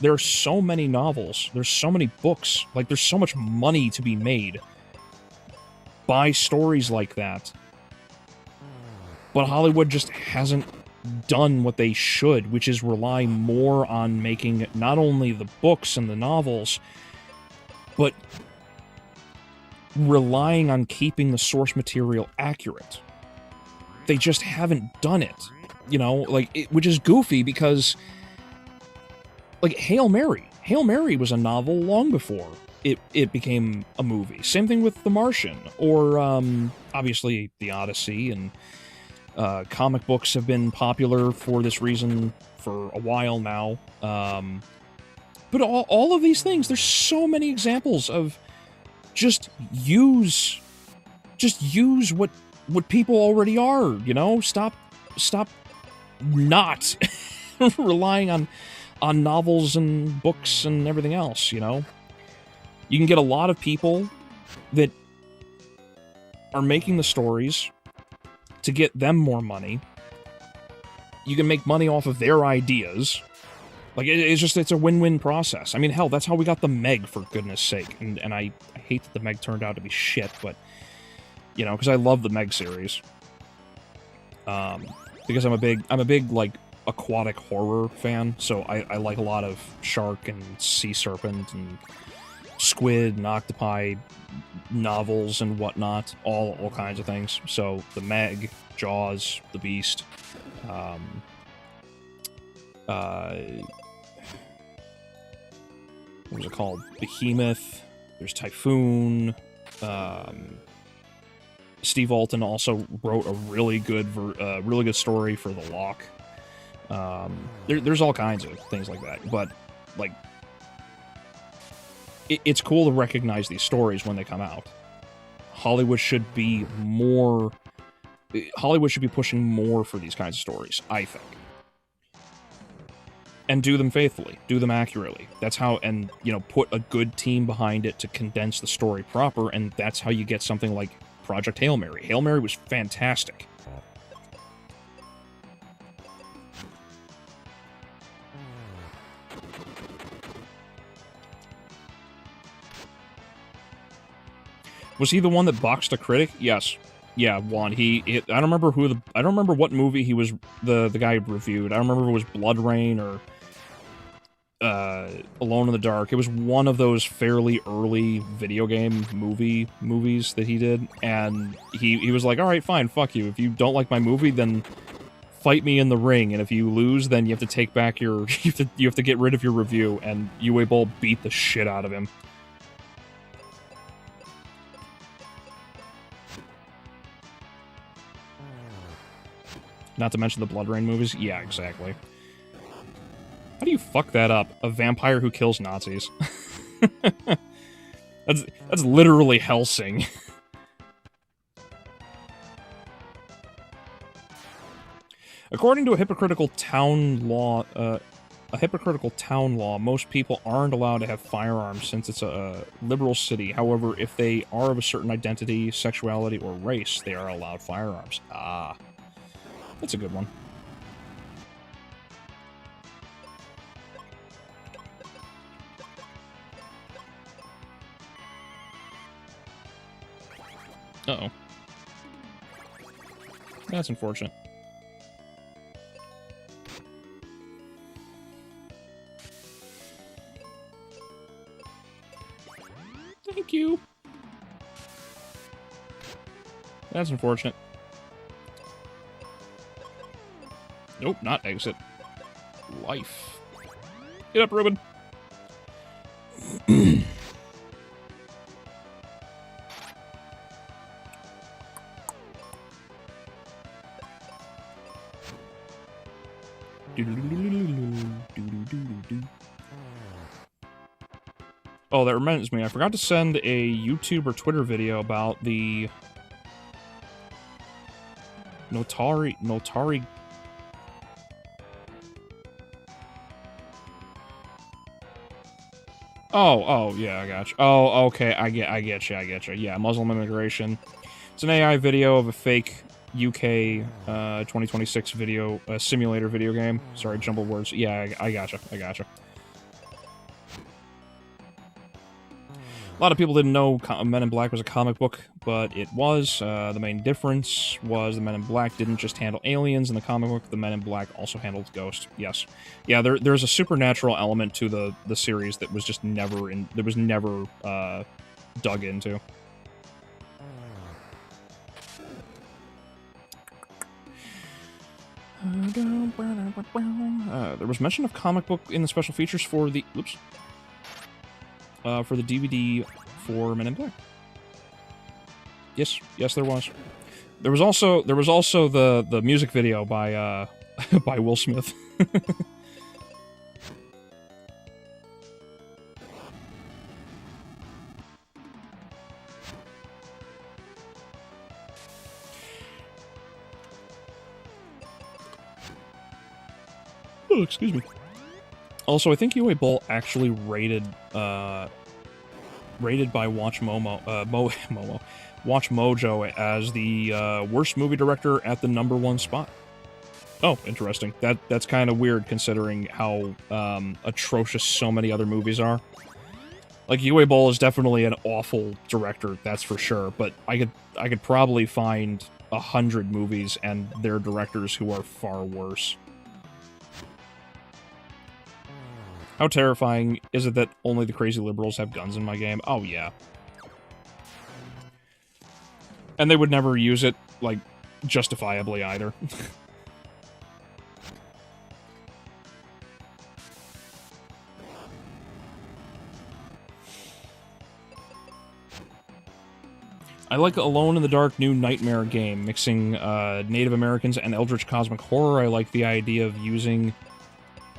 there's so many novels, there's so many books, like, there's so much money to be made by stories like that. But Hollywood just hasn't done what they should, which is rely more on making not only the books and the novels, but relying on keeping the source material accurate. They just haven't done it, which is goofy because, like, Hail Mary. Hail Mary was a novel long before it became a movie. Same thing with The Martian, or obviously The Odyssey, and comic books have been popular for this reason for a while now. But all of these things, there's so many examples of just use what people already are, Stop not relying on novels and books and everything else, You can get a lot of people that are making the stories to get them more money. You can make money off of their ideas. Like, it's a win-win process. I mean, hell, that's how we got the Meg, for goodness sake. And I hate that the Meg turned out to be shit, but, because I love the Meg series. Because I'm a big, like, aquatic horror fan, so I like a lot of shark and sea serpent and squid and octopi novels and whatnot, all kinds of things. So the Meg, Jaws, The Beast, what was it called? Behemoth. There's Typhoon. Steve Alton also wrote a really good story for The Lock. There's all kinds of things like that, but like, it's cool to recognize these stories when they come out. Hollywood should be pushing more for these kinds of stories, I think. And do them faithfully, do them accurately. That's how, and, put a good team behind it to condense the story proper, and that's how you get something like Project Hail Mary. Hail Mary was fantastic. Was he the one that boxed a critic? Yes. Yeah, Juan. I don't remember what movie he was the guy reviewed. I don't remember if it was Blood Rain or Alone in the Dark. It was one of those fairly early video game movies that he did, and he was like, all right, fine, fuck you. If you don't like my movie, then fight me in the ring, and if you lose, then you have to take back you have to get rid of your review, and Uwe Boll beat the shit out of him. Not to mention the Blood Rain movies. Yeah, exactly. How do you fuck that up? A vampire who kills Nazis. That's literally Hellsing. According to a hypocritical town law, most people aren't allowed to have firearms since it's a liberal city. However, if they are of a certain identity, sexuality, or race, they are allowed firearms. Ah. That's a good one. Uh-oh. That's unfortunate. Thank you. That's unfortunate. Nope, not exit. Life. Get up, Ruben. Oh, that reminds me. I forgot to send a YouTube or Twitter video about the Notari. Oh, yeah, I got you. Oh, okay, I get you. Yeah, Muslim immigration. It's an AI video of a fake UK 2026 video simulator video game. Sorry, jumbled words. Yeah, I gotcha. A lot of people didn't know Men in Black was a comic book, but it was. The main difference was the Men in Black didn't just handle aliens in the comic book, the Men in Black also handled ghosts. Yes. Yeah, there's a supernatural element to the series that was just never dug into. There was mention of comic book in the special features for the... Oops. For the DVD for Men in Black. Yes, there was. There was also the music video by by Will Smith. Oh, excuse me. Also, I think UA Bowl actually rated by Watch Mojo as the worst movie director at the #1 spot. Oh, interesting. That's kind of weird considering how atrocious so many other movies are. Like, UA Bowl is definitely an awful director, that's for sure, but I could probably find 100 movies and their directors who are far worse. How terrifying is it that only the crazy liberals have guns in my game? Oh, yeah. And they would never use it, like, justifiably either. I like Alone in the Dark new Nightmare game, mixing Native Americans and Eldritch Cosmic Horror. I like the idea of using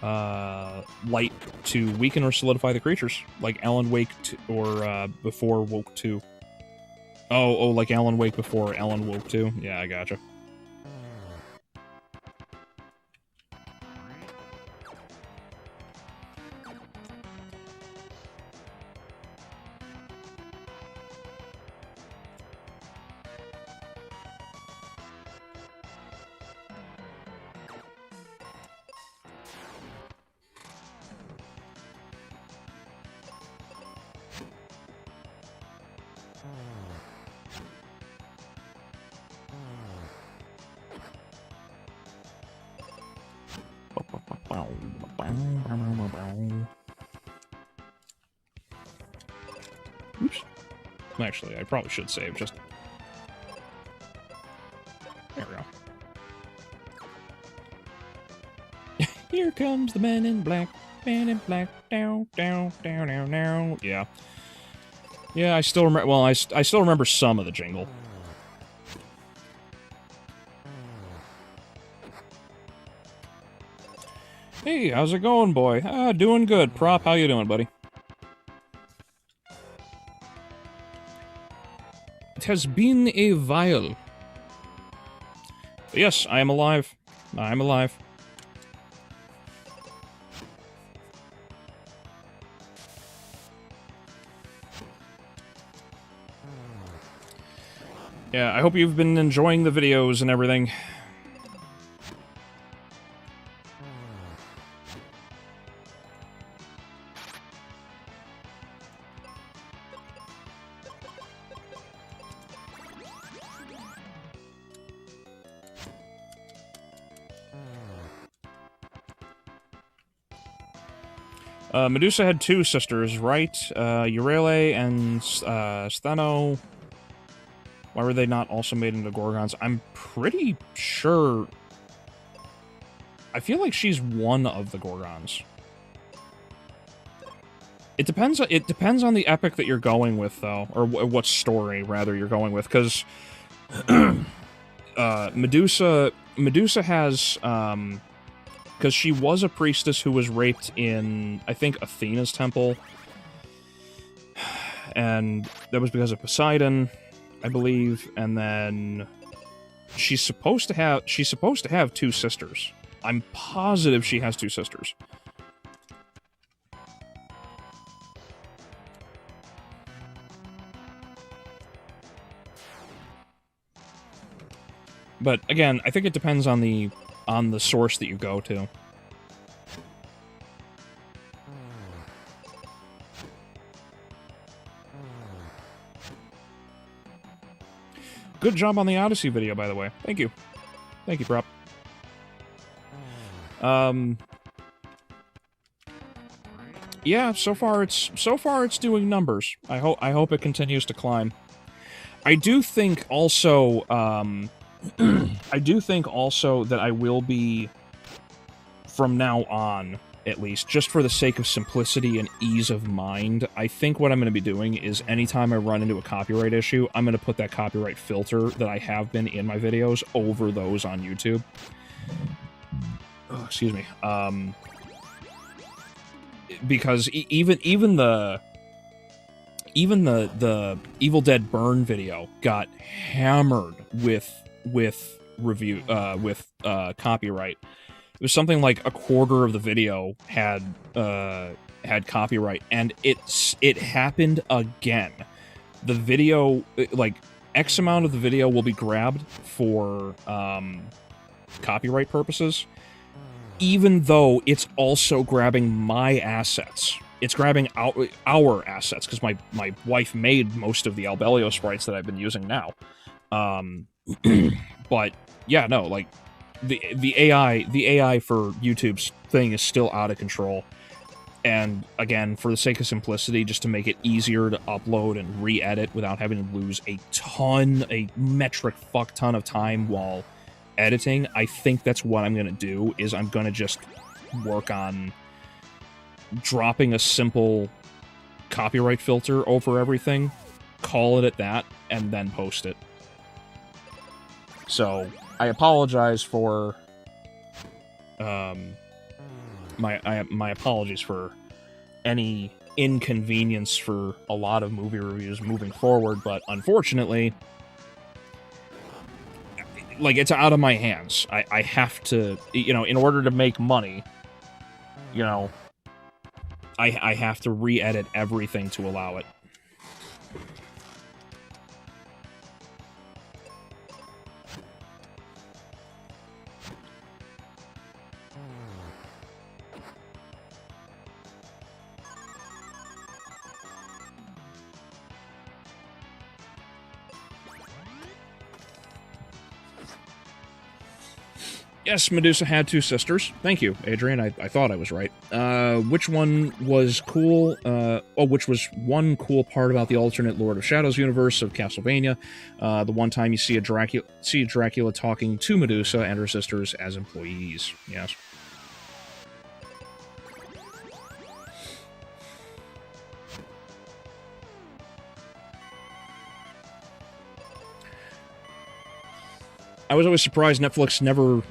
light to weaken or solidify the creatures, like Alan Wake or before Woke 2. Oh, like Alan Wake before Alan Woke 2? Yeah, I gotcha. Oops. Actually, I probably should save, just... There we go. Here comes the Men in Black. Men in Black. Down, down, down, down, down. Yeah. Yeah, I still remember... Well, I still remember some of the jingle. Hey, how's it going, boy? Doing good. Prop, how you doing, buddy? It has been a while. But yes, I am alive. I am alive. Yeah, I hope you've been enjoying the videos and everything. Medusa had two sisters, right? Euryle and Stheno. Why were they not also made into Gorgons? I'm pretty sure... I feel like she's one of the Gorgons. It depends on the epic that you're going with, though. Or what story, rather, you're going with. Because... Medusa has... because she was a priestess who was raped in, I think, Athena's temple. And that was because of Poseidon, I believe. And then she's supposed to have two sisters. I'm positive she has two sisters. But again, I think it depends on the source that you go to. Good job on the Odyssey video, by the way. Thank you. Thank you, Prop. Yeah, so far it's doing numbers. I hope it continues to climb. I do think also that I will be, from now on, at least, just for the sake of simplicity and ease of mind, I think what I'm going to be doing is anytime I run into a copyright issue, I'm going to put that copyright filter that I have been in my videos over those on YouTube. Oh, excuse me. Because even the Evil Dead Burn video got hammered with copyright. It was something like a quarter of the video had copyright, and it happened again. The video, like, X amount of the video will be grabbed for copyright purposes, even though it's also grabbing my assets. It's grabbing our assets, because my wife made most of the Albeleo sprites that I've been using now. But yeah, no, like the AI for YouTube's thing is still out of control. And again, for the sake of simplicity, just to make it easier to upload and re-edit without having to lose a metric fuck ton of time while editing, I think that's what I'm gonna do, is I'm gonna just work on dropping a simple copyright filter over everything, call it at that, and then post it. So, I apologize for my apologies for any inconvenience for a lot of movie reviews moving forward, but unfortunately, like, it's out of my hands. I have to, you know, in order to make money, you know, I have to re-edit everything to allow it. Yes, Medusa had two sisters. Thank you, Adrian. I thought I was right. Which one was cool? Which was one cool part about the alternate Lord of Shadows universe of Castlevania? The one time you see Dracula talking to Medusa and her sisters as employees. Yes. I was always surprised Netflix never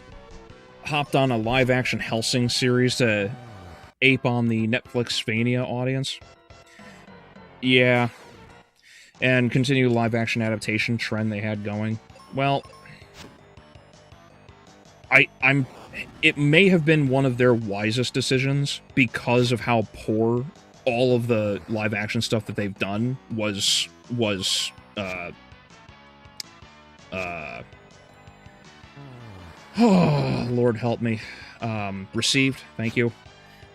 hopped on a live-action Hellsing series to ape on the Netflix-Vania audience. Yeah. And continue the live-action adaptation trend they had going. Well, it may have been one of their wisest decisions because of how poor all of the live-action stuff that they've done was oh, Lord help me. Received, thank you.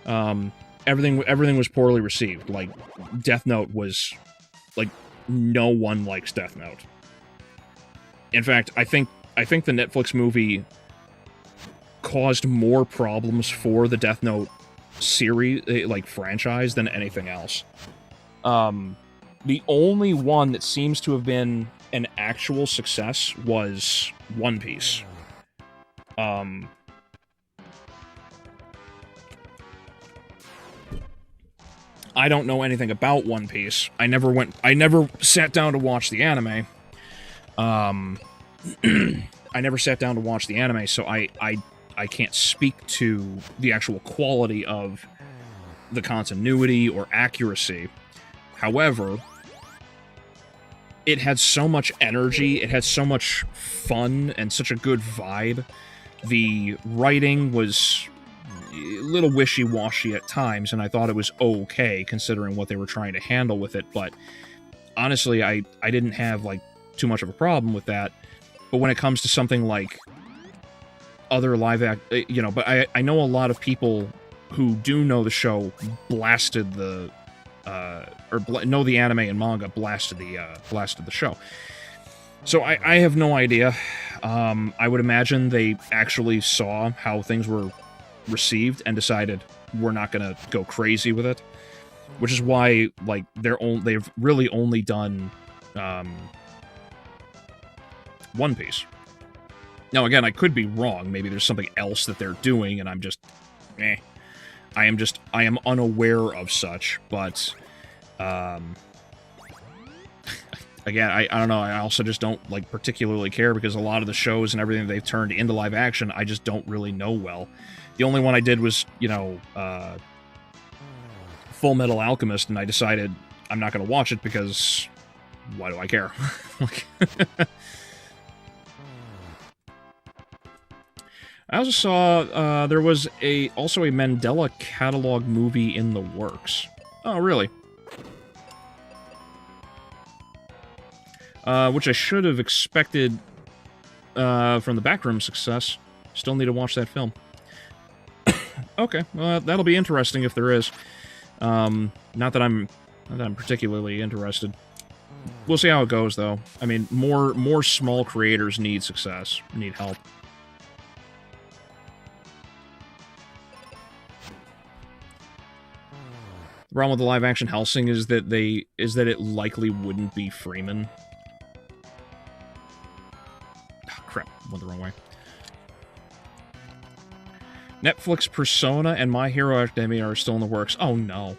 Everything was poorly received. Like, Death Note was, like, no one likes Death Note. In fact, I think the Netflix movie caused more problems for the Death Note series, like franchise, than anything else. The only one that seems to have been an actual success was One Piece. I don't know anything about One Piece. I never sat down to watch the anime. I never sat down to watch the anime, so I can't speak to the actual quality of the continuity or accuracy. However, it had so much energy, it had so much fun, and such a good vibe. The writing was a little wishy-washy at times, and I thought it was okay, considering what they were trying to handle with it, but honestly, I didn't have, like, too much of a problem with that. But when it comes to something like other but I know a lot of people who do know the show blasted the, know the anime and manga blasted the show. So I have no idea. I would imagine they actually saw how things were received and decided we're not gonna go crazy with it, which is why, like, they've really only done One Piece. Now, again, I could be wrong. Maybe there's something else that they're doing, and I'm just, I am unaware of such, but, again, I don't know, I also just don't, like, particularly care, because a lot of the shows and everything they've turned into live action, I just don't really know well. The only one I did was, Full Metal Alchemist, and I decided I'm not going to watch it, because why do I care? I also saw there was also a Mandela catalog movie in the works. Oh, really? Which I should have expected from the Backroom success. Still need to watch that film. Okay, well, that'll be interesting if there is. Not that I'm particularly interested. We'll see how it goes, though. I mean, more small creators need success, need help. The problem with the live-action Hellsing is that it likely wouldn't be Freeman. Oh, crap, went the wrong way. Netflix Persona and My Hero Academia are still in the works. Oh, no.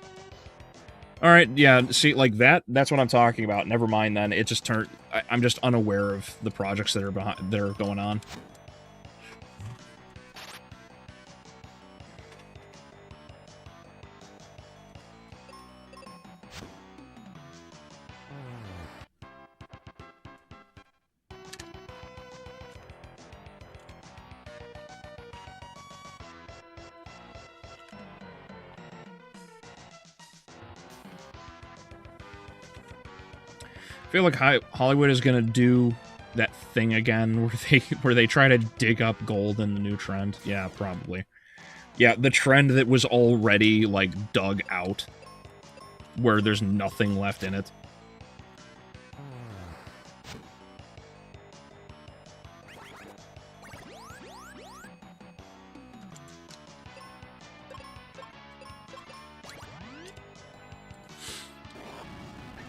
Alright, yeah, see, like, that's what I'm talking about. Never mind, then. It just turned... I'm just unaware of the projects that are going on. I feel like Hollywood is gonna do that thing again where they try to dig up gold in the new trend. Yeah, probably. Yeah, the trend that was already, like, dug out, where there's nothing left in it.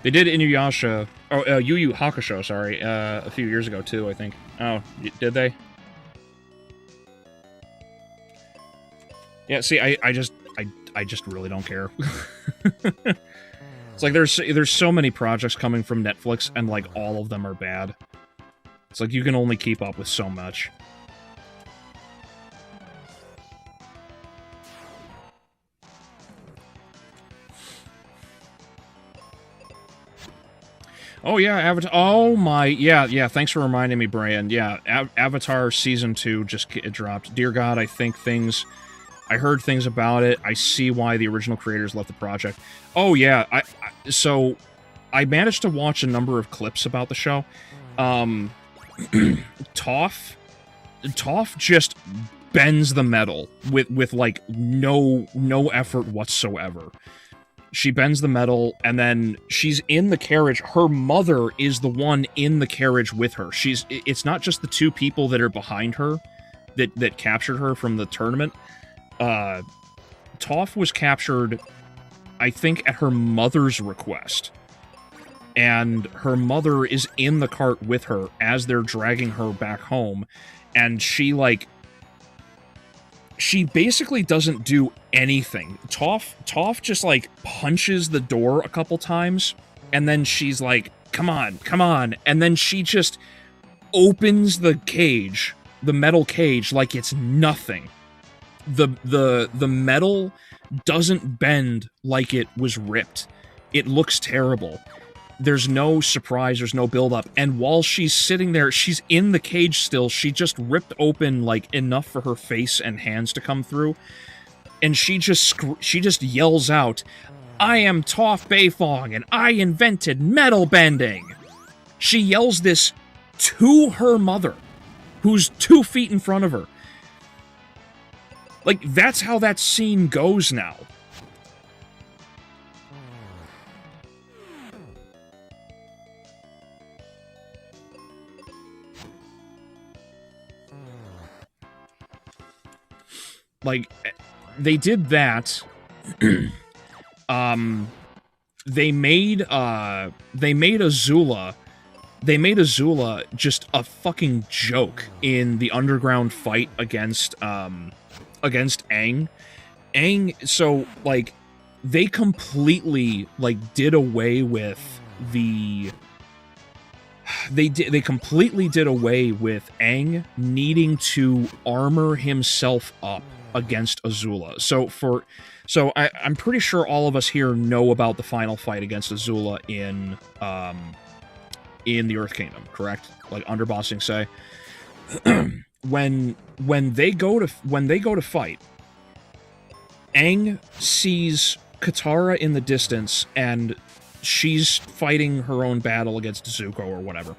They did Inuyasha, Yu Yu Hakusho, sorry, a few years ago, too, I think. Oh, did they? Yeah, see, I just really don't care. It's like, there's so many projects coming from Netflix, and, like, all of them are bad. It's like, you can only keep up with so much. Oh, yeah, Avatar. Oh, my. Yeah, thanks for reminding me, Brian. Yeah, Avatar Season 2 just dropped. Dear God, I heard things about it. I see why the original creators left the project. Oh, yeah. So, I managed to watch a number of clips about the show. Toph just bends the metal with like, no effort whatsoever. She bends the metal, and then she's in the carriage. Her mother is the one in the carriage with her. It's not just the two people that are behind her that captured her from the tournament. Toph was captured, I think, at her mother's request. And her mother is in the cart with her as they're dragging her back home. And she, like... She basically doesn't do anything. Toph just, like, punches the door a couple times. And then she's like, come on, come on. And then she just opens the cage, the metal cage, like it's nothing. The metal doesn't bend like it was ripped. It looks terrible. There's no surprise, there's no build-up. And while she's sitting there, she's in the cage still. She just ripped open, like, enough for her face and hands to come through. And she just yells out, I am Toph Beifong, and I invented metal bending! She yells this to her mother, who's 2 feet in front of her. Like, that's how that scene goes now. Like, they did that. They made Azula just a fucking joke in the underground fight against Aang. So, like, they completely, like, did away with the... They completely did away with Aang needing to armor himself up against Azula. So I'm pretty sure all of us here know about the final fight against Azula in the Earth Kingdom, correct? Like under Ba Sing Se. when they go to fight, Aang sees Katara in the distance, and she's fighting her own battle against Zuko or whatever.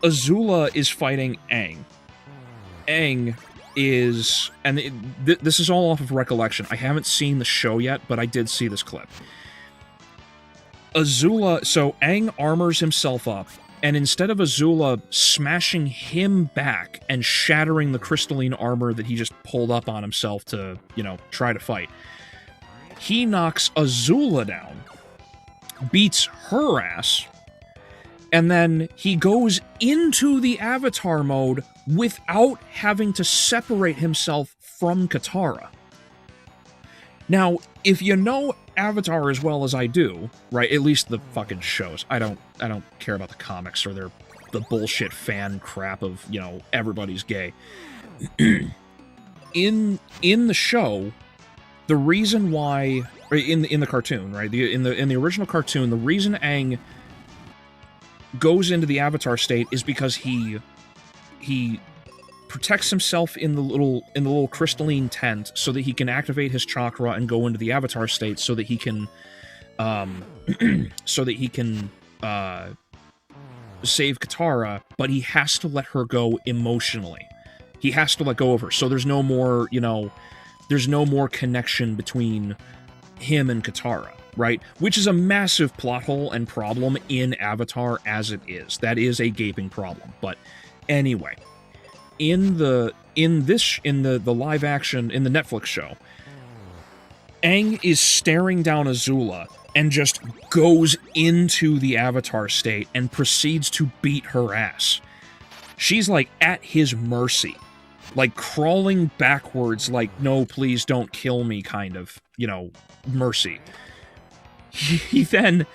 Azula is fighting Aang. Aang is... And this is all off of recollection. I haven't seen the show yet, but I did see this clip. Azula... So Aang armors himself up, and instead of Azula smashing him back and shattering the crystalline armor that he just pulled up on himself to, you know, try to fight, he knocks Azula down, beats her ass, and then he goes into the Avatar mode without having to separate himself from Katara. Now, if you know Avatar as well as I do, right, at least the fucking shows, I don't care about the comics or the bullshit fan crap of, you know, everybody's gay. in the show, the reason why, or in the cartoon, right, in the original cartoon, the reason Aang goes into the Avatar state is because he protects himself in the little crystalline tent so that he can activate his chakra and go into the Avatar state so that he can save Katara, but he has to let her go emotionally. He has to let go of her. So there's no more, you know, there's no more connection between him and Katara, right? Which is a massive plot hole and problem in Avatar as it is. That is a gaping problem. But anyway, in the live action, in the Netflix show, Aang is staring down Azula and just goes into the Avatar state and proceeds to beat her ass. She's like at his mercy, like crawling backwards, like, no, please don't kill me kind of, you know, mercy. He then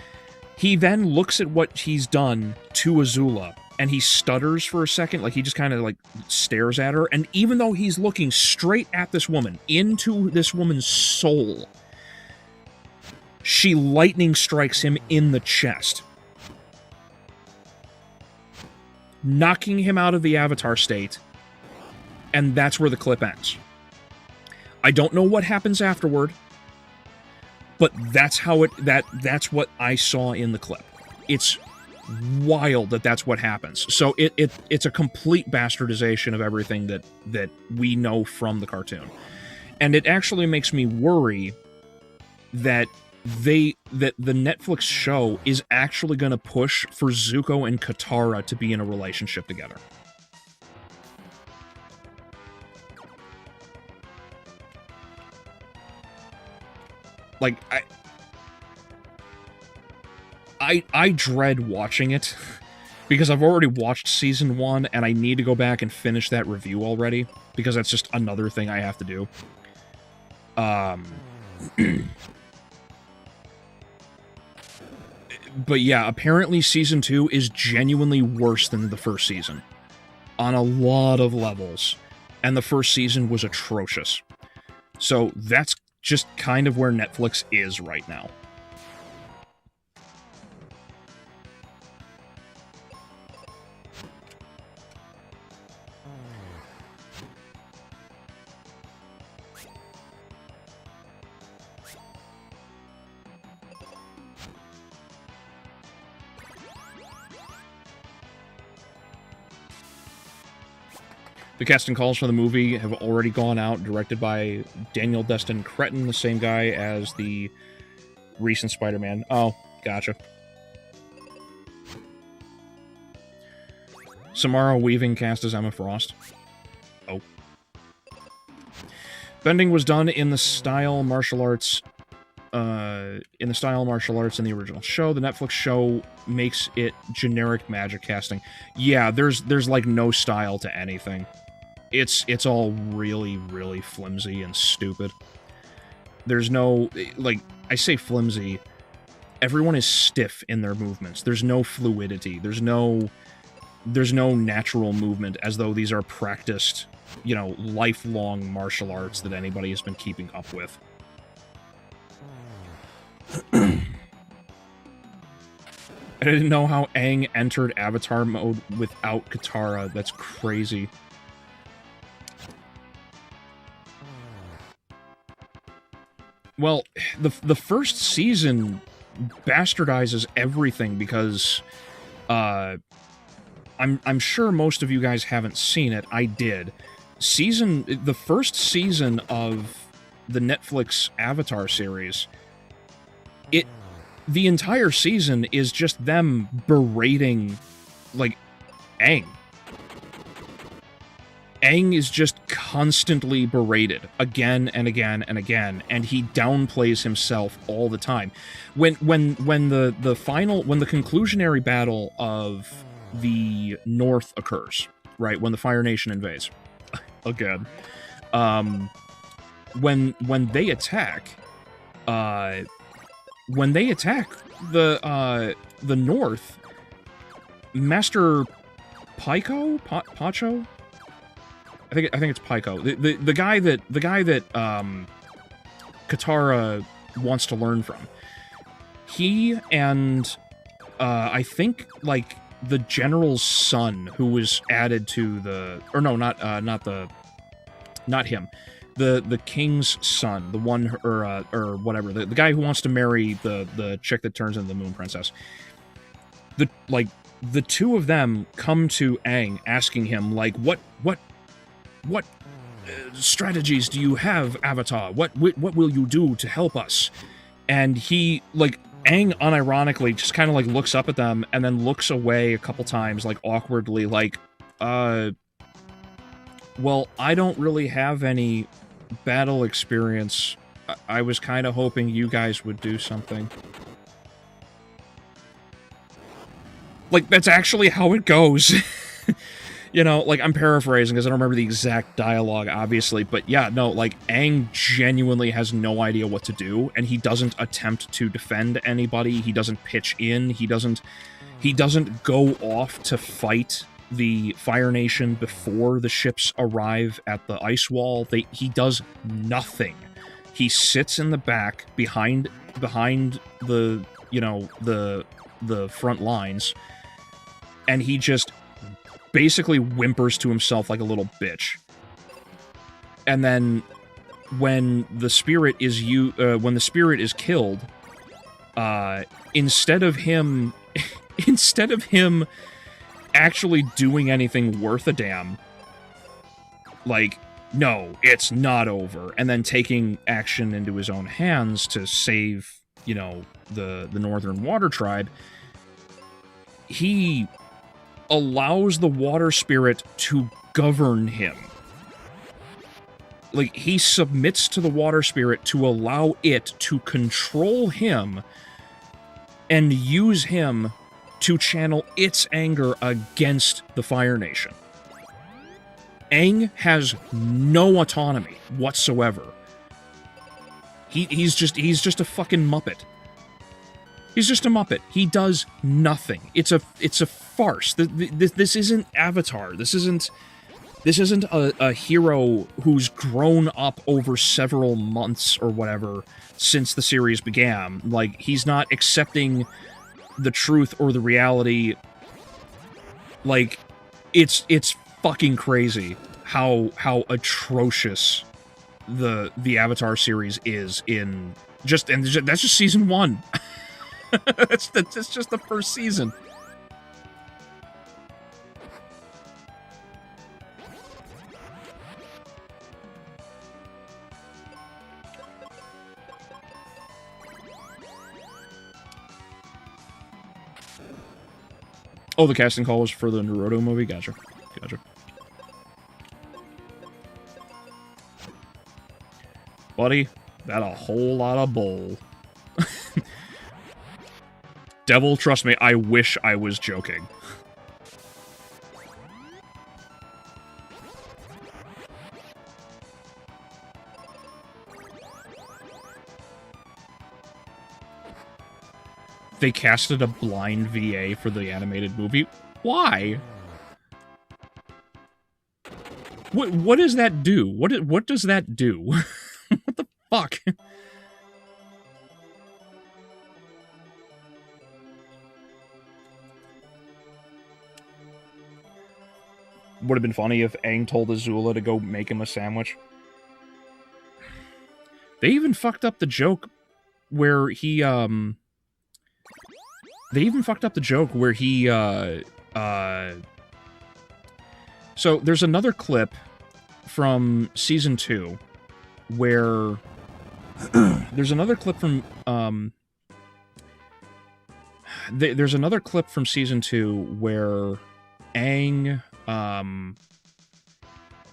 looks at what he's done to Azula, and he stutters for a second, like he just kind of like stares at her, and even though he's looking straight at this woman, into this woman's soul, she lightning strikes him in the chest, knocking him out of the Avatar state, and that's where the clip ends. I don't know what happens afterward, but that's that's what I saw in the clip. It's wild that that's what happens. So it's a complete bastardization of everything that we know from the cartoon. And it actually makes me worry that the Netflix show is actually going to push for Zuko and Katara to be in a relationship together. Like, I dread watching it because I've already watched season 1 and I need to go back and finish that review already because that's just another thing I have to do. But yeah, apparently season 2 is genuinely worse than the first season on a lot of levels, and the first season was atrocious. So that's just kind of where Netflix is right now. The casting calls for the movie have already gone out, directed by Daniel Destin Cretton, the same guy as the recent Spider-Man. Oh, gotcha. Samara Weaving cast as Emma Frost. Oh. Bending was done in the style martial arts in the original show. The Netflix show makes it generic magic casting. Yeah, there's like no style to anything. It's all really, really flimsy and stupid. There's no, like, I say flimsy, everyone is stiff in their movements. There's no fluidity. There's no natural movement, as though these are practiced, you know, lifelong martial arts that anybody has been keeping up with. I didn't know how Aang entered Avatar mode without Katara. That's crazy. Well, the first season bastardizes everything because I'm sure most of you guys haven't seen it. I did. The first season of the Netflix Avatar series, the entire season is just them berating, like, Aang. Aang is just constantly berated again and again and again, and he downplays himself all the time. When the conclusionary battle of the North occurs, right, when the Fire Nation invades, again, when they attack the North, Master Pacho. I think it's Pyko. The guy that Katara wants to learn from. He and I think like the general's son, who was added to the, or no, not him, the king's son, the one or whatever, the guy who wants to marry the chick that turns into the Moon Princess. The two of them come to Aang asking him, like, what strategies do you have, Avatar? What will you do to help us? And he, like, Aang unironically just kind of, like, looks up at them and then looks away a couple times, like, awkwardly, like, well, I don't really have any battle experience. I was kind of hoping you guys would do something. Like, that's actually how it goes. You know, like, I'm paraphrasing because I don't remember the exact dialogue, obviously, but yeah, no, like, Aang genuinely has no idea what to do, and he doesn't attempt to defend anybody, he doesn't pitch in, he doesn't go off to fight the Fire Nation before the ships arrive at the ice wall. He does nothing. He sits in the back, behind the, you know, the front lines, and he just basically whimpers to himself like a little bitch. And then when the spirit is killed, instead of him actually doing anything worth a damn, like, no, it's not over, and then taking action into his own hands to save, you know, the Northern Water Tribe, he allows the water spirit to govern him. like, he submits to the water spirit to allow it to control him and use him to channel its anger against the Fire Nation. Aang has no autonomy whatsoever. He's just a fucking Muppet. He's just a Muppet. He does nothing. It's a farce. This isn't Avatar. This isn't a hero who's grown up over several months or whatever since the series began. Like, he's not accepting the truth or the reality. Like, it's fucking crazy how atrocious the Avatar series is in that's just season 1. that's just the first season. Oh, the casting call was for the Naruto movie? Gotcha. Buddy, that a whole lot of bull. Devil, trust me, I wish I was joking. They casted a blind VA for the animated movie. Why? What does that do? What does that do? What the fuck? Would have been funny if Aang told Azula to go make him a sandwich. They even fucked up the joke where he, So, there's another clip from Season 2 where... there's another clip from, there's another clip from Season 2 where Aang...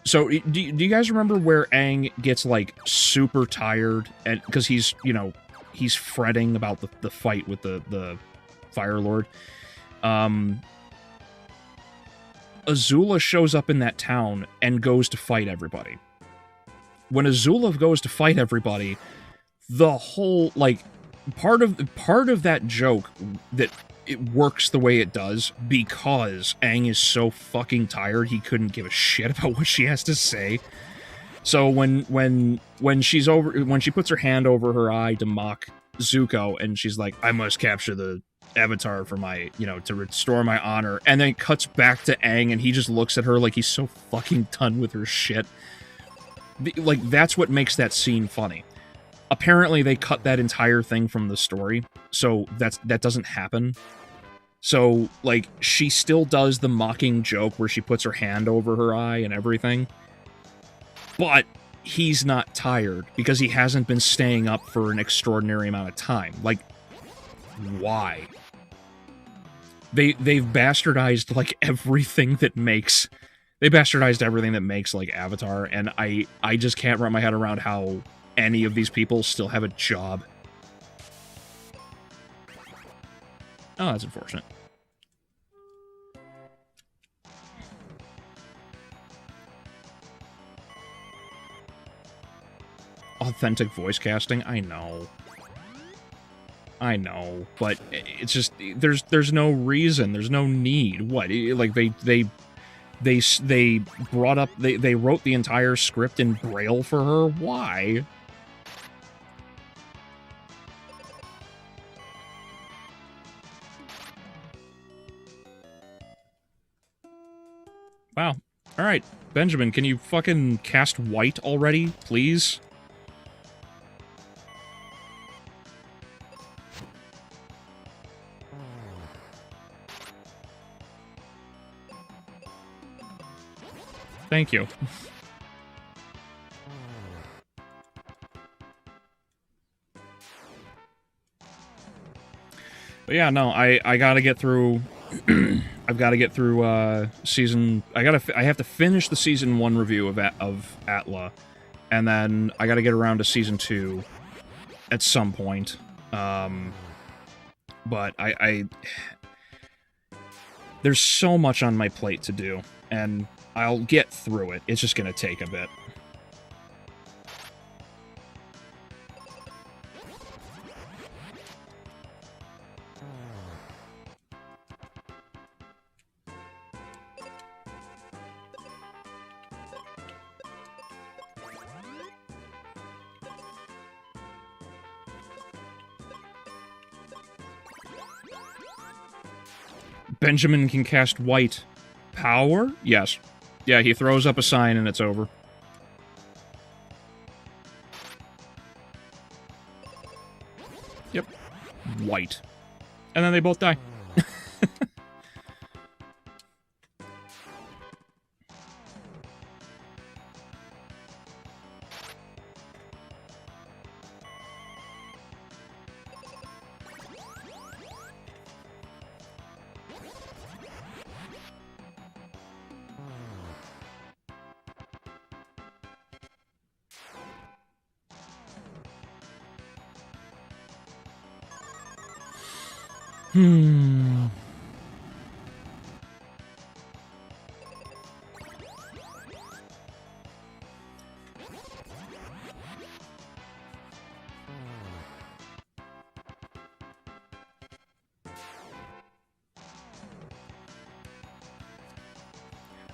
So, do you guys remember where Aang gets, like, super tired? And because he's, you know, he's fretting about the fight with the Fire Lord. Azula shows up in that town and goes to fight everybody. When Azula goes to fight everybody, the whole, like, part of that joke that it works the way it does because Aang is so fucking tired he couldn't give a shit about what she has to say. So when she puts her hand over her eye to mock Zuko and she's like, I must capture the Avatar for my, you know, to restore my honor, and then it cuts back to Aang and he just looks at her like he's so fucking done with her shit. Like, that's what makes that scene funny. Apparently they cut that entire thing from the story, so that doesn't happen. So, like, she still does the mocking joke where she puts her hand over her eye and everything, but he's not tired because he hasn't been staying up for an extraordinary amount of time. Like, why? They've bastardized, like, everything that makes... They bastardized everything that makes, like, Avatar, and I just can't wrap my head around how any of these people still have a job. Oh, that's unfortunate. Authentic voice casting? I know, but it's just there's no reason, there's no need. What, like, they brought up, they wrote the entire script in Braille for her? Why? Wow. Alright, Benjamin, can you fucking cast white already, please? Thank you. But yeah, no, I gotta get through... I've got to get through season... I have to finish the season 1 review of Atla, And then I gotta get around to Season 2 at some point. But there's so much on my plate to do, and I'll get through it. It's just gonna take a bit. Benjamin can cast white power? Yes. Yeah, he throws up a sign and it's over. Yep. White. And then they both die.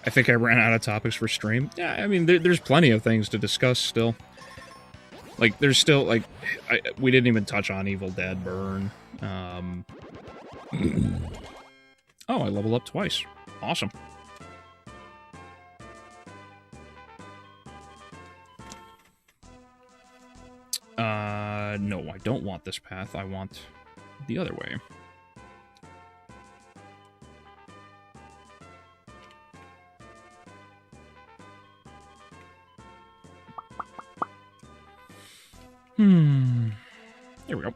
I think I ran out of topics for stream. Yeah, I mean, there's plenty of things to discuss still. Like, there's still, like, we didn't even touch on Evil Dead Burn. Oh, I leveled up twice. Awesome. No, I don't want this path. I want the other way. There we go.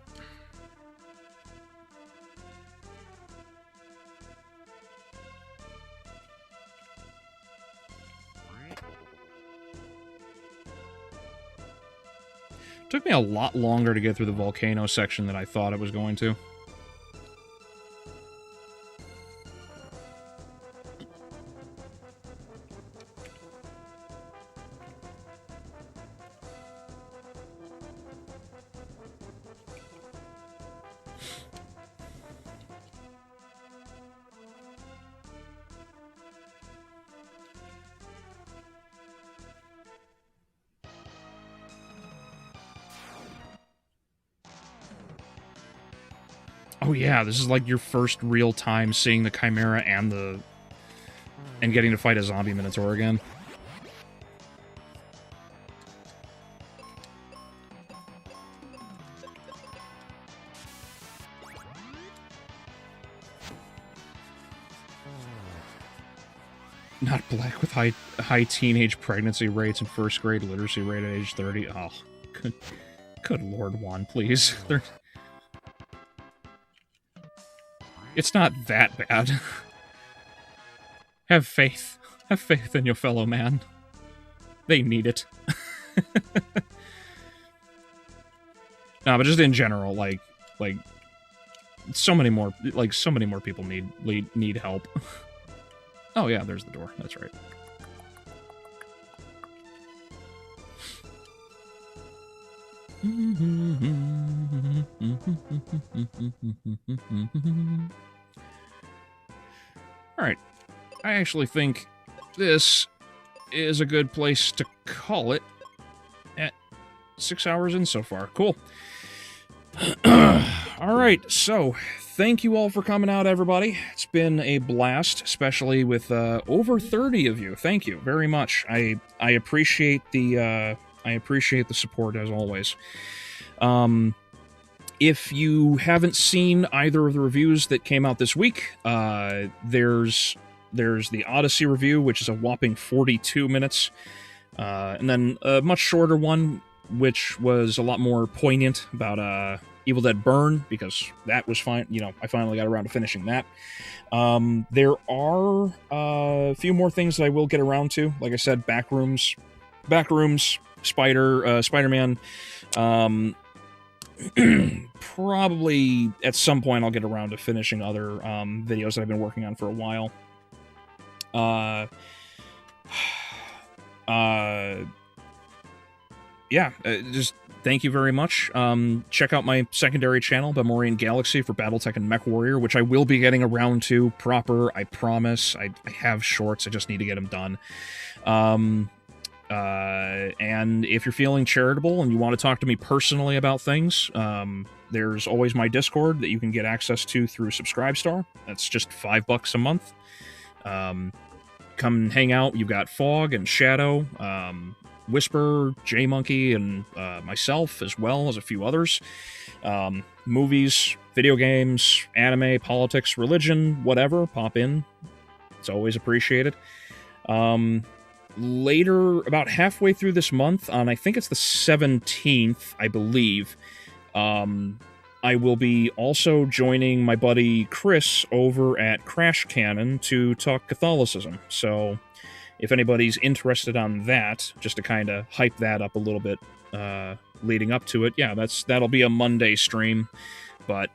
Took me a lot longer to get through the volcano section than I thought it was going to. Oh yeah, this is like your first real time seeing the Chimera and getting to fight a zombie Minotaur again. Not black with high teenage pregnancy rates and first grade literacy rate at age 30. Oh, good Lord, Juan, please. It's not that bad. Have faith. Have faith in your fellow man. They need it. No, but just in general, like so many more people need help. Oh yeah, there's the door. That's right. Alright, I actually think this is a good place to call it at 6 hours in so far. Cool. Alright, so thank you all for coming out, everybody. It's been a blast, especially with over 30 of you. Thank you very much. I appreciate the support as always. If you haven't seen either of the reviews that came out this week, there's the Odyssey review, which is a whopping 42 minutes, and then a much shorter one, which was a lot more poignant about Evil Dead Burn, because that was fine. You know, I finally got around to finishing that. There are a few more things that I will get around to. Like I said, Backrooms, Spider-Man. Probably at some point I'll get around to finishing other videos that I've been working on for a while. Yeah, just thank you very much. Check out my secondary channel, Bemorian Galaxy, for Battletech and Mech Warrior, which I will be getting around to proper, I promise. I have shorts, I just need to get them done. And if you're feeling charitable and you want to talk to me personally about things, there's always my Discord that you can get access to through Subscribestar. That's just $5 a month. Come and hang out. You've got Fog and Shadow, Whisper, J-Monkey, and myself, as well as a few others. Movies, video games, anime, politics, religion, whatever, pop in. It's always appreciated. Later, about halfway through this month, on I think it's the 17th, I believe, I will be also joining my buddy Chris over at Crash Cannon to talk Catholicism. So if anybody's interested on that, just to kind of hype that up a little bit leading up to it, yeah, that'll be a Monday stream. But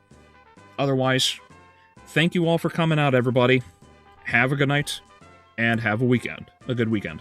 otherwise, thank you all for coming out, everybody. Have a good night, and have a good weekend.